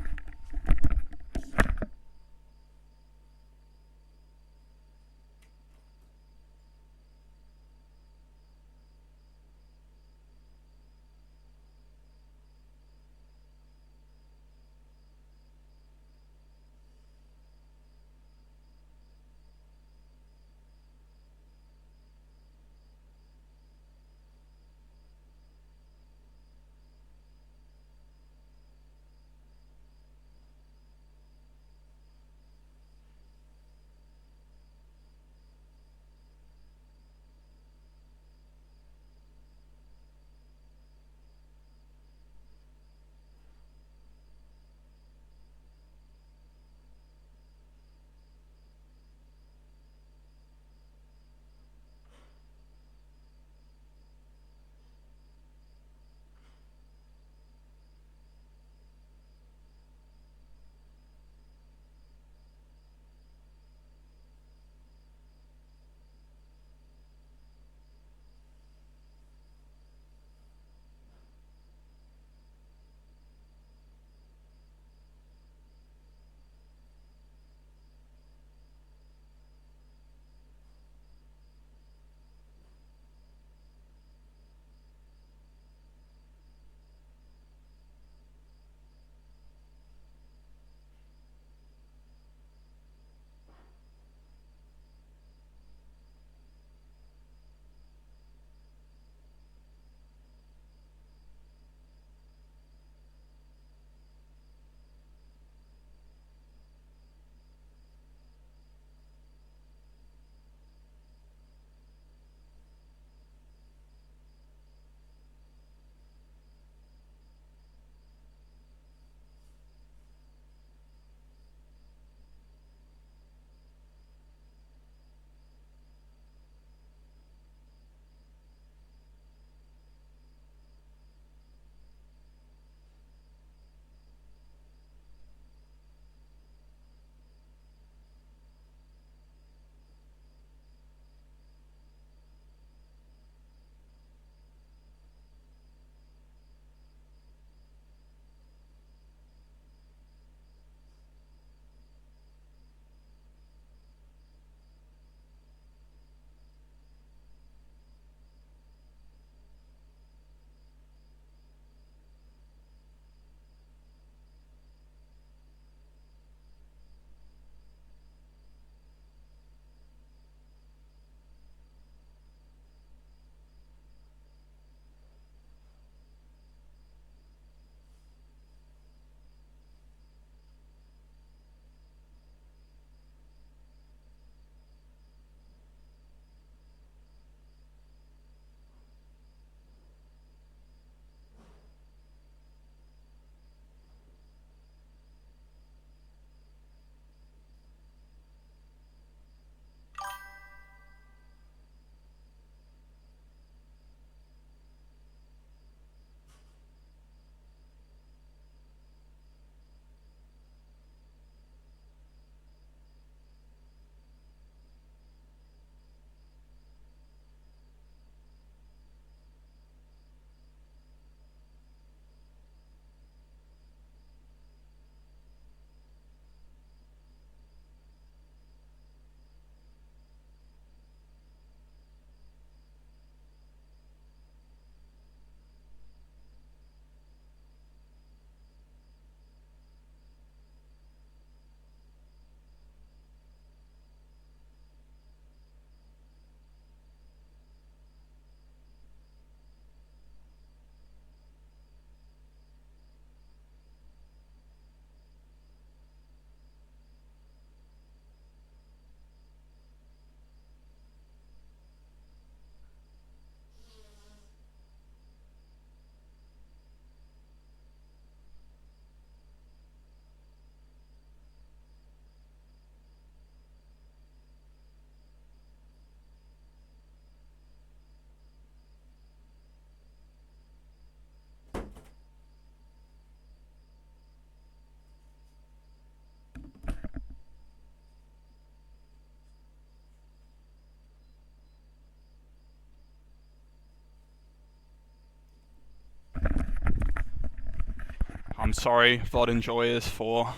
I'm sorry, VOD enjoyers, for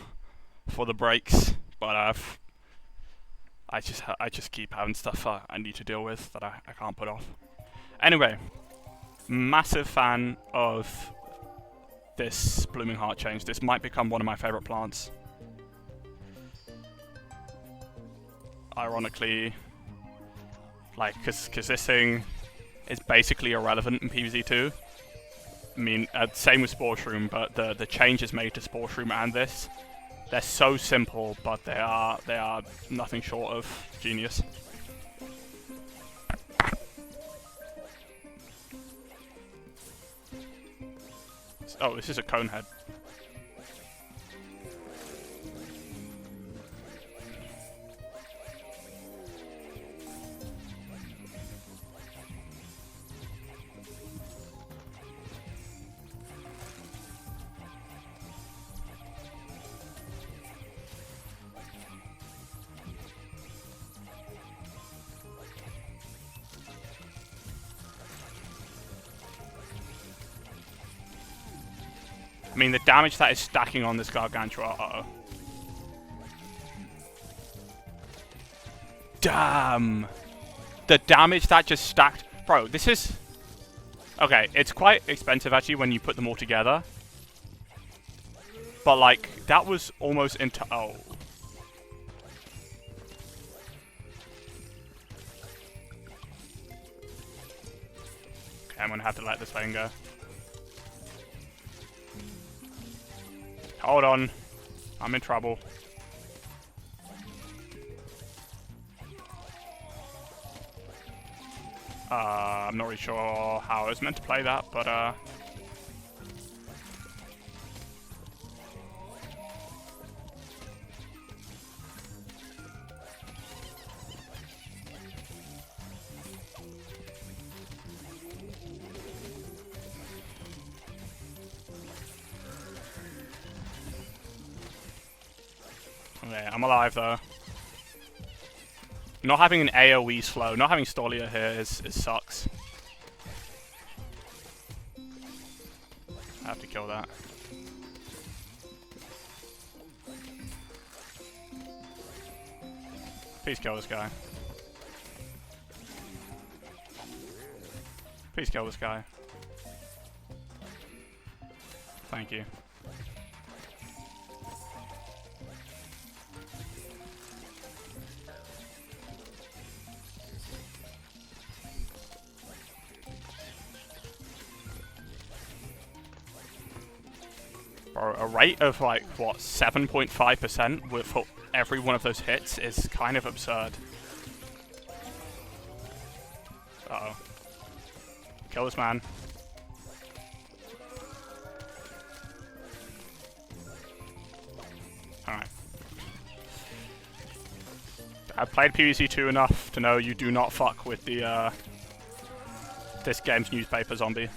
the breaks, but I just keep having stuff I need to deal with that I can't put off. Anyway, massive fan of this Blooming Heart change. This might become one of my favorite plants. Ironically, like, cause this thing is basically irrelevant in PvZ 2. I mean, same with Spore Shroom, but the changes made to Spore Shroom and this, they're so simple, but they are nothing short of genius. Oh, this is a cone head. I mean, the damage that is stacking on this Gargantua, uh-oh. Damn! The damage that just stacked... Bro, this is... Okay, it's quite expensive, actually, when you put them all together. But, like, that was almost into... Oh. Okay, I'm gonna have to let this lane go. Hold on. I'm in trouble. I'm not really sure how I was meant to play that, but okay, I'm alive though. Not having an AoE slow, not having Stolia here is sucks. I have to kill that. Please kill this guy. Please kill this guy. Thank you. Bro, a rate of like, what, 7.5% for every one of those hits is kind of absurd. Uh-oh. Kill this man. Alright. I've played PvZ 2 enough to know you do not fuck with the, this game's newspaper zombie.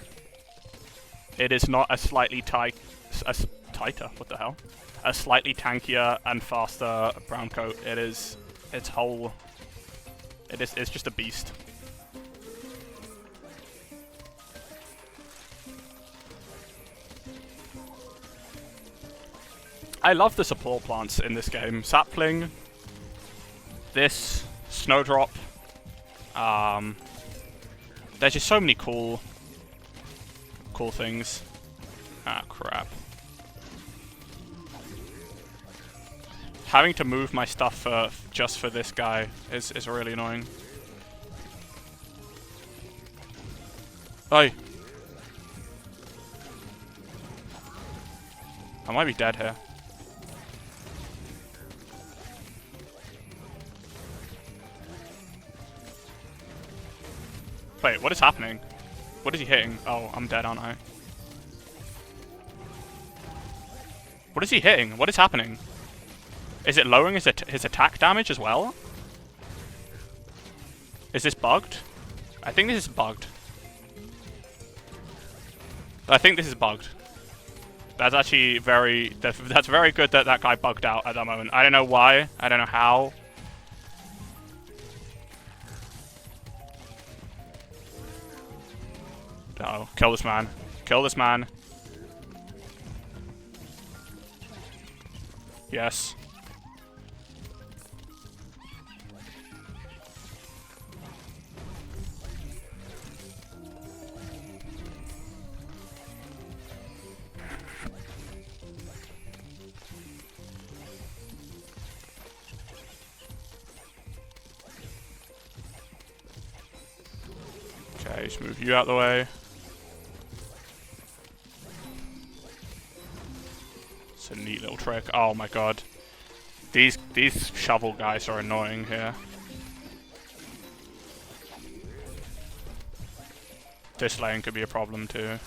It is not a slightly tighter, what the hell? A slightly tankier and faster brown coat. It is, it's whole, it's just a beast. I love the support plants in this game. Sapling, this, Snowdrop, there's just so many cool things. Ah, crap. Having to move my stuff just for this guy is really annoying. Oi! I might be dead here. Wait, what is happening? What is he hitting? Oh, I'm dead, aren't I? What is he hitting? What is happening? Is it lowering his attack damage as well? Is this bugged? I think this is bugged. I think this is bugged. That's actually very... That's very good that that guy bugged out at that moment. I don't know why. I don't know how. Uh-oh. Kill this man. Kill this man. Yes. Okay, just move you out the way. It's a neat little trick. Oh my god. These shovel guys are annoying here. This lane could be a problem too.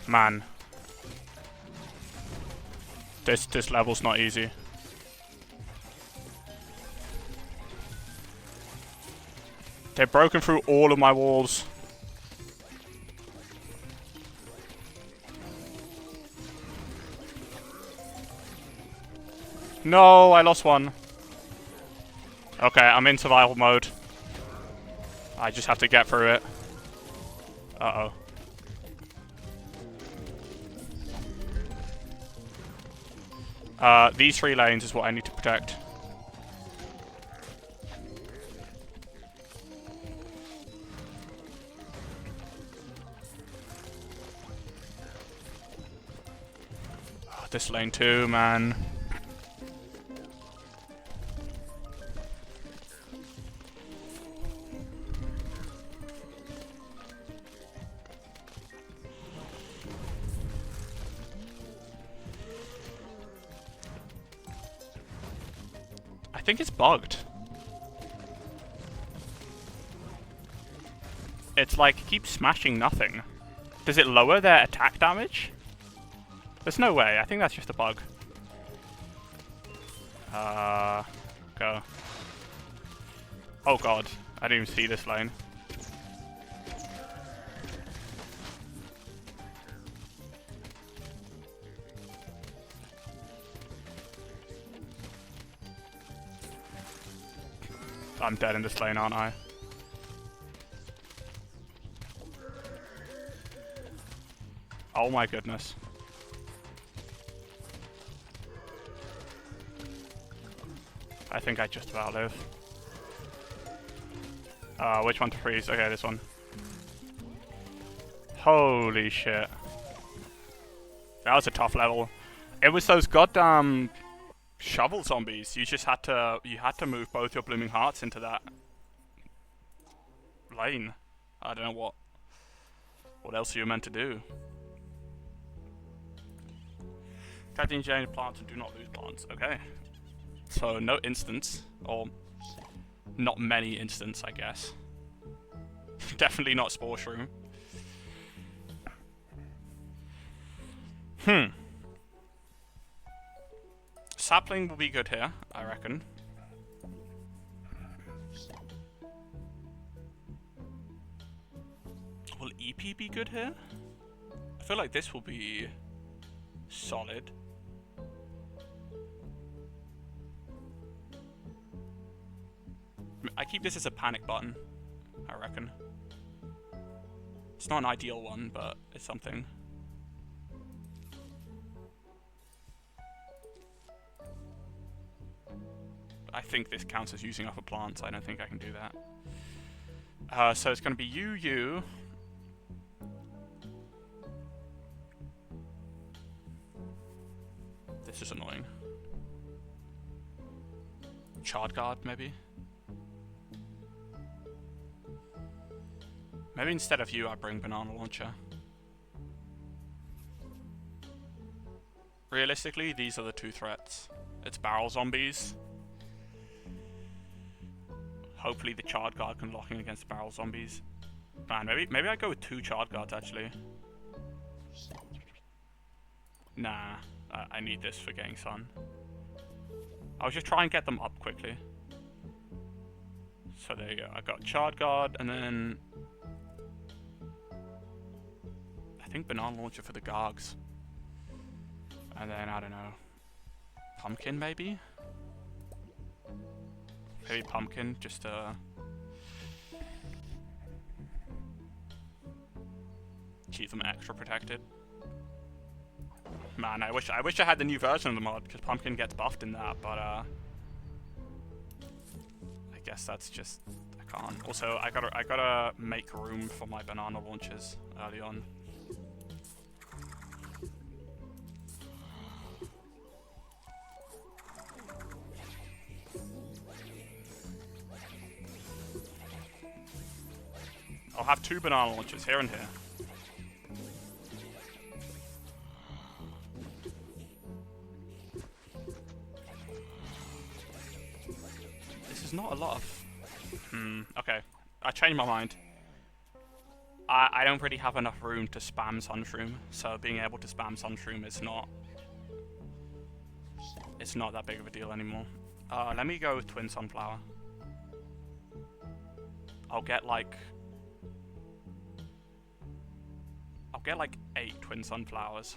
Man. This level's not easy. They've broken through all of my walls. No, I lost one. Okay, I'm in survival mode. I just have to get through it. Uh-oh. These 3 lanes is what I need to protect. Oh, this lane too, man. I think it's bugged. It's like, it keeps smashing nothing. Does it lower their attack damage? There's no way. I think that's just a bug. Go. Oh god. I didn't even see this lane. I'm dead in this lane, aren't I? Oh my goodness. I think I just about live. Which one to freeze? Okay, this one. Holy shit. That was a tough level. It was those goddamn shovel zombies. You just had to move both your blooming hearts into that lane. I don't know what else you were meant to do. Tag engineer plants and do not lose plants. Okay. So no instance, or not many instance, I guess. Definitely not spore shroom. Sapling will be good here, I reckon. Will EP be good here? I feel like this will be solid. I keep this as a panic button, I reckon. It's not an ideal one, but it's something. I think this counts as using up a plant, so I don't think I can do that. So it's going to be you. This is annoying. Chard guard, maybe? Maybe instead of you, I bring banana launcher. Realistically, these are the 2 threats. It's barrel zombies. Hopefully the chard guard can lock in against barrel zombies. Man, maybe I go with 2 chard guards actually. Nah, I need this for getting sun. I'll just try and get them up quickly. So there you go. I got chard guard and then I think banana launcher for the gargs. And then I don't know. Pumpkin maybe? Maybe pumpkin, just keep them extra protected. Man, I wish I had the new version of the mod, because Pumpkin gets buffed in that, but I guess that's just, I can't. Also, I gotta make room for my banana launches early on. I'll have 2 banana launchers, here and here. This is not a lot of... okay. I changed my mind. I don't really have enough room to spam Sunshroom, so being able to spam Sunshroom is not... It's not that big of a deal anymore. Let me go with Twin Sunflower. I'll get like 8 Twin Sunflowers.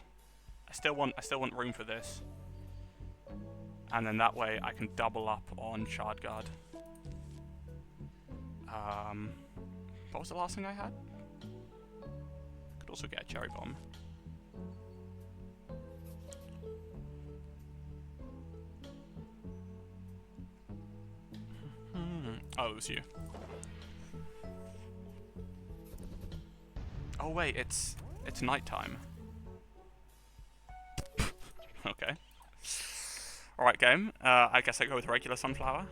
I still want room for this. And then that way I can double up on Shard Guard. What was the last thing I had? Could also get a Cherry Bomb. Oh, it was you. Oh wait, it's nighttime. Okay. Alright, game. I guess I go with regular Sunflower.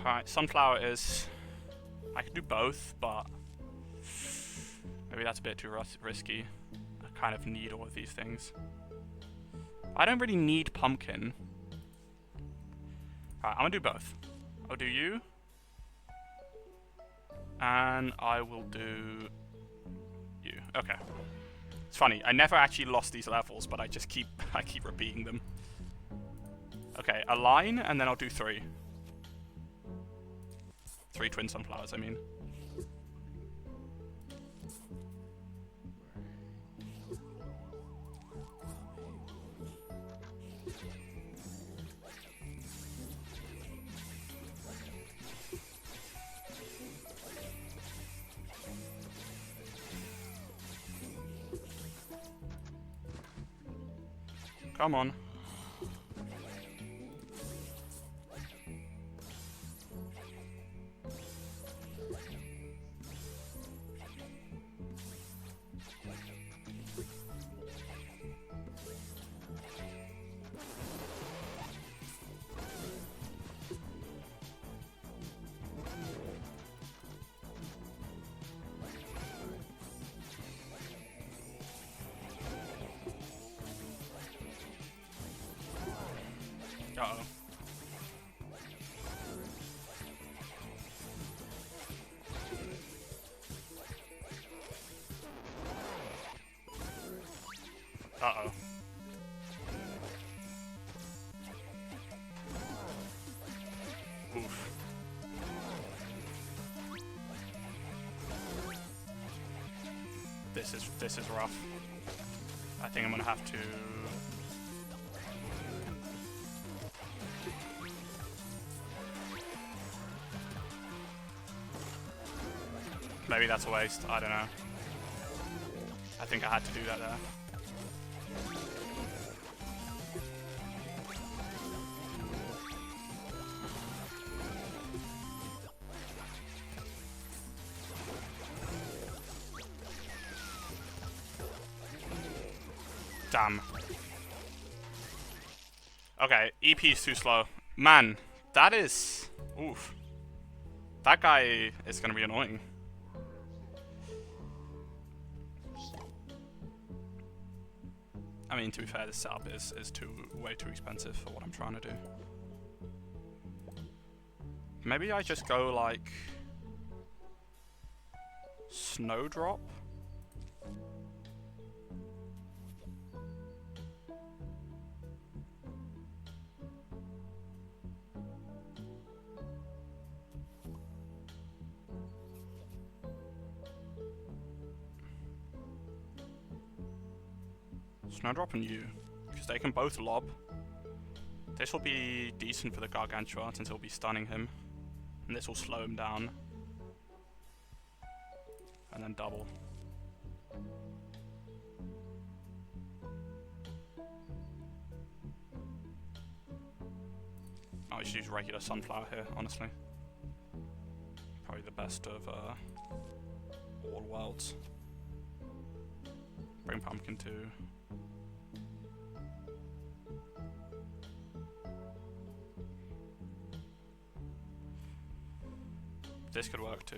Alright, Sunflower is... I could do both, but... maybe that's a bit too risky. I kind of need all of these things. I don't really need Pumpkin. Alright, I'm gonna do both. I'll do you. And I will do... you. Okay. It's funny, I never actually lost these levels, but I just keep repeating them. Okay, a line, and then I'll do 3. 3 Twin Sunflowers, I mean. Come on. Uh-oh. Uh-oh. Oof. This is rough. I think I'm gonna have to... maybe that's a waste, I don't know. I think I had to do that there. Damn. Okay, EP is too slow. Man, that is... oof. That guy is gonna be annoying. I mean, to be fair, this setup is way too expensive for what I'm trying to do. Maybe I just go like... Snowdrop? Snowdrop and you, because they can both lob. This will be decent for the Gargantua since it'll be stunning him. And this will slow him down. And then double. I just use regular Sunflower here, honestly. Probably the best of all worlds. Bring Pumpkin too. This could work too.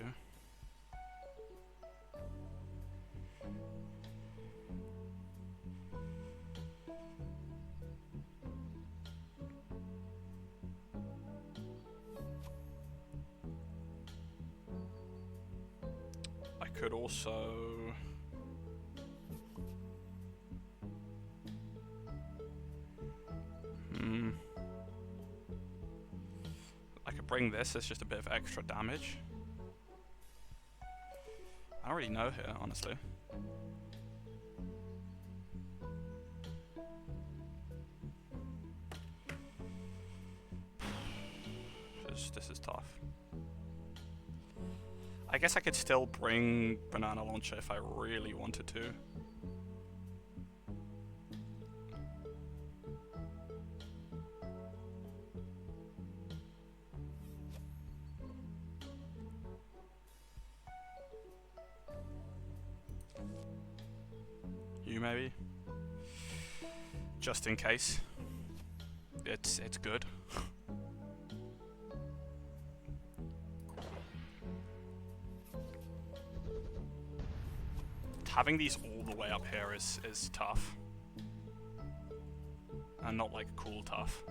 I could also... I could bring this as just a bit of extra damage. I don't really know here, honestly. This is tough. I guess I could still bring Banana Launcher if I really wanted to. You maybe? Just in case. It's good. Having these all the way up here is tough. And not like cool tough.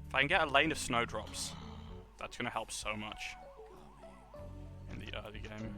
If I can get a lane of Snowdrops, that's gonna help so much in the early game.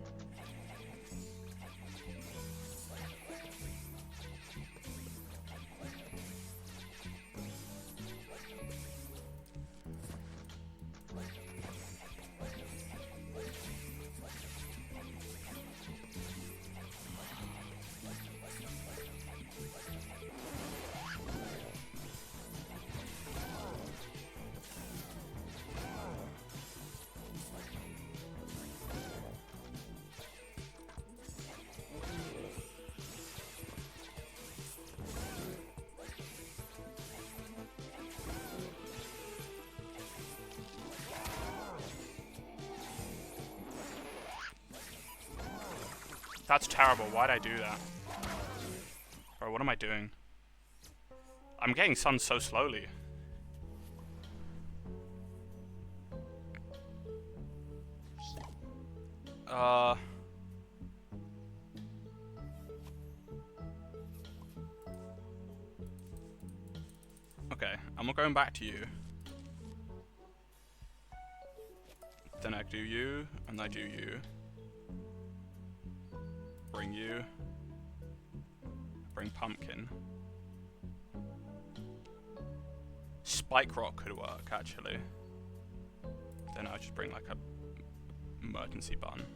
That's terrible. Why'd I do that? Bro, what am I doing? I'm getting sun so slowly. Okay, I'm not going back to you. Then I do you, and I do you. Bring you. Bring Pumpkin. Spike Rock could work, actually. Then I'll just bring like a emergency button.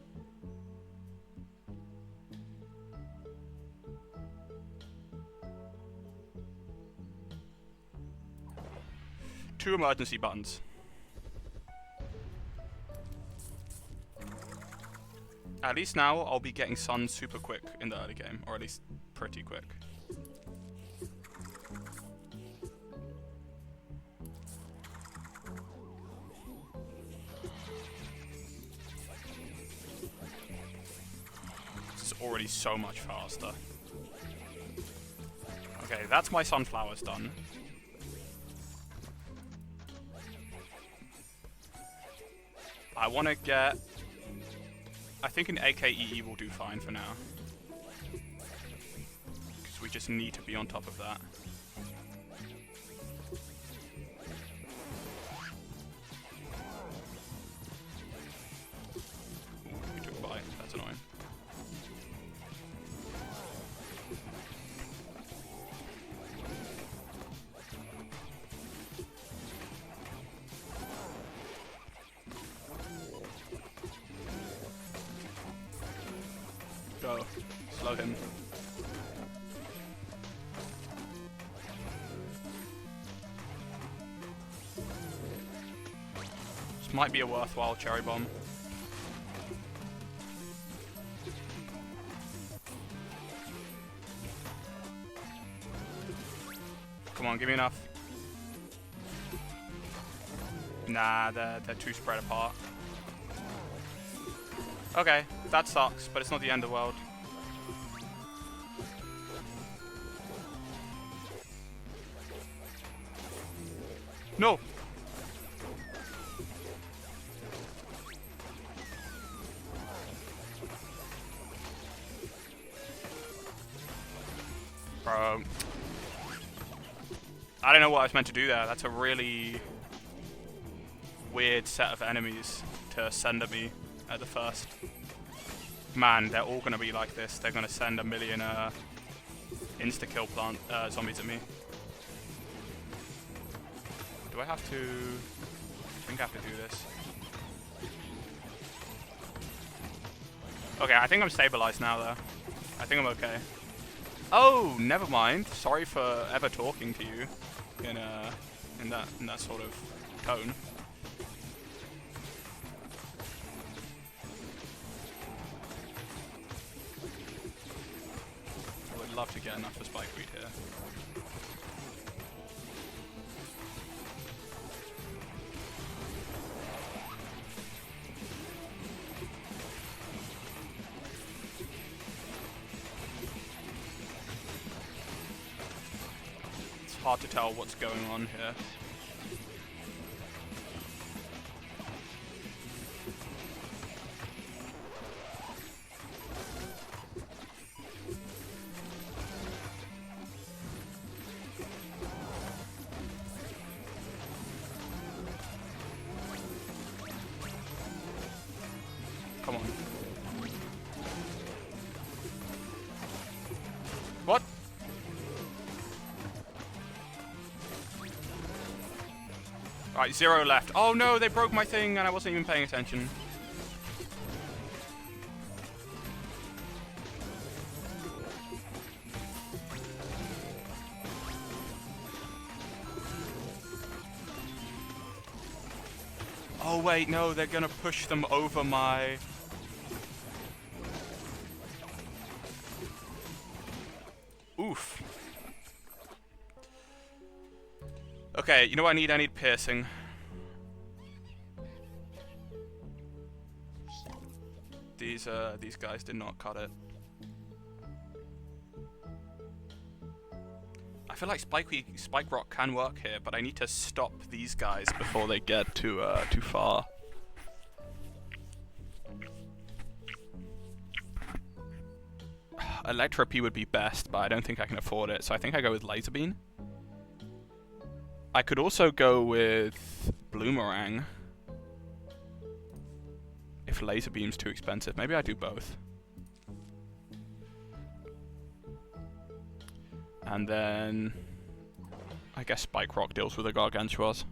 Two emergency buttons. At least now I'll be getting sun super quick in the early game, or at least pretty quick. This is already so much faster. Okay, that's my sunflowers done. I want to get... I think an AKEE will do fine for now. Because we just need to be on top of that. Ooh, we took a bite. That's annoying. Go. Slow him. This might be a worthwhile cherry bomb. Come on, give me enough. Nah, they're too spread apart. Okay, that sucks, but it's not the end of the world. No! Bro. I don't know what I was meant to do there. That's a really weird set of enemies to send at me at the first. Man, they're all gonna be like this. They're gonna send a million insta-kill plant zombies at me. Do I have to... I think I have to do this. Okay, I think I'm stabilized now though. I think I'm okay. Oh, never mind. Sorry for ever talking to you in that sort of tone. I would love to get enough for Spike Weed here. Hard to tell what's going on here. Come on. What? Right, 0 left. Oh no, they broke my thing and I wasn't even paying attention. Oh wait, no, they're gonna push them over my... Oof. Okay, you know what I need? I need piercing. These guys did not cut it. I feel like Spike Rock can work here, but I need to stop these guys before they get too far. Electro P would be best, but I don't think I can afford it, so I think I go with Laser Beam. I could also go with Bloomerang. If Laser Beam's too expensive. Maybe I do both. And then... I guess Spike Rock deals with the Gargantuars.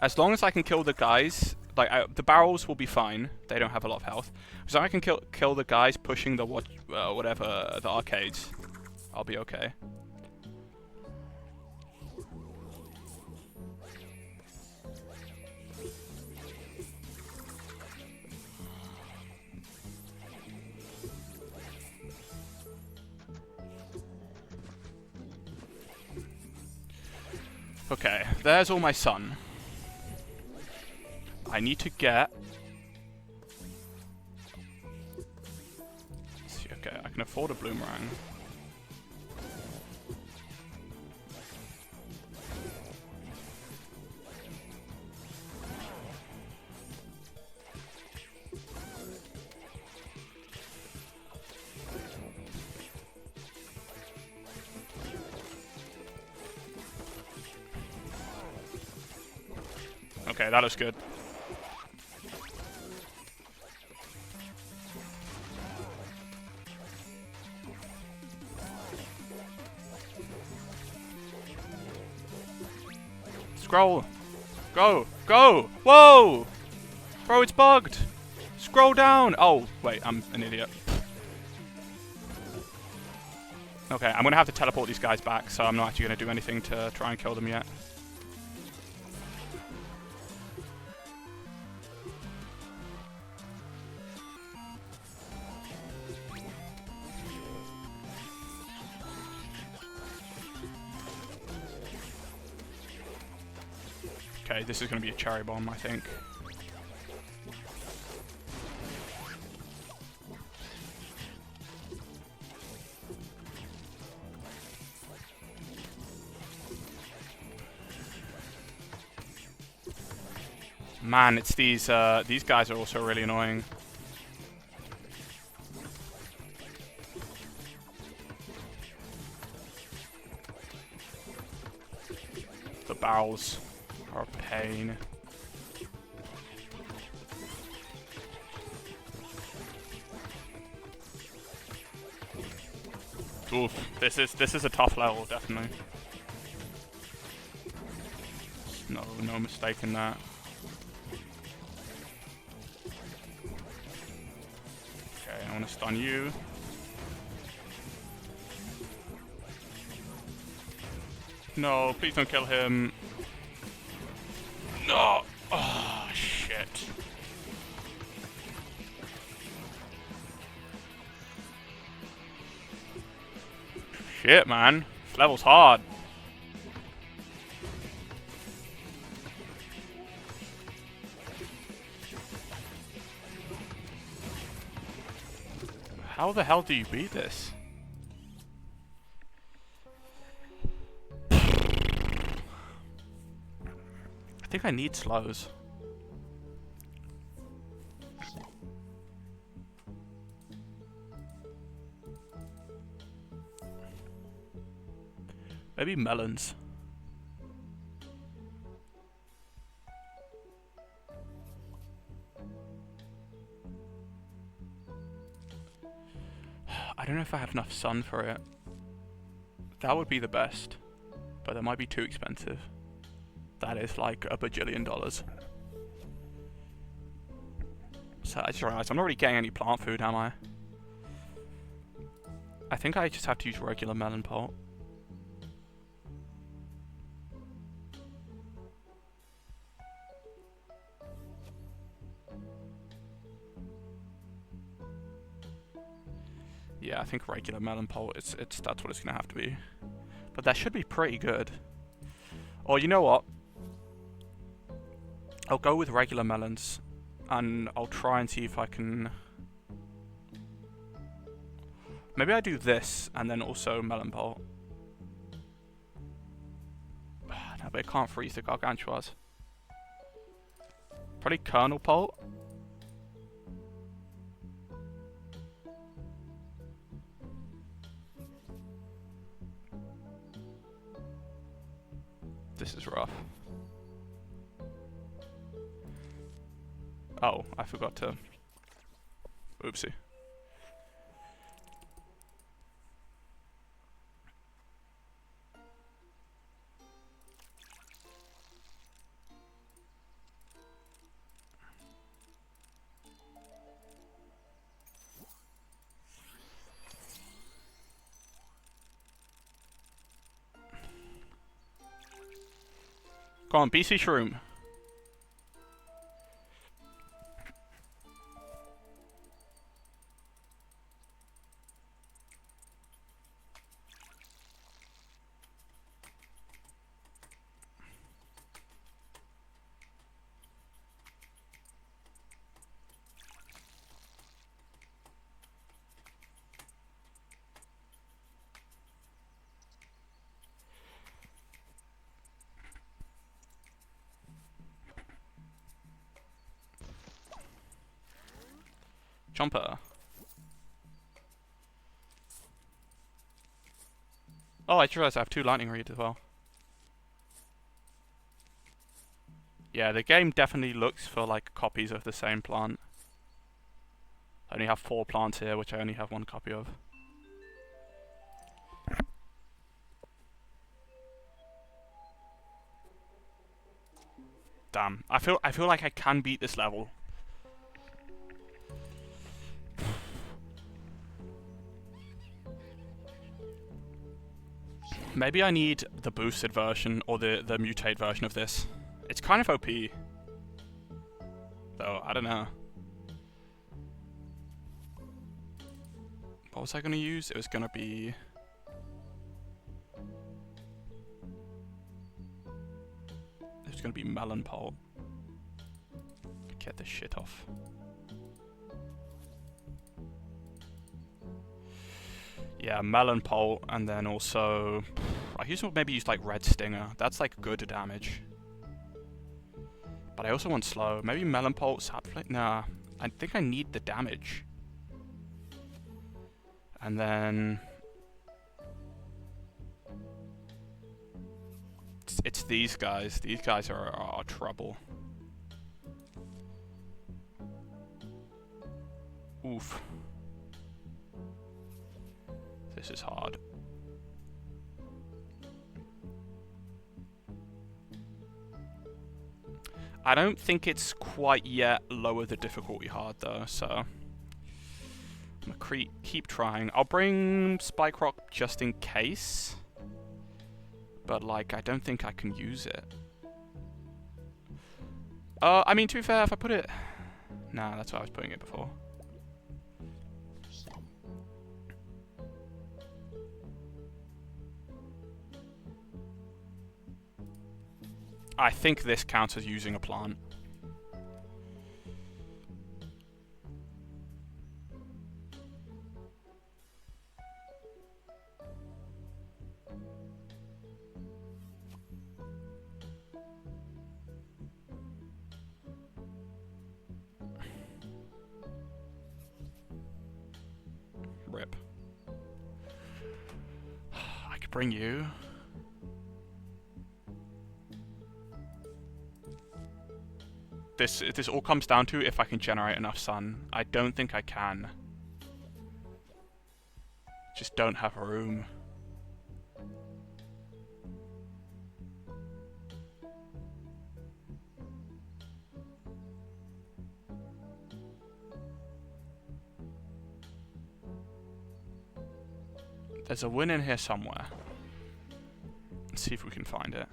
As long as I can kill the guys... Like, the barrels will be fine. They don't have a lot of health. As long as I can kill the guys pushing the whatever, the arcades, I'll be okay. Okay, there's all my sun. I need to get... Let's see, okay, I can afford a Bloomerang. Okay, that looks good. Scroll! Go! Go! Whoa! Bro, it's bugged! Scroll down! Oh, wait, I'm an idiot. Okay, I'm going to have to teleport these guys back, so I'm not actually going to do anything to try and kill them yet. Okay, this is going to be a cherry bomb, I think. Man, it's these guys are also really annoying. The barrels are a pain. Oof, this is a tough level, definitely. No mistake in that. Okay, I want to stun you. No, please don't kill him. No! Oh, shit. Shit, man. This level's hard. How the hell do you beat this? I think I need slows. Maybe melons. I don't know if I have enough sun for it. That would be the best, but that might be too expensive. That is like $1 bajillion. So I just realized I'm not really getting any plant food, am I? I think I just have to use regular melon pulp. Yeah, I think regular melon pulp, that's what it's gonna have to be. But that should be pretty good. Or you know what? I'll go with regular melons, and I'll try and see if I can... Maybe I do this, and then also melon pulp. No, but it can't freeze the gargantuas. Probably kernel pulp. This is rough. Oh, I forgot to... Oopsie. Go on, BC Shroom. Jumper. Oh, I just realized I have 2 lightning reeds as well. Yeah, the game definitely looks for like copies of the same plant. I only have 4 plants here, which I only have 1 copy of. Damn, I feel like I can beat this level. Maybe I need the boosted version or the mutate version of this. It's kind of OP. Though, I don't know. What was I going to use? It was going to be... It was going to be Melon Pult. Get this shit off. Yeah, Melon Pult, and then also... I maybe use like Red Stinger. That's like good damage. But I also want slow. Maybe Melon Pult, Sapflake? Nah, I think I need the damage. And then... It's these guys. These guys are trouble. Oof. This is hard. I don't think it's quite yet lower the difficulty hard though, so I'm gonna keep trying. I'll bring Spike Rock just in case, but like I don't think I can use it. I mean, to be fair, if I put it... Nah, that's why I was putting it before. I think this counts as using a plant. Rip. I could bring you. This all comes down to if I can generate enough sun. I don't think I can. Just don't have room. There's a win in here somewhere. Let's see if we can find it.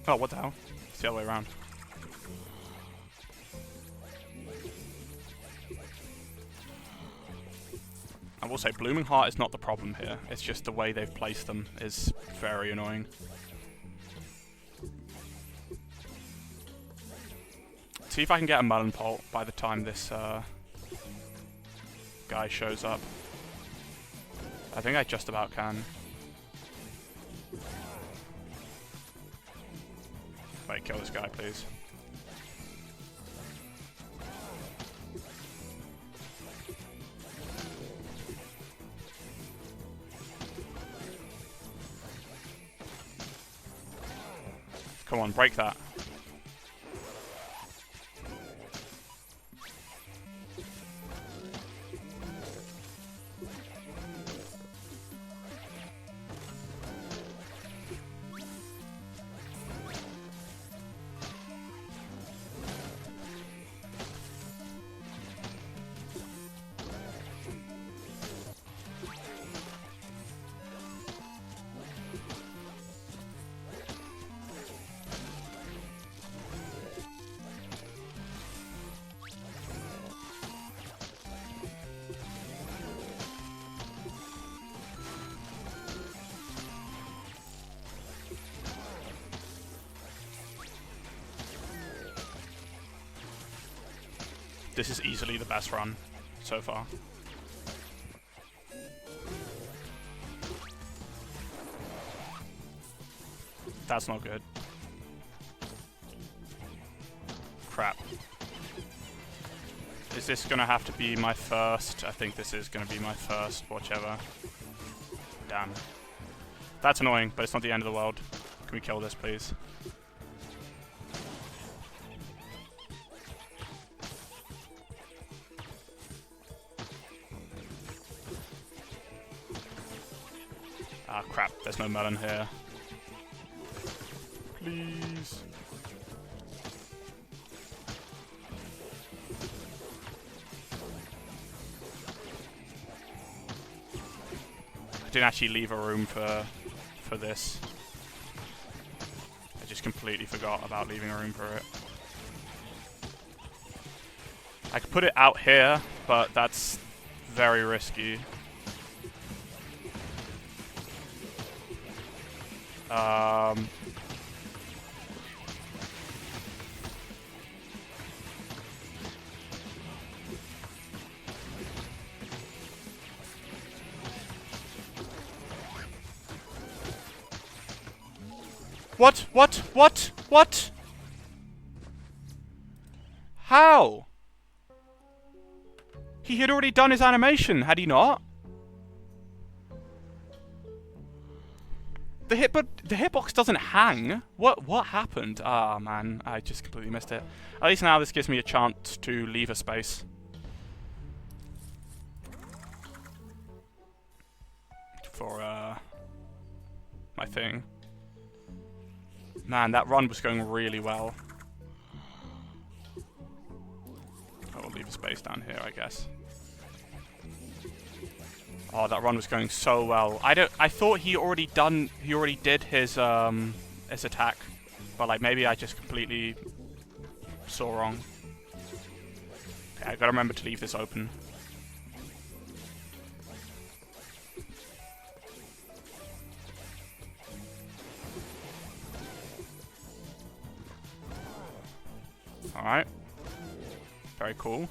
Oh, what the hell? It's the other way around. I will say, Blooming Heart is not the problem here. It's just the way they've placed them is very annoying. See if I can get a Melon Pult by the time this guy shows up. I think I just about can. Wait, kill this guy, please. Come on, break that. This is easily the best run so far. That's not good. Crap. Is this gonna have to be my first? I think this is gonna be my first, whichever. Damn. That's annoying, but it's not the end of the world. Can we kill this, please? Ah, crap. There's no melon here. Please. I didn't actually leave a room for this. I just completely forgot about leaving a room for it. I could put it out here, but that's very risky. What? How? He had already done his animation, had he not? The hitbox doesn't hang. What happened? Ah, man, I just completely missed it. At least now this gives me a chance to leave a space. For, my thing. Man, that run was going really well. I will leave a space down here, I guess. Oh, that run was going so well. I thought he already did his attack, but like maybe I just completely saw wrong. Okay, I gotta remember to leave this open. Alright. Very cool.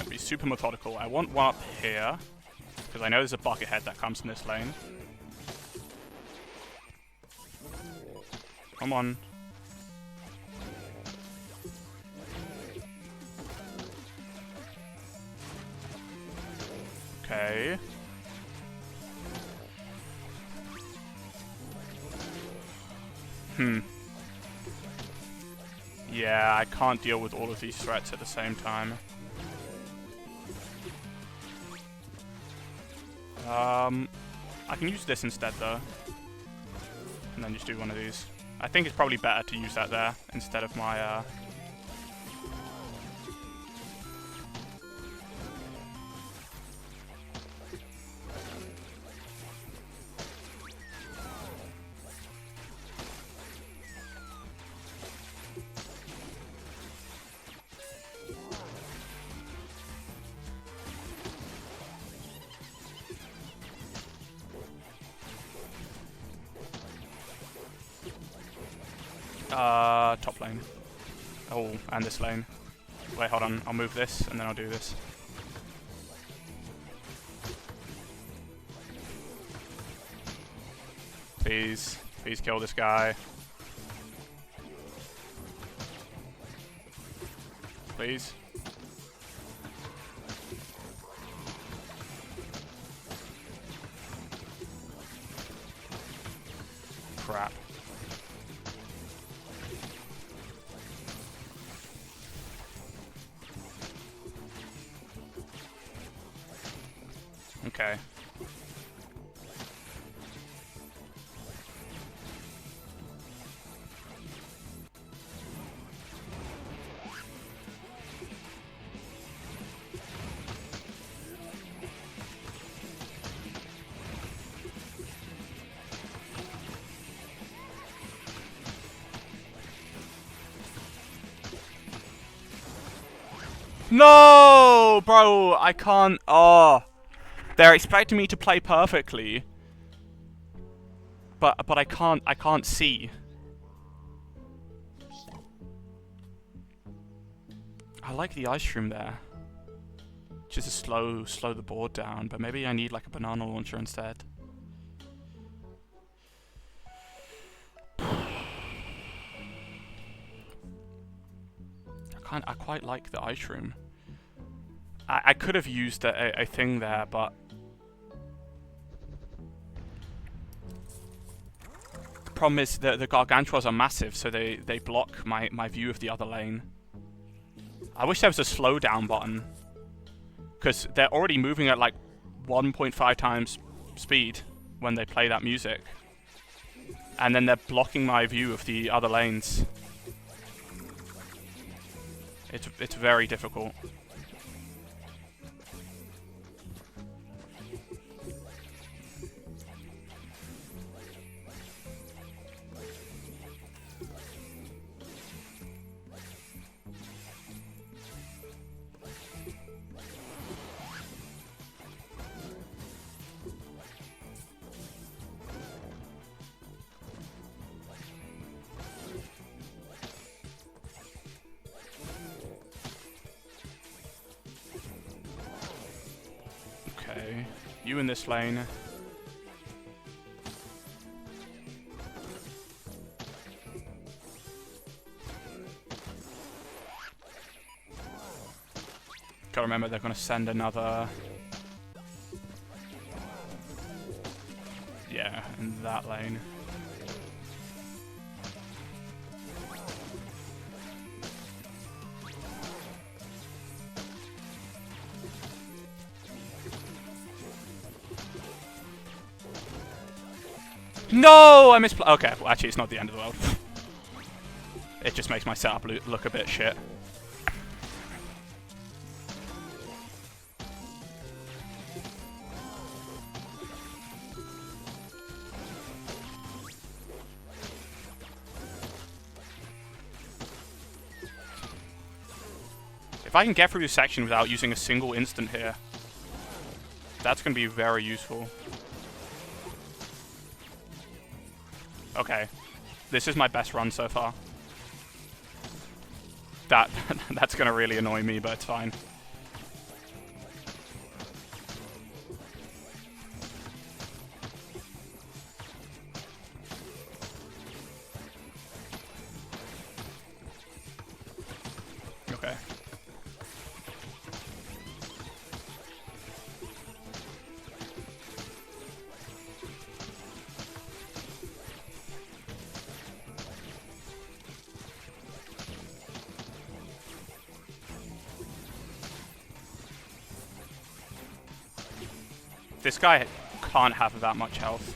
Be super methodical. I want one up here, because I know there's a buckethead that comes in this lane. Come on. Okay. Yeah, I can't deal with all of these threats at the same time. I can use this instead though. And then just do one of these. I think it's probably better to use that there instead of my, top lane. Oh, and this lane. Wait, hold on. I'll move this, and then I'll do this. Please. Please kill this guy. Please. Crap. Okay. No, bro, I can't. Oh. They're expecting me to play perfectly, but I can't see. I like the ice cream there. Just to slow the board down, but maybe I need like a banana launcher instead. I quite like the ice room. I could have used a thing there, but the problem is the Gargantuars are massive, so they block my view of the other lane. I wish there was a slowdown button. Because they're already moving at like 1.5 times speed when they play that music. And then they're blocking my view of the other lanes. It's very difficult. Okay, you in this lane. Gotta remember they're gonna send another... Yeah, in that lane. No! I misplayed. Okay, well, actually, it's not the end of the world. It just makes my setup look a bit shit. If I can get through this section without using a single instant here, that's going to be very useful. Okay, this is my best run so far. That's gonna really annoy me, but it's fine. Okay. This guy can't have that much health.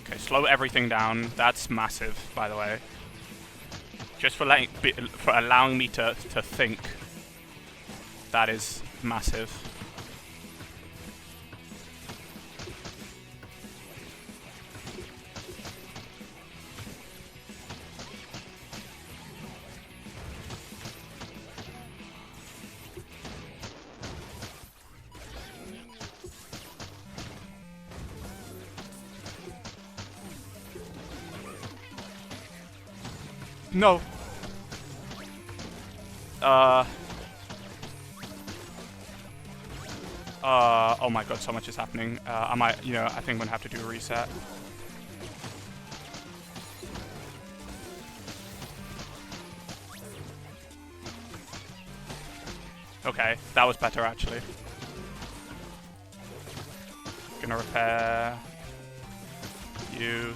Okay, slow everything down. That's massive, by the way. Just for allowing me to think. That is massive. No. Oh my god, so much is happening. I might, I think I'm gonna have to do a reset. Okay, that was better actually. Gonna repair you.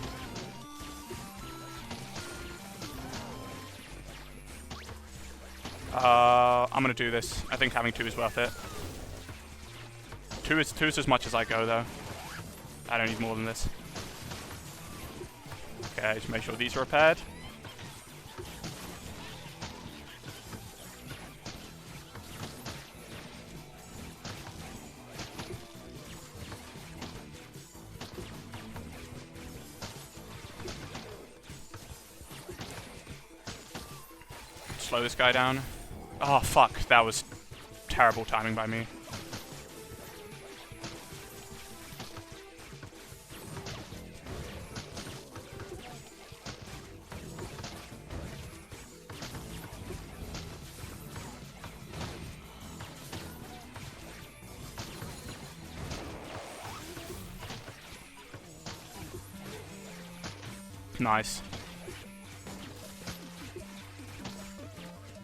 I'm gonna do this. I think having 2 is worth it. 2 is as much as I go though. I don't need more than this. Okay, just make sure these are repaired. Slow this guy down. Oh fuck, that was terrible timing by me. Nice.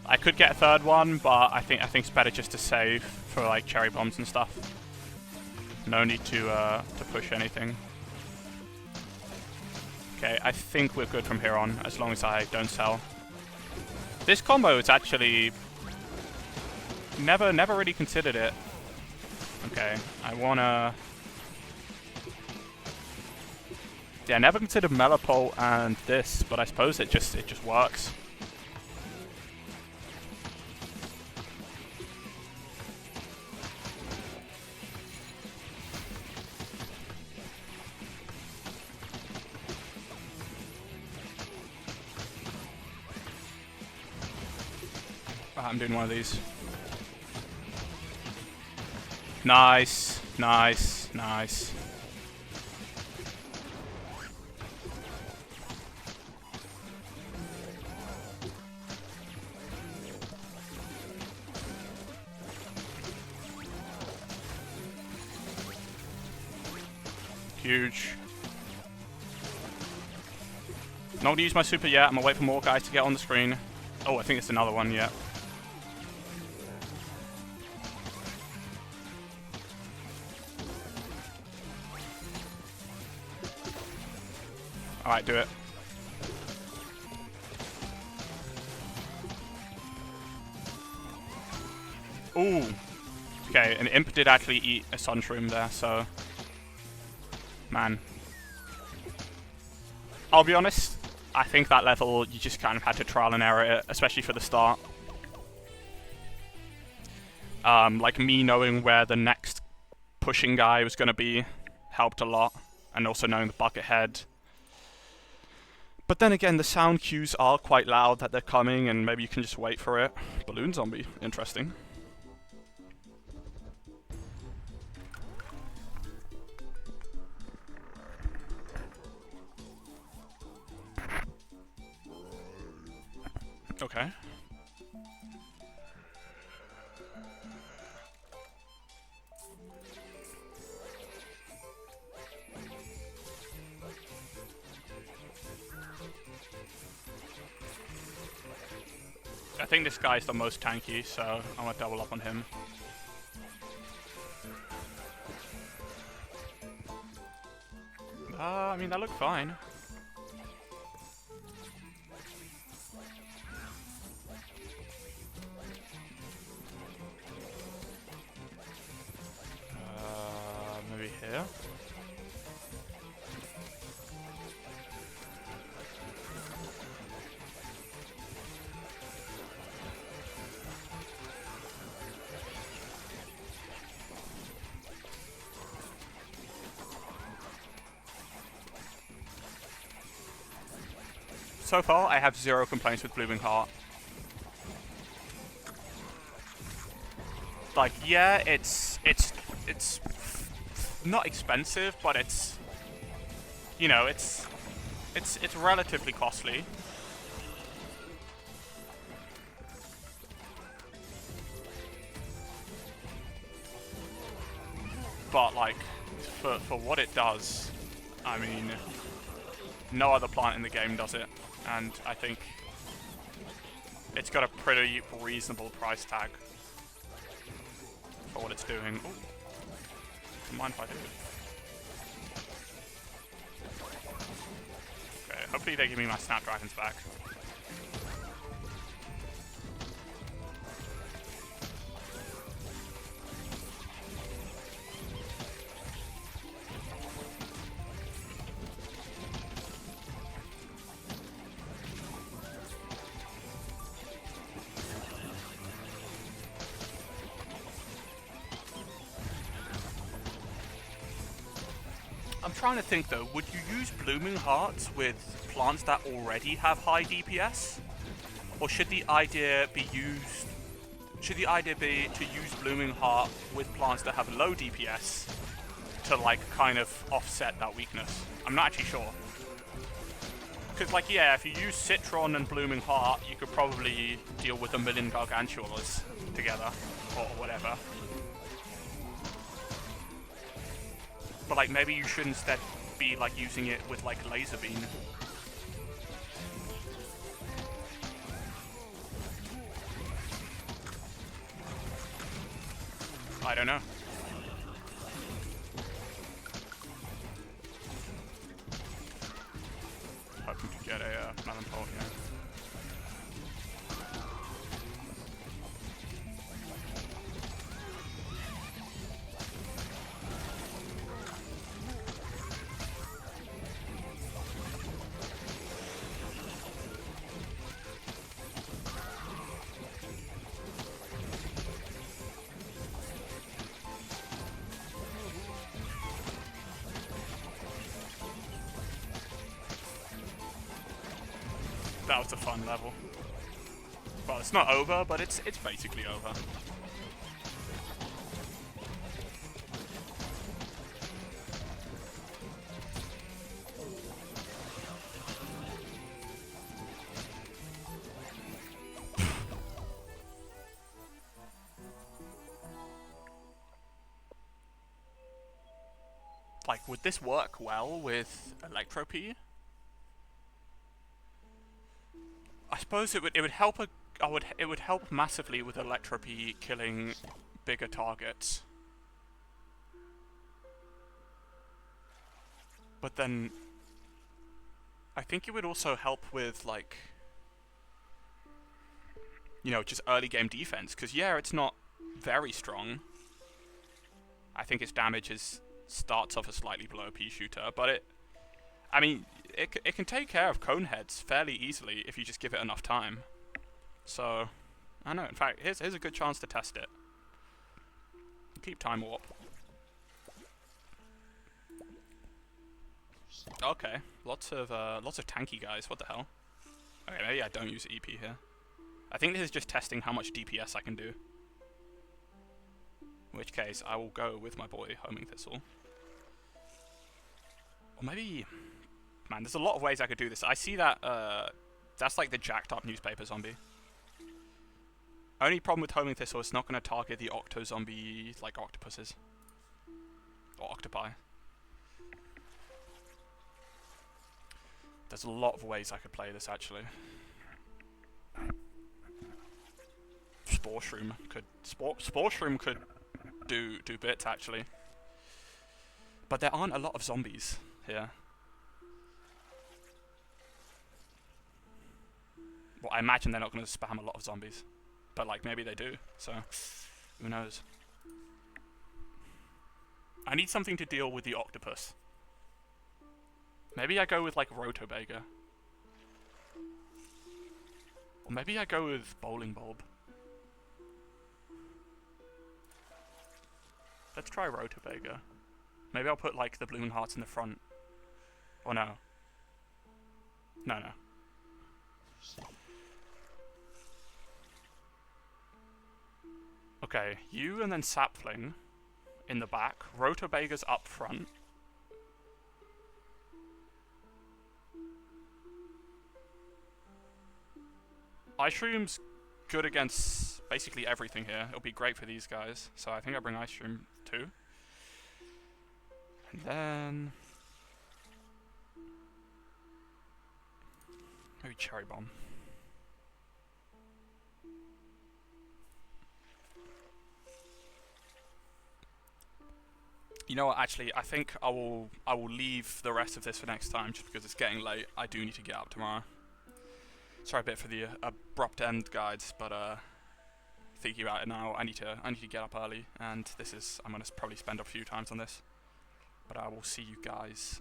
I could get a third one, but I think it's better just to save for like cherry bombs and stuff. No need to push anything. Okay, I think we're good from here on, as long as I don't sell. This combo is actually Never really considered it. Okay, I wanna... Yeah, never considered Melopole and this, but I suppose it just works. I'm doing one of these. Nice, nice, nice. Huge. Not gonna use my super yet. I'm gonna wait for more guys to get on the screen. Oh, I think it's another one, yeah. Alright, do it. Ooh. Okay, an imp did actually eat a sunshroom there, so... Man. I'll be honest, I think that level, you just kind of had to trial and error it, especially for the start. Like, me knowing where the next pushing guy was going to be helped a lot, and also knowing the bucket head. But then again, the sound cues are quite loud that they're coming, and maybe you can just wait for it. Balloon zombie, interesting. Okay. I think this guy's the most tanky, so I'm gonna double up on him. I mean, that looked fine. Maybe here? So far, I have 0 complaints with Blooming Heart. Like, yeah, it's not expensive, but it's, you know, it's relatively costly. But like, for what it does, I mean, no other plant in the game does it, and I think it's got a pretty reasonable price tag for what it's doing. Ooh. Don't mind if I do. Okay, hopefully they give me my Snapdragons back. I'm trying to think though, would you use Blooming Hearts with plants that already have high DPS? Or should the idea be to use Blooming Heart with plants that have low DPS to like kind of offset that weakness? I'm not actually sure. Because like, yeah, if you use Citron and Blooming Heart, you could probably deal with 1,000,000 Gargantulas together, or whatever. But like, maybe you should instead be like using it with like Laser Beam. I don't know. Hoping to get a melon pole here. That was a fun level. Well, it's not over, but it's basically over. Like, would this work well with Electro P? I suppose it would help it would help massively with Electro P killing bigger targets. But then I think it would also help with, like, you know, just early game defense, because yeah, it's not very strong. I think its damage starts off a slightly below P shooter, but I mean, it can take care of cone heads fairly easily if you just give it enough time. So, I know. In fact, here's a good chance to test it. Keep time warp. Okay, lots of tanky guys. What the hell? Okay, maybe I don't use EP here. I think this is just testing how much DPS I can do. In which case, I will go with my boy Homing Thistle. Or maybe... Man, there's a lot of ways I could do this. I see that, that's like the jacked up newspaper zombie. Only problem with Homing Thistle, it's not going to target the octo zombie, like octopuses. Or octopi. There's a lot of ways I could play this, actually. Spore Shroom could do bits, actually. But there aren't a lot of zombies here. Well, I imagine they're not going to spam a lot of zombies. But, like, maybe they do, so who knows. I need something to deal with the octopus. Maybe I go with, like, Rotobega. Or maybe I go with Bowling Bulb. Let's try Rotobega. Maybe I'll put, like, the Blooming Hearts in the front. Or no. No. Okay, you and then Sapling in the back. Rotobega's up front. Ice Shroom's good against basically everything here. It'll be great for these guys. So I think I bring Ice Shroom too. And then... maybe Cherry Bomb. You know what, actually, I think I will leave the rest of this for next time, just because it's getting late. I do need to get up tomorrow. Sorry a bit for the abrupt end, guides, but thinking about it now, I need to get up early, and I'm gonna probably spend a few times on this. But I will see you guys,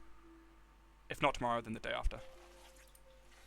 if not tomorrow, then the day after.